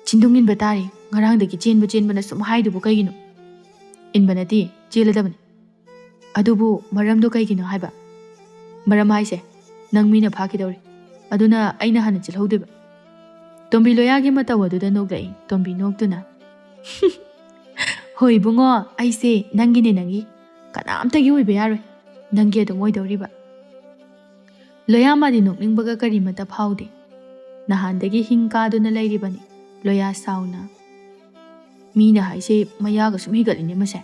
A: ꯆꯤꯟꯗꯨꯡ ꯏꯟꯕ ꯇꯥꯔꯦ. ꯉꯔꯥꯡꯗꯒꯤ ꯆꯦꯟꯕꯅ ꯁꯨꯝ ꯍꯥꯏꯗꯨꯕꯨ ꯀꯩꯒꯤꯅꯣ? ꯏꯟꯕ ꯅꯠꯇꯦ, ꯆꯦꯜꯂꯗꯕꯅꯤ. ꯑꯗꯨꯕꯨ ꯃꯔꯝꯗꯣ ꯀꯩꯒꯤꯅꯣ ꯍꯥꯏꯕ? ꯃꯔꯝ ꯍꯥꯏꯁꯦ ꯅꯪ ꯃꯤꯅ ꯐꯥꯈꯤꯗꯧꯔꯤ. ꯑꯗꯨꯅ ꯑꯩꯅ ꯍꯥꯟꯅ ꯆꯦꯜꯍꯧꯗꯣꯏꯕ. ꯇꯣꯝꯕꯤ ꯂꯣꯌꯥꯒꯤ ꯃꯇꯧ ꯑꯗꯨꯗ ꯅꯣꯛꯂꯛꯏ. ꯇꯣꯝꯕꯤ ꯅꯣꯛꯇꯨꯅ ꯍꯣꯏ ꯏꯕꯨꯡꯉꯣ, ꯑꯩꯁꯦ ꯅꯪꯒꯤ. ꯀꯅꯥꯝꯇꯒꯤ ꯑꯣꯏꯕ ꯌꯥꯔꯣꯏ. ꯅꯪꯒꯤ ꯑꯗꯨꯝ ꯑꯣꯏꯗꯧꯔꯤꯕ. ꯂꯣꯌꯥ ꯃꯥꯗꯤ ꯅꯣꯛꯅꯤꯡꯕꯒ ꯀꯔꯤꯃꯇ ꯐꯥꯎꯗꯦ. ꯅꯍꯥꯟꯗꯒꯤ ꯍꯤꯡ ꯀꯥꯗꯨꯅ ꯂꯩꯔꯤꯕꯅꯤ. ꯂꯣꯌꯥ ꯁꯥꯎꯅ. ꯃꯤꯅ ꯍꯥꯏꯁꯦ ꯃꯌꯥꯒ ꯁꯨꯝ ꯍꯤꯒꯠꯂꯤꯅꯦ ꯃꯁꯦ.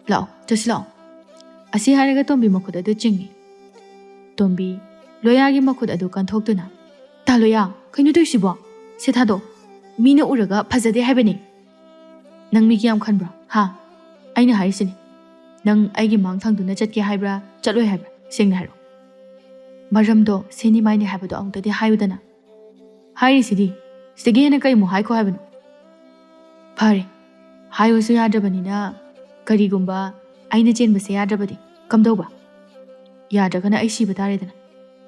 A: ꯂꯥꯛꯑꯣ, ꯆꯠꯁꯤ ꯂꯥꯛꯑꯣ. ꯑꯁꯤ ꯍꯥꯏꯔꯒ ꯇꯣꯝꯕꯤ ꯃꯈꯨꯠ ꯑꯗꯨ ꯆꯤꯡꯉꯤ. ꯇꯣꯝꯕꯤ ꯂꯣꯌꯥꯒꯤ ꯃꯈꯨꯠ ꯑꯗꯨ ꯀꯟꯊꯣꯛꯇꯨꯅ ꯇꯥ ꯂꯣꯌꯥ, ꯀꯩꯅꯣ ꯇꯧꯏꯁꯤꯕꯣ? ꯁꯦ ꯊꯥꯗꯣ. ꯃꯤꯅ ꯎꯔꯒ ꯐꯖꯗꯦ ꯍꯥꯏꯕꯅꯤ. ꯅꯪ ꯃꯤ ꯀꯌꯥꯝ ꯈꯟꯕ꯭ꯔꯣ? ꯍꯥ? ꯑꯩꯅ ꯍꯥꯏꯔꯤꯁꯤꯅꯤ. ꯅꯪ ꯑꯩꯒꯤ ꯃꯥꯡ ꯊꯪꯗꯨꯅ ꯆꯠꯀꯦ ꯍꯥꯏꯕ꯭ꯔꯥ, ꯆꯠꯂꯣꯏ ꯍꯥꯏꯕ꯭ꯔꯥ? ꯁꯦꯡꯅ ꯍꯥꯏꯔꯣ. ꯃꯔꯝꯗꯣ ꯁꯦꯅꯤꯃꯥꯏꯅꯤ ꯍꯥꯏꯕꯗꯣ ꯑꯃꯨꯛꯇꯗꯤ ꯍꯥꯏꯌꯨꯗꯅ. ꯍꯥꯏꯔꯤꯁꯤꯗꯤ. ꯁꯤꯗꯒꯤ ꯍꯦꯟꯅ ꯀꯩꯃꯨꯛ ꯍꯥꯏꯈꯣ ꯍꯥꯏꯕꯅꯣ? ꯐꯔꯦ. ꯍꯥꯏꯌꯨꯁꯨ ꯌꯥꯗ꯭ꯔꯕꯅꯤꯅ ꯀꯔꯤꯒꯨꯝꯕ ꯑꯩꯅ ꯆꯦꯟꯕꯁꯦ ꯌꯥꯗ꯭ꯔꯕꯗꯤ ꯀꯝꯗꯧꯕ? ꯌꯥꯗ꯭ꯔꯒꯅ ꯑꯩ ꯁꯤꯕ ꯇꯥꯔꯦꯗꯅ.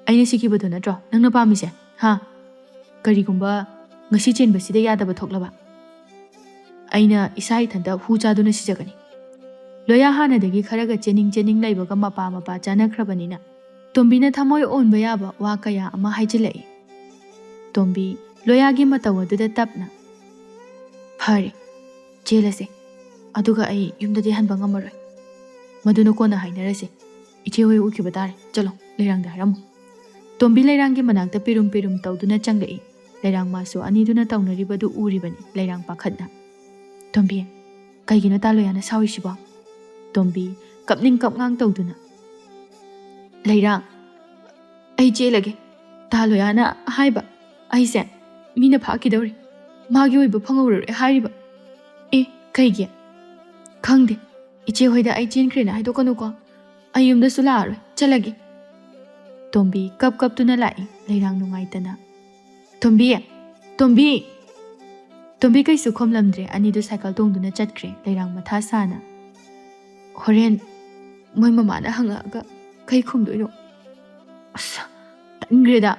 A: ꯑꯩꯅ ꯁꯤꯈꯤꯕꯗꯣ ꯅꯠꯇ꯭ꯔꯣ ꯅꯪꯅ ꯄꯥꯝꯃꯤꯁꯦ? ꯍꯥ? ꯀꯔꯤꯒꯨꯝꯕ ꯉꯁꯤ ꯆꯦꯟꯕꯁꯤꯗ ꯌꯥꯗꯕ ꯊꯣꯛꯂꯕ ꯑꯩꯅ ꯏꯁꯥ ꯏꯊꯟꯇ ꯍꯨ ꯆꯥꯗꯨꯅ ꯁꯤꯖꯒꯅꯤ. ꯂꯣꯌꯥ ꯍꯥꯟꯅꯗꯒꯤ ꯈꯔꯒ ꯆꯦꯅꯤꯡ ꯂꯩꯕꯒ ꯃꯄꯥ ꯆꯥꯅꯈ꯭ꯔꯕꯅꯤꯅ ꯇꯣꯝꯕꯤꯅ ꯊꯃꯣꯏ ꯑꯣꯟꯕ ꯌꯥꯕ ꯋꯥ ꯀꯌꯥ ꯑꯃ ꯍꯥꯏꯖꯤꯜꯂꯛꯏ. ꯇꯣꯝꯕꯤ ꯂꯣꯌꯥꯒꯤ ꯃꯇꯧ ꯑꯗꯨꯗ ꯇꯞꯅ ꯐꯔꯦ, ꯆꯦꯜꯂꯁꯦ. ꯑꯗꯨꯒ ꯑꯩ ꯌꯨꯝꯗꯗꯤ ꯍꯟꯕ ꯉꯝꯃꯔꯣꯏ. ꯃꯗꯨꯅ ꯀꯣꯟꯅ ꯍꯥꯏꯅꯔꯁꯦ. ꯏꯆꯦ ꯍꯣꯏ ꯎꯈꯤꯕ ꯇꯥꯔꯦ. ꯆꯠꯂꯣ, ꯂꯩꯔꯥꯡꯗ ꯍꯥꯏꯔꯝꯃꯨ. ꯇꯣꯝꯕꯤ ꯂꯩꯔꯥꯡꯒꯤ ꯃꯅꯥꯛꯇ ꯄꯦꯔꯨꯝ ꯇꯧꯗꯨꯅ ꯆꯪꯂꯛꯏ. ꯂꯩꯔꯥꯡ ꯃꯥꯁꯨ ꯑꯅꯤꯗꯨꯅ ꯇꯧꯅꯔꯤꯕꯗꯨ ꯎꯔꯤꯕꯅꯤ. ꯂꯩꯔꯥꯡ パꯈꯠꯅ. ꯇꯣꯝꯕꯤ, ꯀꯩꯒꯤꯅꯣ ꯇꯥ ꯂꯣꯌꯥꯅ ꯁꯥꯎꯔꯤꯁꯤꯕꯣ? ꯇꯣꯝꯕꯤ ꯀꯞꯅꯤꯡ ꯀꯞꯉꯥꯡ ꯇꯧꯗꯨꯅ. ꯂꯩꯔꯥꯡ, ꯑꯩ ꯆꯦꯜꯂꯒꯦ. ꯇꯥ ꯂꯣꯌꯥꯅ ꯍꯥꯏꯕ ꯑꯩꯁꯦ ꯃꯤꯅ ꯐꯥꯈꯤꯗꯧꯔꯤ. ꯃꯥꯒꯤ ꯑꯣꯏꯕ ꯐꯪꯍꯧꯔꯔꯣꯏ ꯍꯥꯏꯔꯤꯕ. ꯀꯩꯒꯤ? ꯈꯪꯗꯦ. ꯏꯆꯦ ꯍꯣꯏꯗ ꯑꯩ ꯆꯦꯟꯈ꯭ꯔꯦꯅ ꯍꯥꯏꯗꯣꯛꯀꯅꯨꯀꯣ. ꯑꯩ ꯌꯨꯝꯗꯁꯨ ꯂꯥꯛꯑꯔꯣꯏ. ꯆꯠꯂꯒꯦ. ꯇꯣꯝꯕꯤ ꯀꯞꯇꯨꯅ ꯂꯥꯛꯏ. ꯂꯩꯔꯥꯡ ꯅꯨꯡꯉꯥꯏꯇꯅ. ꯇꯣꯝꯕꯤ ꯀꯩꯁꯨ ꯈꯣꯝꯂꯝꯗ꯭ꯔꯦ. ꯑꯅꯤꯗꯨ ꯁꯥꯏꯀꯜ ꯇꯣꯡꯗꯨꯅ ꯆꯠꯈ꯭ꯔꯦ. ꯂꯩꯔꯥꯡ ꯃꯊꯥ ꯁꯥꯅ. ꯍꯣꯔꯦꯟ ꯃꯣꯏ ꯃꯃꯥꯅ ꯍꯪꯉꯛꯑꯒ ꯀꯩ ꯈꯨꯝꯗꯣꯏꯅꯣ? ꯑꯁ, ꯇꯟꯈ꯭ꯔꯦꯗ.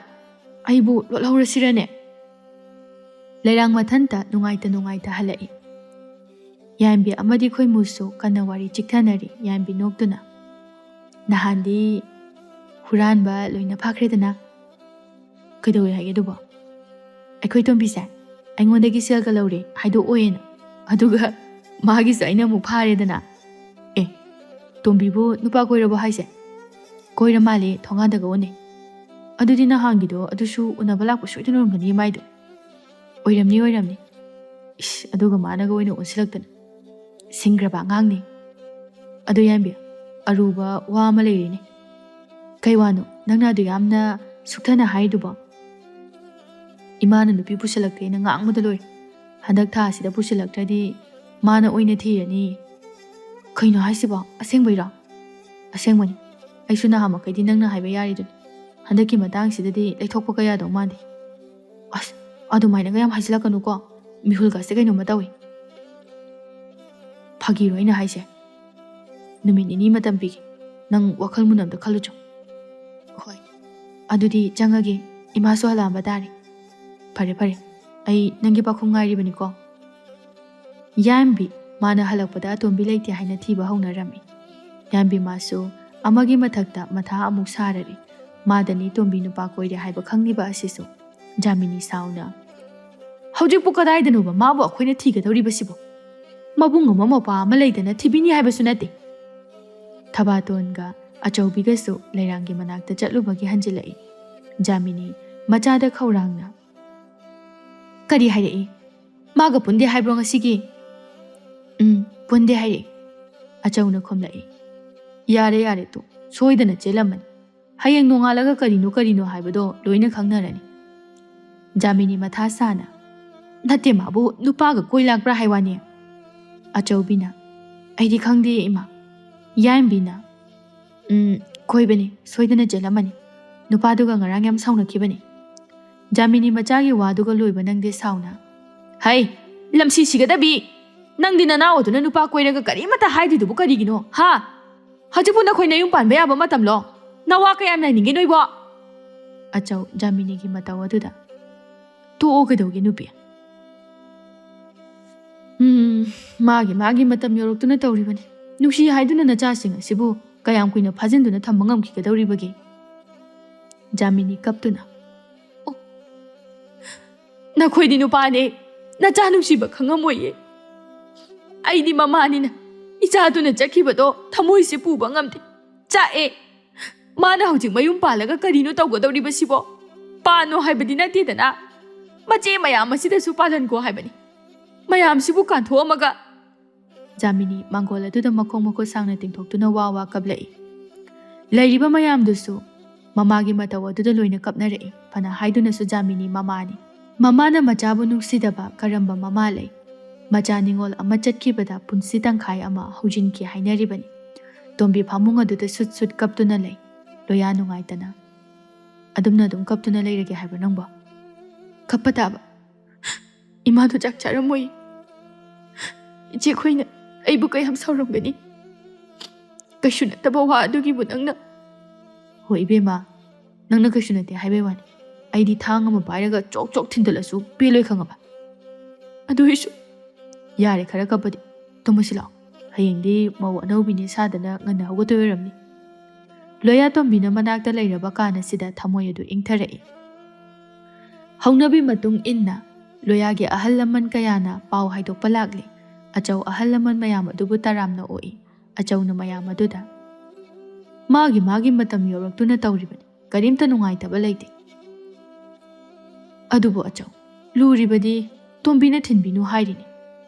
A: ꯑꯩꯕꯨ ꯂꯣꯠꯍꯧꯔꯁꯤꯔꯅꯦ? ꯂꯩꯔꯥꯡ ꯃꯊꯟꯇ ꯅꯨꯡꯉꯥꯏꯇ ꯍꯜꯂꯛꯏ. ꯌꯥꯏꯝꯕꯤ ꯑꯃꯗꯤ ꯈꯣꯏꯃꯨꯁꯨ ꯀꯟꯅ ꯋꯥꯔꯤ ꯆꯤꯛꯊꯅꯔꯤ. ꯌꯥꯏꯝꯕꯤ ꯅꯣꯛꯇꯨꯅ ꯅꯍꯥꯟꯗꯤ ꯍꯨꯔꯥꯟꯕ ꯂꯣꯏꯅ ꯐꯥꯈ꯭ꯔꯦꯗꯅ. ꯀꯩꯗꯧꯋꯦ ꯍꯥꯏꯒꯦ ꯑꯗꯨꯕꯣ? ꯑꯩꯈꯣꯏ ꯇꯣꯝꯕꯤꯁꯦ ꯑꯩꯉꯣꯟꯗꯒꯤ ꯁꯦꯜꯒ ꯂꯧꯔꯦ ꯍꯥꯏꯗꯣꯛꯑꯣꯏꯅ. ꯑꯗꯨꯒ ꯃꯥꯒꯤꯁꯨ ꯑꯩꯅ ꯑꯃꯨꯛ ꯐꯥꯔꯦꯗꯅ. ꯇꯣꯝꯕꯤꯕꯨ ꯅꯨꯄꯥ ꯀꯣꯏꯔꯕꯣ ꯍꯥꯏꯁꯦ? ꯀꯣꯏꯔ ꯃꯥꯜꯂꯦ, ꯊꯣꯡꯒꯥꯟꯗꯒ ꯎꯅꯩ. ꯑꯗꯨꯗꯤ ꯅꯍꯥꯟꯒꯤꯗꯣ ꯑꯗꯨꯁꯨ ꯎꯅꯕ ꯂꯥꯛꯄ ꯁꯣꯏꯗꯅ ꯑꯣꯏꯔꯝꯒꯅꯤ ꯃꯥꯏꯗꯣ. ꯑꯣꯏꯔꯝꯅꯤ. ꯑꯗꯨꯒ ꯃꯥꯅꯒ ꯑꯣꯏꯅ ꯑꯣꯟꯁꯤꯜꯂꯛꯇꯅ. ꯁꯤꯡꯈ꯭ꯔꯕ ꯑꯉꯥꯡꯅꯤ. ꯑꯗꯨ ꯌꯥꯏꯝꯕꯤ, ꯑꯔꯨꯕ ꯋꯥ ꯑꯃ ꯂꯩꯔꯤꯅꯦ. ꯀꯩ ꯋꯥꯅꯣ ꯅꯪꯅ ꯑꯗꯨ ꯌꯥꯝꯅ ꯁꯨꯛꯊꯅ ꯍꯥꯏꯔꯤꯗꯨꯕꯣ? ꯏꯃꯥꯅ ꯅꯨꯄꯤ ꯄꯨꯁꯤꯜꯂꯛꯇꯦꯅ ꯉꯥꯡꯕꯗ ꯂꯣꯏꯔꯦ. ꯍꯟꯗꯛ ꯊꯥꯁꯤꯗ ꯄꯨꯁꯤꯜꯂꯛꯇ꯭ꯔꯗꯤ ꯃꯥꯅ ꯑꯣꯏꯅ ꯊꯤꯔꯅꯤ. ꯀꯩꯅꯣ ꯍꯥꯏꯁꯤꯕꯣ? ꯑꯁꯦꯡꯕꯩꯔꯣ? ꯑꯁꯦꯡꯕꯅꯤ. ꯑꯩꯁꯨ ꯅꯍꯥꯟꯃꯈꯩꯗꯤ ꯅꯪꯅ ꯍꯥꯏꯕ ꯌꯥꯔꯤꯗꯨꯅꯤ. ꯍꯟꯗꯛꯀꯤ ꯃꯇꯥꯡꯁꯤꯗꯗꯤ ꯂꯩꯊꯣꯛꯄ ꯀꯌꯥꯗꯧ ꯃꯥꯟꯗꯦ. ꯑꯁ, ꯑꯗꯨꯃꯥꯏꯅꯒ ꯌꯥꯝ ꯍꯥꯏꯖꯤꯜꯂꯛꯀꯅꯨꯀꯣ. ꯃꯤꯍꯨꯜꯒꯁꯦ ꯀꯩꯅꯣꯝꯃ ꯇꯧꯏ. ꯐꯥꯒꯤꯔꯣ ꯑꯩꯅ ꯍꯥꯏꯁꯦ? ꯅꯨꯃꯤꯠ ꯅꯤꯅꯤ ꯃꯇꯝ ꯄꯤꯒꯦ. ꯅꯪ ꯋꯥꯈꯜ ꯃꯨꯟꯅꯝꯗ ꯈꯜꯂꯨꯆꯣ ꯍꯣꯏ ꯑꯗꯨꯗꯤ ꯆꯪꯉꯒꯦ ꯏꯃꯥꯁꯨ ꯍꯜꯂꯛꯑꯝꯕ ꯇꯥꯔꯦ ꯐꯔꯦ ꯐꯔꯦ ꯑꯩ ꯅꯪꯒꯤ ꯄꯥꯈꯨꯝ ꯉꯥꯏꯔꯤꯕꯅꯤꯀꯣ ꯌꯥꯏꯝꯕꯤ ꯃꯥꯅ ꯍꯜꯂꯛꯄꯗ ꯑꯇꯣꯝꯕꯤ ꯂꯩꯇꯦ ꯍꯥꯏꯅ ꯊꯤꯕ ꯍꯧꯅꯔꯝꯃꯤ ꯌꯥꯏꯝꯕꯤ ꯃꯥꯁꯨ ꯑꯃꯒꯤ ꯃꯊꯛꯇ ꯃꯊꯥ ꯑꯃꯨꯛ ꯁꯥꯔꯔꯤ ꯃꯥꯗꯅꯤ ꯇꯣꯝꯕꯤ ꯅꯨꯄꯥ ꯀꯣꯏꯔꯦ ꯍꯥꯏꯕ ꯈꯪꯂꯤꯕ ꯑꯁꯤꯁꯨ ꯖꯥꯃꯤꯅꯤ ꯁꯥꯎꯅ ꯍꯧꯖꯤꯛꯄꯨ ꯀꯗꯥꯏꯗꯅꯣꯕ ꯃꯥꯕꯨ ꯑꯩꯈꯣꯏꯅ ꯊꯤꯒꯗꯧꯔꯤꯕꯁꯤꯕꯨ ꯃꯕꯨꯡ ꯑꯃ ꯃꯄꯥ ꯑꯃ ꯂꯩꯗꯅ ꯊꯤꯕꯤꯅꯤ ꯍꯥꯏꯕꯁꯨ ꯅꯠꯇꯦ ꯊꯕꯥꯇꯣꯟꯒ ꯑꯆꯧꯕꯤꯒꯁꯨ ꯂꯩꯔꯥꯡꯒꯤ ꯃꯅꯥꯛꯇ ꯆꯠꯂꯨꯕꯒꯤ ꯍꯟꯖꯤꯜꯂꯛꯏ ꯖꯥꯃꯤꯅꯤ ꯃꯆꯥꯗ ꯈꯧꯔꯥꯡꯅ ꯀꯔꯤ ꯍꯥꯏꯔꯛꯏ ꯃꯥꯒ ꯄꯨꯟꯗꯦ ꯍꯥꯏꯕ꯭ꯔꯣ ꯉꯁꯤꯒꯤ ꯄꯨꯟꯗꯦ ꯍꯥꯏꯔꯛꯏ ꯑꯆꯧꯅ ꯈꯨꯝꯂꯛꯏ ꯌꯥꯔꯦ ꯌꯥꯔꯦ ꯇꯨ ꯁꯣꯏꯗꯅ ꯆꯦꯜꯂꯝꯃꯅꯤ ꯍꯌꯦꯡ ꯅꯣꯡꯉꯥꯜꯂꯒ ꯀꯔꯤꯅꯣ ꯍꯥꯏꯕꯗꯣ ꯂꯣꯏꯅ ꯈꯪꯅꯔꯅꯤ ꯖꯥꯃꯤꯅꯤ ꯃꯊꯥ ꯁꯥꯅ ꯅꯠꯇꯦ ꯃꯥꯕꯨ ꯅꯨꯄꯥꯒ ꯀꯣꯏ ꯂꯥꯛꯄ꯭ꯔꯥ ꯍꯥꯏꯋꯥꯅꯤ ꯑꯆꯧꯕꯤꯅ ꯑꯩꯗꯤ ꯈꯪꯗꯦ ꯏꯃꯥ ꯌꯥꯏꯝꯕꯤꯅ ꯀꯣꯏꯕꯅꯤ ꯁꯣꯏꯗꯅ ꯆꯦꯜꯂꯝꯃꯅꯤ ꯅꯨꯄꯥꯗꯨꯒ ꯉꯔꯥꯡ ꯌꯥꯝ ꯁꯥꯎꯅꯈꯤꯕꯅꯤ ꯖꯥꯃꯤꯅꯤ ꯃꯆꯥꯒꯤ ꯋꯥꯗꯨꯒ ꯂꯣꯏꯕ ꯅꯪꯗꯦ ꯁꯥꯎꯅ ꯍꯩ ꯂꯝꯁꯤ ꯁꯤꯒꯗꯕꯤ ꯅꯪꯗꯤ ꯅꯅꯥꯎ ꯑꯗꯨꯅ ꯅꯨꯄꯥ ꯀꯣꯏꯔꯒ ꯀꯔꯤꯃꯠꯇ ꯍꯥꯏꯗ꯭ꯔꯤꯗꯨꯕꯨ ꯀꯔꯤꯒꯤꯅꯣ ꯍꯥ ꯍꯧꯖꯤꯛꯄꯨ ꯅꯈꯣꯏ ꯅꯌꯨꯝ ꯄꯥꯟꯕ ꯌꯥꯕ ꯃꯇꯝꯂꯣ ꯅꯋꯥ ꯀꯌꯥꯝ ꯂꯩꯅꯤꯡꯒꯦ ꯅꯣꯏꯕꯣ ꯑꯆꯧ ꯖꯥꯃꯤꯅꯤꯒꯤ ꯃꯇꯧ ꯑꯗꯨꯗ ꯇꯣꯛꯑꯣ ꯀꯩꯗꯧꯒꯦ ꯅꯨꯄꯤ ꯃꯥꯒꯤ ꯃꯇꯝ ꯌꯧꯔꯛꯇꯨꯅ ꯇꯧꯔꯤꯕꯅꯤ ꯅꯨꯡꯁꯤ ꯍꯥꯏꯗꯨꯅ ꯅꯆꯥꯁꯤꯡ ꯑꯁꯤꯕꯨ ꯀꯌꯥꯝ ꯀꯨꯏꯅ ꯐꯥꯖꯤꯟꯗꯨꯅ ꯊꯝꯕ ꯉꯝꯈꯤꯒꯗꯧꯔꯤꯕꯒꯦ ꯖꯥꯃꯤꯅꯤ ꯀꯞꯇꯨꯅ ꯑꯣ ꯅꯈꯣꯏꯗꯤ ꯅꯨꯄꯥꯅꯦ ꯅꯆꯥ ꯅꯨꯡꯁꯤꯕ ꯈꯪꯉꯝꯃꯣꯏꯌꯦ ꯑꯩꯗꯤ ꯃꯃꯥꯅꯤꯅ ꯏꯆꯥꯗꯨꯅ ꯆꯠꯈꯤꯕꯗꯣ ꯊꯃꯣꯏꯁꯦ ꯄꯨꯕ ꯉꯝꯗꯦ ꯆꯥꯛꯑꯦ ꯃꯥꯅ ꯍꯧꯖꯤꯛ ꯃꯌꯨꯝ ꯄꯥꯜꯂꯒ ꯀꯔꯤꯅꯣ ꯇꯧꯒꯗꯧꯔꯤꯕꯁꯤꯕꯣ ꯄꯥꯟꯅꯣ ꯍꯥꯏꯕꯗꯤ ꯅꯠꯇꯦꯗꯅ ꯃꯆꯦ ꯃꯌꯥꯝ ꯑꯁꯤꯗꯁꯨ ꯄꯥꯜꯍꯟꯈꯣ ꯍꯥꯏꯕꯅꯤ ꯃꯌꯥꯝꯁꯤꯕꯨ ꯀꯥꯟꯊꯣꯛꯑꯝꯃꯒ ꯖꯥꯃꯤꯅꯤ ꯃꯥꯡꯒꯣꯜ ꯑꯗꯨꯗ ꯃꯈꯣꯡ ꯃꯈꯨꯠ ꯁꯥꯡꯅ ꯇꯤꯡꯊꯣꯛꯇꯨꯅ ꯋꯥ ꯀꯞꯂꯛꯏ ꯂꯩꯔꯤꯕ ꯃꯌꯥꯝꯗꯨꯁꯨ ꯃꯃꯥꯒꯤ ꯃꯇꯧ ꯑꯗꯨꯗ ꯂꯣꯏꯅ ꯀꯞꯅꯔꯛꯏ ꯐꯅ ꯍꯥꯏꯗꯨꯅꯁꯨ ꯖꯥꯃꯤꯅꯤ ꯃꯃꯥꯅꯤ ꯃꯃꯥꯅ ꯃꯆꯥꯕꯨ ꯅꯨꯡꯁꯤꯗꯕ ꯀꯔꯝꯕ ꯃꯃꯥ ꯂꯩ ꯃꯆꯥ ꯅꯤꯡꯉꯣꯜ ꯑꯃ ꯆꯠꯈꯤꯕꯗ ꯄꯨꯟꯁꯤ ꯇꯪꯈꯥꯏ ꯑꯃ ꯍꯧꯖꯤꯟꯈꯤ ꯍꯥꯏꯅꯔꯤꯕꯅꯤ ꯇꯣꯝꯕꯤ ꯐꯃꯨꯡ ꯑꯗꯨꯗ ꯁꯨꯠ ꯁꯨꯠ ꯀꯞꯇꯨꯅ ꯂꯩ ꯂꯣꯌꯥ ꯅꯨꯡꯉꯥꯏꯇꯅ ꯑꯗꯨꯝ ꯀꯞꯇꯨꯅ ꯂꯩꯔꯒꯦ ꯍꯥꯏꯕ ꯅꯪꯕꯣ ꯀꯞꯄ ꯇꯥꯕ ꯏꯃꯥꯗꯨ ꯆꯥꯛ ꯆꯥꯔꯝꯃꯣꯏ ꯏꯆꯦꯈꯣꯏꯅ ꯑꯩꯕꯨ ꯀꯌꯥꯝ ꯁꯥꯎꯔꯝꯒꯅꯤ ꯀꯩꯁꯨ ꯅꯠꯇꯕ ꯋꯥ ꯑꯗꯨꯒꯤꯕꯨ ꯅꯪꯅ ꯍꯣꯏ ꯏꯕꯦꯝꯃ ꯅꯪꯅ ꯀꯩꯁꯨ ꯅꯠꯇꯦ ꯍꯥꯏꯕꯩ ꯋꯥꯅꯤ ꯑꯩꯗꯤ ꯊꯥꯡ ꯑꯃ ꯄꯥꯏꯔꯒ ꯆꯣꯛ ꯆꯣꯛ ꯊꯤꯟꯗꯠꯂꯁꯨ ꯄꯦꯜꯂꯣꯏ ꯈꯪꯉꯕ ꯑꯗꯨꯏꯁꯨ ꯌꯥꯔꯦ ꯈꯔ ꯀꯞꯄꯗꯤ ꯇꯨꯝꯃꯁꯤ ꯂꯥꯛꯑꯣ ꯍꯌꯦꯡꯗꯤ ꯃꯧ ꯑꯅꯧꯕꯤꯅꯤ ꯁꯥꯗꯅ ꯉꯟꯅ ꯍꯧꯒꯠꯇꯣꯏ ꯑꯣꯏꯔꯝꯅꯤ ꯂꯣꯌꯥ ꯇꯣꯝꯕꯤꯅ ꯃꯅꯥꯛꯇ ꯂꯩꯔꯕ ꯀꯥꯟꯅꯁꯤꯗ ꯊꯃꯣꯏ ꯑꯗꯨ ꯏꯪꯊꯔꯛꯏ ꯍꯧꯅꯕꯤ ꯃꯇꯨꯡ ꯏꯟꯅ ꯂꯣꯌꯥꯒꯤ ꯑꯍꯜ ꯂꯃꯟ ꯀꯌꯥꯅ ꯄꯥꯎ ꯍꯥꯏꯗꯣꯛꯄ ꯂꯥꯛꯂꯤ ꯑꯆꯧ ꯑꯍꯜ ꯂꯃꯟ ꯃꯌꯥꯝ ꯑꯗꯨꯕꯨ ꯇꯔꯥꯝꯅ ꯑꯣꯛꯏ ꯑꯆꯧꯅ ꯃꯌꯥꯝ ꯑꯗꯨꯗ ꯃꯥꯒꯤ ꯃꯇꯝ ꯌꯧꯔꯛꯇꯨꯅ ꯇꯧꯔꯤꯕꯅꯤ ꯀꯔꯤꯝꯇ ꯅꯨꯡꯉꯥꯏꯇꯕ ꯂꯩꯇꯦ ꯑꯗꯨꯕꯨ ꯑꯆꯧ ꯂꯨꯔꯤꯕꯗꯤ ꯇꯣꯝꯕꯤꯅ ꯊꯤꯟꯕꯤꯅꯨ ꯍꯥꯏꯔꯤꯅꯤ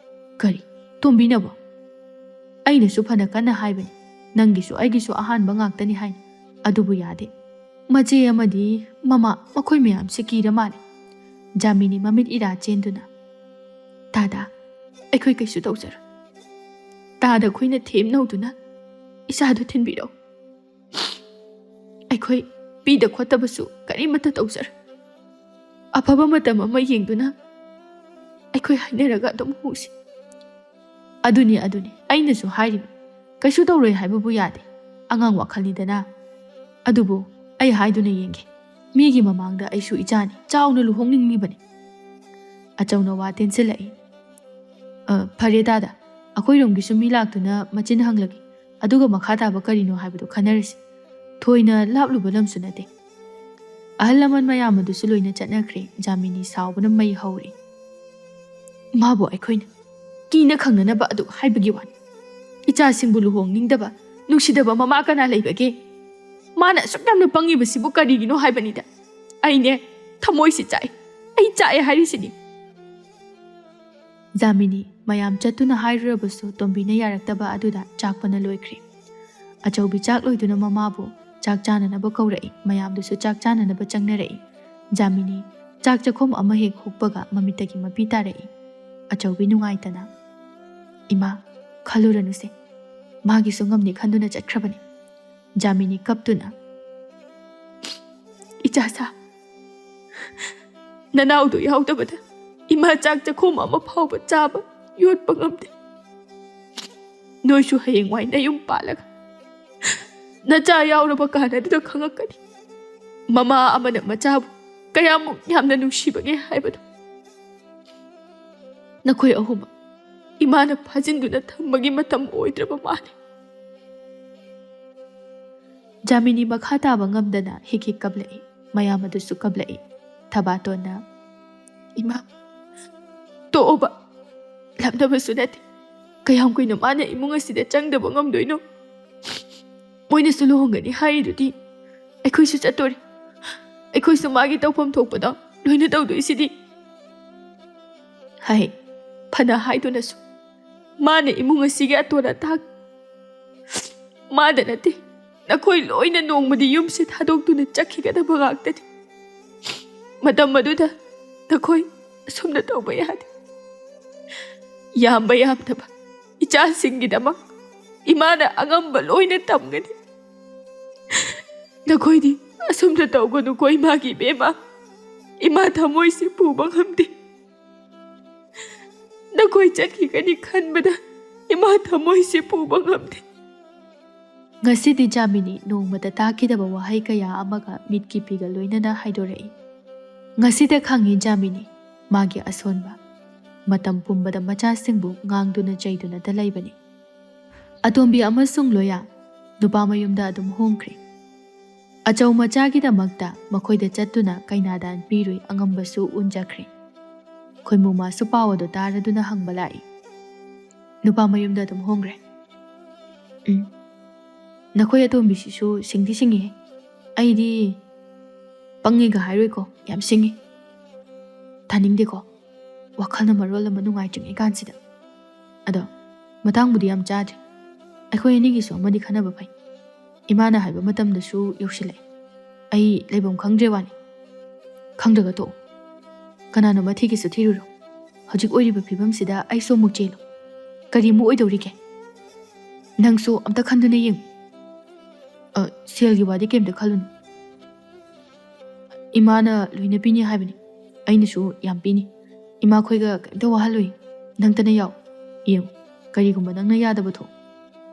A: ꯀꯔꯤ ꯇꯣꯝꯕꯤꯅꯕꯣ ꯑꯩꯅꯁꯨ ꯐꯅ ꯀꯟꯅ ꯍꯥꯏꯕꯅꯤ ꯅꯪꯒꯤꯁꯨ ꯑꯩꯒꯤꯁꯨ ꯑꯍꯥꯟꯕ ꯉꯥꯛꯇꯅꯤ ꯍꯥꯏꯅꯤ ꯑꯗꯨꯕꯨ ꯌꯥꯗꯦ ꯃꯆꯦ ꯑꯃꯗꯤ ꯃꯃꯥ ꯃꯈꯣꯏ ꯃꯌꯥꯝꯁꯦ ꯀꯤꯔ ꯃꯥꯜꯂꯦ ꯖꯥꯃꯤꯅꯤ ꯃꯃꯤꯠ ꯏꯔꯥ ꯆꯦꯟꯗꯨꯅ ꯇꯥꯗ ꯑꯩꯈꯣꯏ ꯀꯩꯁꯨ ꯇꯧꯖꯔꯣꯏ ꯇꯥꯗ ꯑꯩꯈꯣꯏꯅ ꯊꯦꯝꯅꯧꯗꯨꯅ ꯏꯆꯥꯗꯨ ꯊꯤꯟꯕꯤꯔꯛꯎ ꯑꯩꯈꯣꯏ ꯄꯤꯗ ꯈꯣꯠꯇꯕꯁꯨ ꯀꯔꯤꯃꯠꯇ ꯇꯧꯖꯔꯣꯏ ꯑꯐꯕ ꯃꯇꯝ ꯑꯃ ꯌꯦꯡꯗꯨꯅ ꯑꯩꯈꯣꯏ ꯍꯥꯏꯅꯔꯒ ꯑꯗꯨꯝ ꯍꯧꯁꯤ ꯑꯗꯨꯅꯤ ꯑꯩꯅꯁꯨ ꯍꯥꯏꯔꯤꯕ ꯀꯩꯁꯨ ꯇꯧꯔꯣꯏ ꯍꯥꯏꯕꯕꯨ ꯌꯥꯗꯦ ꯑꯉꯥꯡ ꯋꯥꯈꯜꯅꯤꯗꯅ ꯑꯗꯨꯕꯨ ꯑꯩ ꯍꯥꯏꯗꯨꯅ ꯌꯦꯡꯒꯦ ꯃꯤꯒꯤ ꯃꯃꯥꯡꯗ ꯑꯩꯁꯨ ꯏꯆꯥꯅꯤ ꯆꯥꯎꯅ ꯂꯨꯍꯣꯡꯅꯤꯡꯂꯤꯕꯅꯤ ꯑꯆꯧꯅ ꯋꯥ ꯇꯦꯟꯁꯤꯜꯂꯛꯏ ꯐꯔꯦ ꯇꯥꯗ ꯑꯩꯈꯣꯏꯔꯣꯝꯒꯤꯁꯨ ꯃꯤ ꯂꯥꯛꯇꯨꯅ ꯃꯆꯤꯟ ꯍꯪꯂꯒꯦ ꯑꯗꯨꯒ ꯃꯈꯥ ꯇꯥꯕ ꯀꯔꯤꯅꯣ ꯍꯥꯏꯕꯗꯨ ꯈꯟꯅꯔꯁꯤ ꯊꯣꯏꯅ ꯂꯥꯞꯂꯨꯕ ꯂꯝꯁꯨ ꯅꯠꯇꯦ ꯑꯍꯜ ꯂꯃꯟ ꯃꯌꯥꯝ ꯑꯗꯨꯁꯨ ꯂꯣꯏꯅ ꯆꯠꯅꯈ꯭ꯔꯦ ꯖꯥꯃꯤꯅꯤ ꯁꯥꯎꯕꯅ ꯃꯩ ꯍꯧꯔꯤ ꯃꯥꯕꯨ ꯑꯩꯈꯣꯏꯅ ꯀꯤꯅ ꯈꯪꯅꯅꯕ ꯑꯗꯨ ꯍꯥꯏꯕꯒꯤ ꯋꯥꯅꯤ ꯏꯆꯥꯁꯤꯡꯕꯨ ꯂꯨꯍꯣꯡꯅꯤꯡꯗꯕ ꯅꯨꯡꯁꯤꯗꯕ ꯃꯃꯥ ꯀꯅꯥ ꯂꯩꯕꯒꯦ ꯃꯥꯅ ꯑꯁꯨꯛ ꯌꯥꯝꯅ ꯄꯪꯉꯤꯕꯁꯤꯕꯨ ꯀꯔꯤꯒꯤꯅꯣ ꯍꯥꯏꯕꯅꯤꯗ ꯑꯩꯅꯦ ꯊꯃꯣꯏꯁꯤ ꯆꯥꯛꯑꯦ ꯑꯩ ꯆꯥꯛꯑꯦ ꯍꯥꯏꯔꯤꯁꯤꯅꯤ ꯖꯥꯃꯤꯅꯤ ꯃꯌꯥꯝ ꯆꯠꯇꯨꯅ ꯍꯥꯏꯔꯨꯔꯕꯁꯨ ꯇꯣꯝꯕꯤꯅ ꯌꯥꯔꯛꯇꯕ ꯑꯗꯨꯗ ꯆꯥꯛꯄꯅ ꯂꯣꯏꯈ꯭ꯔꯦ ꯑꯆꯧꯕꯤ ꯆꯥꯛ ꯂꯣꯏꯗꯨꯅ ꯃꯃꯥꯕꯨ ꯆꯥꯛ ꯆꯥꯅꯅꯕ ꯀꯧꯔꯛꯏ ꯃꯌꯥꯝꯗꯨꯁꯨ ꯆꯥꯛ ꯆꯥꯅꯅꯕ ꯆꯪꯅꯔꯛꯏ ꯖꯥꯃꯤꯅꯤ ꯆꯥꯛ ꯆꯥꯛꯈꯨꯝ ꯑꯃ ꯍꯦꯛ ꯍꯨꯛꯄꯒ ꯃꯃꯤꯠꯇꯒꯤ ꯃꯄꯤ ꯇꯥꯔꯛꯏ ꯑꯆꯧꯕꯤ ꯅꯨꯡꯉꯥꯏꯇꯅ ꯏꯃꯥ ꯈꯜꯂꯨꯔꯅꯨꯁꯦ ꯃꯥꯒꯤꯁꯨ ꯉꯝꯅꯤ ꯈꯟꯗꯨꯅ ꯆꯠꯈ꯭ꯔꯕꯅꯤ ꯖꯥꯃꯤꯅꯤ ꯀꯞꯇꯨꯅ ꯏꯆꯥꯁꯥ ꯅꯅꯥꯎꯗꯨ ꯌꯥꯎꯗꯕꯗ ꯏꯃꯥ ꯆꯥꯛ ꯆꯥꯛꯈꯨꯝ ꯑꯃ ꯐꯥꯎꯕ ꯆꯥꯕ ꯌꯣꯠꯄ ꯉꯝꯗꯦ ꯅꯣꯏꯁꯨ ꯍꯌꯦꯡꯋꯥꯏ ꯅꯌꯨꯝ ꯄꯥꯜꯂꯒ ꯅꯆꯥ ꯌꯥꯎꯔꯕ ꯀꯥꯟ ꯑꯗꯨꯗ ꯈꯪꯉꯛꯀꯅꯤ ꯃꯃꯥ ꯑꯃꯅ ꯃꯆꯥꯕꯨ ꯀꯌꯥꯃꯨꯛ ꯌꯥꯝꯅ ꯅꯨꯡꯁꯤꯕꯒꯦ ꯍꯥꯏꯕꯗꯨ ꯅꯈꯣꯏ ꯑꯍꯨꯝ ꯏꯃꯥꯅ ꯐꯥꯖꯤꯟꯗꯨꯅ ꯊꯝꯕꯒꯤ ꯃꯇꯝ ꯑꯣꯏꯗ꯭ꯔꯕ ꯃꯥꯜꯂꯤ ꯖꯥꯃꯤꯅꯤ ꯃꯈꯥ ꯇꯥꯕ ꯉꯝꯗꯅ ꯍꯤꯛ ꯍꯤꯛ ꯀꯞꯂꯛꯏ ꯃꯌꯥꯝ ꯑꯗꯨꯁꯨ ꯀꯞꯂꯛꯏ ꯊꯕꯥꯇꯣꯟꯅ ꯏꯃꯥ ꯇꯣꯛꯑꯣꯕ ꯂꯥꯞꯅꯕꯁꯨ ꯅꯠꯇꯦ ꯀꯌꯥꯝ ꯀꯨꯏꯅ ꯃꯥꯅ ꯏꯃꯨꯡ ꯑꯁꯤꯗ ꯆꯪꯗꯕ ꯉꯝꯗꯣꯏꯅꯣ ꯃꯣꯏꯅꯁꯨ ꯂꯨꯍꯣꯡꯒꯅꯤ ꯍꯥꯏꯔꯤꯗꯨꯗꯤ ꯑꯩꯈꯣꯏꯁꯨ ꯆꯠꯇꯣꯔꯤ ꯑꯩꯈꯣꯏꯁꯨ ꯃꯥꯒꯤ ꯇꯧꯐꯝ ꯊꯣꯛꯄꯗꯣ ꯂꯣꯏꯅ ꯇꯧꯗꯣꯏꯁꯤꯗꯤ ꯍꯥꯏ ꯐꯅ ꯍꯥꯏꯗꯨꯅꯁꯨ ꯃꯥꯅ ꯏꯃꯨꯡ ꯑꯁꯤꯒꯤ ꯑꯇꯣꯟ ꯑꯇꯥꯛ ꯃꯥꯗ ꯅꯠꯇꯦ ꯅꯈꯣꯏ ꯂꯣꯏꯅ ꯅꯣꯡꯃꯗꯤ ꯌꯨꯝꯁꯦ ꯊꯥꯗꯣꯛꯇꯨꯅ ꯆꯠꯈꯤꯒꯗꯕ ꯉꯥꯛꯇꯅꯤ ꯃꯇꯝ ꯑꯗꯨꯗ ꯅꯈꯣꯏ ꯑꯁꯨꯝꯅ ꯇꯧꯕ ꯌꯥꯗꯦ ꯌꯥꯝꯕ ꯌꯥꯝꯗꯕ ꯏꯆꯥꯁꯤꯡꯒꯤꯗꯃꯛ ꯏꯃꯥꯅ ꯑꯉꯝꯕ ꯂꯣꯏꯅ ꯇꯝꯒꯅꯤ ꯅꯈꯣꯏꯗꯤ ꯑꯁꯨꯝꯅ ꯇꯧꯒꯅꯨꯀꯣ ꯏꯃꯥꯒꯤ ꯏꯕꯦꯝꯃ ꯏꯃꯥ ꯊꯃꯣꯏꯁꯦ ꯄꯨꯕ ꯉꯝꯗꯦ ꯅꯈꯣꯏ ꯆꯠꯈꯤꯒꯅꯤ ꯈꯟꯕꯗ ꯏꯃꯥ ꯊꯃꯣꯏꯁꯦ ꯄꯨꯕ ꯉꯝꯗꯦ ꯉꯁꯤꯗꯤ ꯖꯥꯃꯤꯅꯤ ꯅꯣꯡꯃꯗ ꯇꯥꯈꯤꯗꯕ ꯋꯥꯍꯩ ꯀꯌꯥ ꯑꯃꯒ ꯃꯤꯠꯀꯤ ꯄꯤꯒ ꯂꯣꯏꯅꯅ ꯍꯥꯏꯗꯣꯔꯛꯏ ꯉꯁꯤꯗ ꯈꯪꯉꯤ ꯖꯥꯃꯤꯅꯤ ꯃꯥꯒꯤ ꯑꯁꯣꯟꯕ ꯃꯇꯝ ꯄꯨꯝꯕꯗ ꯃꯆꯥꯁꯤꯡꯕꯨ ꯉꯥꯡꯗꯨꯅ ꯆꯩꯗꯨꯅꯇ ꯂꯩꯕꯅꯤ ꯑꯇꯣꯝꯕꯤ ꯑꯃꯁꯨꯡ ꯂꯣꯌꯥ ꯅꯨꯄꯥ ꯃꯌꯨꯝꯗ ꯑꯗꯨꯝ ꯍꯣꯡꯈ꯭ꯔꯦ ꯑꯆꯧ ꯃꯆꯥꯒꯤꯗꯃꯛꯇ ꯃꯈꯣꯏꯗ ꯆꯠꯇꯨꯅ ꯀꯩꯅꯥꯗꯥꯟ ꯄꯤꯔꯨꯏ ꯑꯉꯝꯕꯁꯨ ꯎꯟꯖꯈ꯭ꯔꯦ ꯈꯣꯏꯃꯨ ꯃꯥꯁꯨ ꯄꯥꯎ ꯑꯗꯨ ꯇꯥꯔꯗꯨꯅ ꯍꯪꯕ ꯂꯥꯛꯏ ꯅꯨꯄꯥ ꯃꯌꯨꯝꯗ ꯑꯗꯨꯝ ꯍꯣꯡꯈ꯭ꯔꯦ ꯅꯈꯣꯏ ꯑꯇꯣꯝꯕꯤꯁꯤꯁꯨ ꯁꯤꯡꯗꯤ ꯁꯤꯡꯉꯤꯍꯦ ꯑꯩꯗꯤ ꯄꯪꯉꯤꯒ ꯍꯥꯏꯔꯣꯏꯀꯣ ꯌꯥꯝ ꯁꯤꯡꯉꯤ ꯊꯥꯅꯤꯡꯗꯦꯀꯣ ꯋꯥꯈꯜꯅ ꯃꯔꯣꯜ ꯑꯃ ꯅꯨꯡꯉꯥꯏꯇ꯭ꯔꯤꯉꯩ ꯀꯥꯟꯁꯤꯗ ꯑꯗꯣ ꯃꯇꯥꯡꯕꯨꯗꯤ ꯌꯥꯝ ꯆꯥꯗ꯭ꯔꯤ ꯑꯩꯈꯣꯏ ꯑꯅꯤꯒꯤꯁꯨ ꯑꯃꯗꯤ ꯈꯟꯅꯕ ꯐꯩ ꯏꯃꯥꯅ ꯍꯥꯏꯕ ꯃꯇꯝꯗꯁꯨ ꯌꯧꯁꯤꯜꯂꯛꯑꯦ ꯑꯩ ꯂꯩꯐꯝ ꯈꯪꯗ꯭ꯔꯦ ꯋꯥꯅꯤ ꯈꯪꯗ꯭ꯔꯒ ꯇꯣꯛꯎ ꯀꯅꯥꯅꯣ ꯃꯊꯤꯒꯤꯁꯨ ꯊꯤꯔꯨꯔꯣ ꯍꯧꯖꯤꯛ ꯑꯣꯏꯔꯤꯕ ꯐꯤꯕꯝꯁꯤꯗ ꯑꯩꯁꯨ ꯑꯃꯨꯛ ꯆꯦꯜꯂꯨ ꯀꯔꯤꯃꯨꯛ ꯑꯣꯏꯗꯧꯔꯤꯒꯦ ꯅꯪꯁꯨ ꯑꯝꯇ ꯈꯟꯗꯨꯅ ꯌꯦꯡꯉꯨ ꯁꯦꯜꯒꯤ ꯋꯥꯗꯤ ꯀꯩꯝꯇ ꯈꯜꯂꯨꯅꯨ ꯏꯃꯥꯅ ꯂꯣꯏꯅ ꯄꯤꯅꯤ ꯍꯥꯏꯕꯅꯤ ꯑꯩꯅꯁꯨ ꯌꯥꯝ ꯄꯤꯅꯤ ꯏꯃꯥꯈꯣꯏꯒ ꯀꯩꯝꯇ ꯋꯥꯍꯜꯂꯣꯏ ꯅꯪꯇꯅ ꯌꯥꯎ ꯌꯦꯡꯉꯨ ꯀꯔꯤꯒꯨꯝꯕ ꯅꯪꯅ ꯌꯥꯗꯕ ꯊꯣꯛ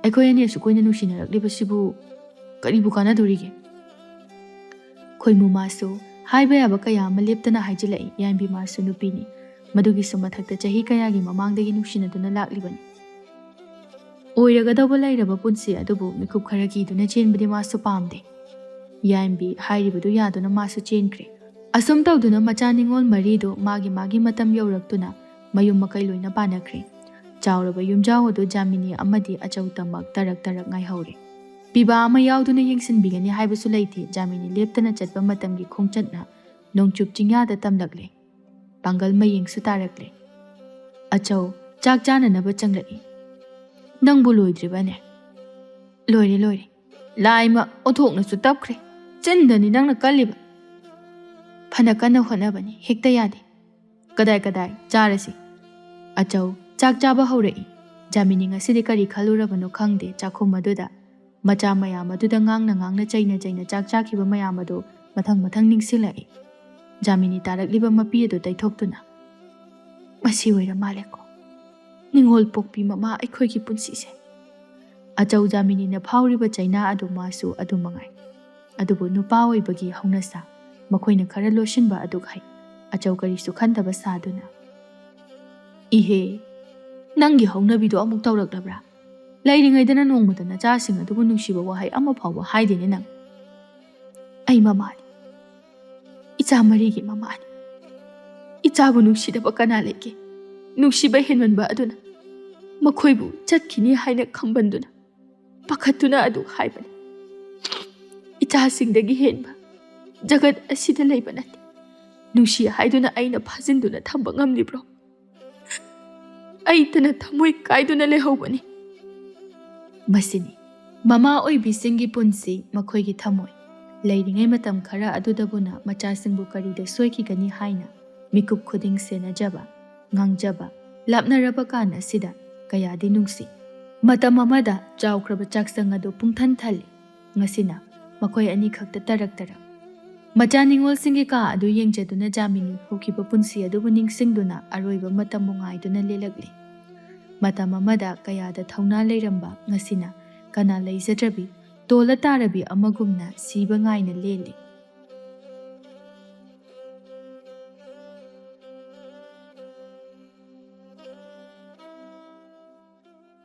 A: ꯑꯩꯈꯣꯏ ꯑꯅꯤ ꯑꯁꯨꯛ ꯀꯨꯏꯅ ꯅꯨꯡꯁꯤꯅꯔꯛꯂꯤꯕꯁꯤꯕꯨ ꯀꯔꯤꯕꯨ ꯀꯥꯟꯅꯗꯣꯔꯤꯒꯦ ꯈꯣꯏꯃꯨ ꯃꯥꯁꯨ ꯍꯥꯏꯕ ꯌꯥꯕ ꯀꯌꯥ ꯑꯃ ꯂꯦꯞꯇꯅ ꯍꯥꯏꯖꯤꯜꯂꯛꯏ ꯌꯥꯏꯝꯕꯤ ꯃꯥꯁꯨ ꯅꯨꯄꯤꯅꯤ ꯃꯗꯨꯒꯤꯁꯨ ꯃꯊꯛꯇ ꯆꯍꯤ ꯀꯌꯥꯒꯤ ꯃꯃꯥꯡꯗꯒꯤ ꯅꯨꯡꯁꯤꯅꯗꯨꯅ ꯂꯥꯛꯂꯤꯕꯅꯤ ꯑꯣꯏꯔꯒꯗꯧꯕ ꯂꯩꯔꯕ ꯄꯨꯟꯁꯤ ꯑꯗꯨꯕꯨ ꯃꯤꯀꯨꯞ ꯈꯔ ꯀꯤꯗꯨꯅ ꯆꯦꯟꯕꯗꯤ ꯃꯥꯁꯨ ꯄꯥꯝꯗꯦ ꯌꯥꯏꯝꯕꯤ ꯍꯥꯏꯔꯤꯕꯗꯨ ꯌꯥꯗꯨꯅ ꯃꯥꯁꯨ ꯆꯦꯟꯈ꯭ꯔꯦ ꯑꯁꯨꯝ ꯇꯧꯗꯨꯅ ꯃꯆꯥ ꯅꯤꯉꯣꯜ ꯃꯔꯤꯗꯨ ꯃꯥꯒꯤ ꯃꯇꯝ ꯌꯧꯔꯛꯇꯨꯅ ꯃꯌꯨꯝ ꯃꯀꯩ ꯂꯣꯏꯅ ꯄꯥꯟꯅꯈ꯭ꯔꯦ ꯆꯥꯎꯔꯕ ꯌꯨꯝꯖꯥꯎ ꯑꯗꯨ ꯖꯥꯃꯤꯅꯤ ꯑꯃꯗꯤ ꯑꯆꯧꯇꯃꯛ ꯇꯔꯛ ꯇꯔꯛ ꯉꯥꯏꯍꯧꯔꯦ ꯄꯤꯕꯥ ꯑꯃ ꯌꯥꯎꯗꯨꯅ ꯌꯦꯡꯁꯤꯟꯕꯤꯒꯅꯤ ꯍꯥꯏꯕꯁꯨ ꯂꯩꯇꯦ ꯖꯥꯃꯤꯅꯤ ꯂꯦꯞꯇꯅ ꯆꯠꯄ ꯃꯇꯝꯒꯤ ꯈꯣꯡꯆꯠꯅ ꯅꯣꯡꯆꯨꯞ ꯆꯤꯡꯌꯥꯗ ꯇꯝꯂꯛꯂꯦ ꯄꯥꯡꯒꯜ ꯃꯌꯦꯡꯁꯨ ꯇꯥꯔꯛꯂꯦ ꯑꯆꯧ ꯆꯥꯛ ꯆꯥꯅꯅꯕ ꯆꯪꯂꯛꯏ ꯅꯪꯕꯨ ꯂꯣꯏꯗ꯭ꯔꯤꯕꯅꯦ ꯂꯣꯏꯔꯦ ꯂꯥꯏꯃ ꯑꯣꯟꯊꯣꯛꯅꯁꯨ ꯇꯞꯈ꯭ꯔꯦ ꯆꯤꯟꯗꯅꯤ ꯅꯪꯅ ꯀꯜꯂꯤꯕ ꯐꯅ ꯀꯟꯅ ꯍꯣꯠꯅꯕꯅꯤ ꯍꯦꯛꯇ ꯌꯥꯗꯦ ꯀꯗꯥꯏ ꯆꯥꯔꯁꯤ ꯑꯆꯧ ꯆꯥꯛ ꯆꯥꯕ ꯍꯧꯔꯛꯏ ꯖꯥꯃꯤꯅꯤ ꯉꯁꯤꯗꯤ ꯀꯔꯤ ꯈꯜꯂꯨꯔꯕꯅꯣ ꯈꯪꯗꯦ ꯆꯥꯛꯈꯨꯝ ꯑꯗꯨꯗ ꯃꯆꯥ ꯃꯌꯥꯝ ꯑꯗꯨꯗ ꯉꯥꯡꯅ ꯆꯩꯅ ꯆꯥꯛ ꯆꯥꯈꯤꯕ ꯃꯌꯥꯝ ꯑꯗꯨ ꯃꯊꯪ ꯅꯤꯡꯁꯤꯡꯂꯛꯏ ꯖꯥꯃꯤꯅꯤ ꯇꯥꯔꯛꯂꯤꯕ ꯃꯄꯤ ꯑꯗꯨ ꯇꯩꯊꯣꯛꯇꯨꯅ ꯃꯁꯤ ꯑꯣꯏꯔ ꯃꯥꯜꯂꯦꯀꯣ ꯅꯤꯡꯉꯣꯜ ꯄꯣꯛꯄꯤ ꯃꯃꯥ ꯑꯩꯈꯣꯏꯒꯤ ꯄꯨꯟꯁꯤꯁꯦ ꯑꯆꯧ ꯖꯥꯃꯤꯅꯤꯅ ꯐꯥꯎꯔꯤꯕ ꯆꯩꯅꯥ ꯑꯗꯨ ꯃꯥꯁꯨ ꯑꯗꯨ ꯃꯉꯥꯏ ꯑꯗꯨꯕꯨ ꯅꯨꯄꯥ ꯑꯣꯏꯕꯒꯤ ꯍꯧꯅꯁꯥ ꯃꯈꯣꯏꯅ ꯈꯔ ꯂꯣꯠꯁꯤꯟꯕ ꯑꯗꯨ ꯍꯩ ꯑꯆꯧ ꯀꯔꯤꯁꯨ ꯈꯟꯗꯕ ꯁꯥꯗꯨꯅ ꯏꯍꯦ ꯅꯪꯒꯤ ꯍꯧꯅꯕꯤꯗꯣ ꯑꯃꯨꯛ ꯇꯧꯔꯛꯂꯕ꯭ꯔꯥ ꯂꯩꯔꯤꯉꯩꯗꯅ ꯅꯣꯡꯃꯗ ꯅꯆꯥꯁꯤꯡ ꯑꯗꯨꯕꯨ ꯅꯨꯡꯁꯤꯕ ꯋꯥꯍꯩ ꯑꯃ ꯐꯥꯎꯕ ꯍꯥꯏꯗꯦꯅꯦ ꯅꯪ ꯑꯩ ꯃꯃꯥꯅꯤ ꯏꯆꯥ ꯃꯔꯤꯒꯤ ꯃꯃꯥꯅꯤ ꯏꯆꯥꯕꯨ ꯅꯨꯡꯁꯤꯗꯕ ꯀꯅꯥ ꯂꯩꯒꯦ ꯅꯨꯡꯁꯤꯕ ꯍꯦꯟꯃꯟꯕ ꯑꯗꯨꯅ ꯃꯈꯣꯏꯕꯨ ꯆꯠꯈꯤꯅꯤ ꯍꯥꯏꯅ ꯈꯝꯕꯟꯗꯨꯅ ꯄꯥꯈꯠꯇꯨꯅ ꯑꯗꯨ ꯍꯥꯏꯕꯅꯤ ꯏꯆꯥꯁꯤꯡꯗꯒꯤ ꯍꯦꯟꯕ ꯖꯒꯠ ꯑꯁꯤꯗ ꯂꯩꯕ ꯅꯠꯇꯦ ꯅꯨꯡꯁꯤ ꯍꯥꯏꯗꯨꯅ ꯑꯩꯅ ꯐꯥꯖꯤꯟꯗꯨꯅ ꯊꯝꯕ ꯉꯝꯂꯤꯕ꯭ꯔꯣ ꯑꯩꯇꯅ ꯊꯃꯣꯏ ꯀꯥꯏꯗꯨꯅ ꯂꯩꯍꯧꯕꯅꯤ ꯃꯁꯤꯅꯤ ꯃꯃꯥ ꯑꯣꯏꯕꯤꯁꯤꯡꯒꯤ ꯄꯨꯟꯁꯤ ꯃꯈꯣꯏꯒꯤ ꯊꯃꯣꯏ ꯂꯩꯔꯤꯉꯩ ꯃꯇꯝ ꯈꯔ ꯑꯗꯨꯗꯕꯨꯅ ꯃꯆꯥꯁꯤꯡꯕꯨ ꯀꯔꯤꯗ ꯁꯣꯏꯈꯤꯒꯅꯤ ꯍꯥꯏꯅ ꯃꯤꯀꯨꯞ ꯈꯨꯗꯤꯡ ꯁꯦꯟꯅꯖꯕ ꯉꯥꯡꯖꯕ ꯂꯥꯞꯅꯔꯕ ꯀꯥꯟ ꯑꯁꯤꯗ ꯀꯌꯥꯗꯤ ꯅꯨꯡꯁꯤ ꯃꯇꯝ ꯑꯃꯗ ꯆꯥꯎꯈ꯭ꯔꯕ ꯆꯥꯛꯁꯪ ꯑꯗꯨ ꯄꯨꯡꯊꯟ ꯊꯜꯂꯤ ꯉꯁꯤꯅ ꯃꯈꯣꯏ ꯑꯅꯤ ꯈꯛꯇ ꯇꯔꯛ ꯃꯆꯥ ꯅꯤꯉꯣꯜꯁꯤꯡꯒꯤ ꯀꯥ ꯑꯗꯨ ꯌꯦꯡꯖꯗꯨꯅ ꯖꯥꯃꯤꯅꯤ ꯍꯧꯈꯤꯕ ꯄꯨꯟꯁꯤ ꯑꯗꯨꯕꯨ ꯅꯤꯡꯁꯤꯡꯗꯨꯅ ꯑꯔꯣꯏꯕ ꯃꯇꯝꯕꯨ ꯉꯥꯏꯗꯨꯅ ꯂꯦꯜꯂꯛꯂꯤ ꯃꯇꯝ ꯑꯃꯗ ꯀꯌꯥꯗ ꯊꯧꯅꯥ ꯂꯩꯔꯝꯕ ꯉꯁꯤꯅ ꯀꯅꯥ ꯂꯩꯖꯗ꯭ꯔꯕꯤ ꯇꯣꯜꯂ ꯇꯥꯔꯕꯤ ꯑꯃꯒꯨꯝꯅ ꯁꯤꯕ ꯉꯥꯏꯅ ꯂꯦꯜꯂꯤ꯫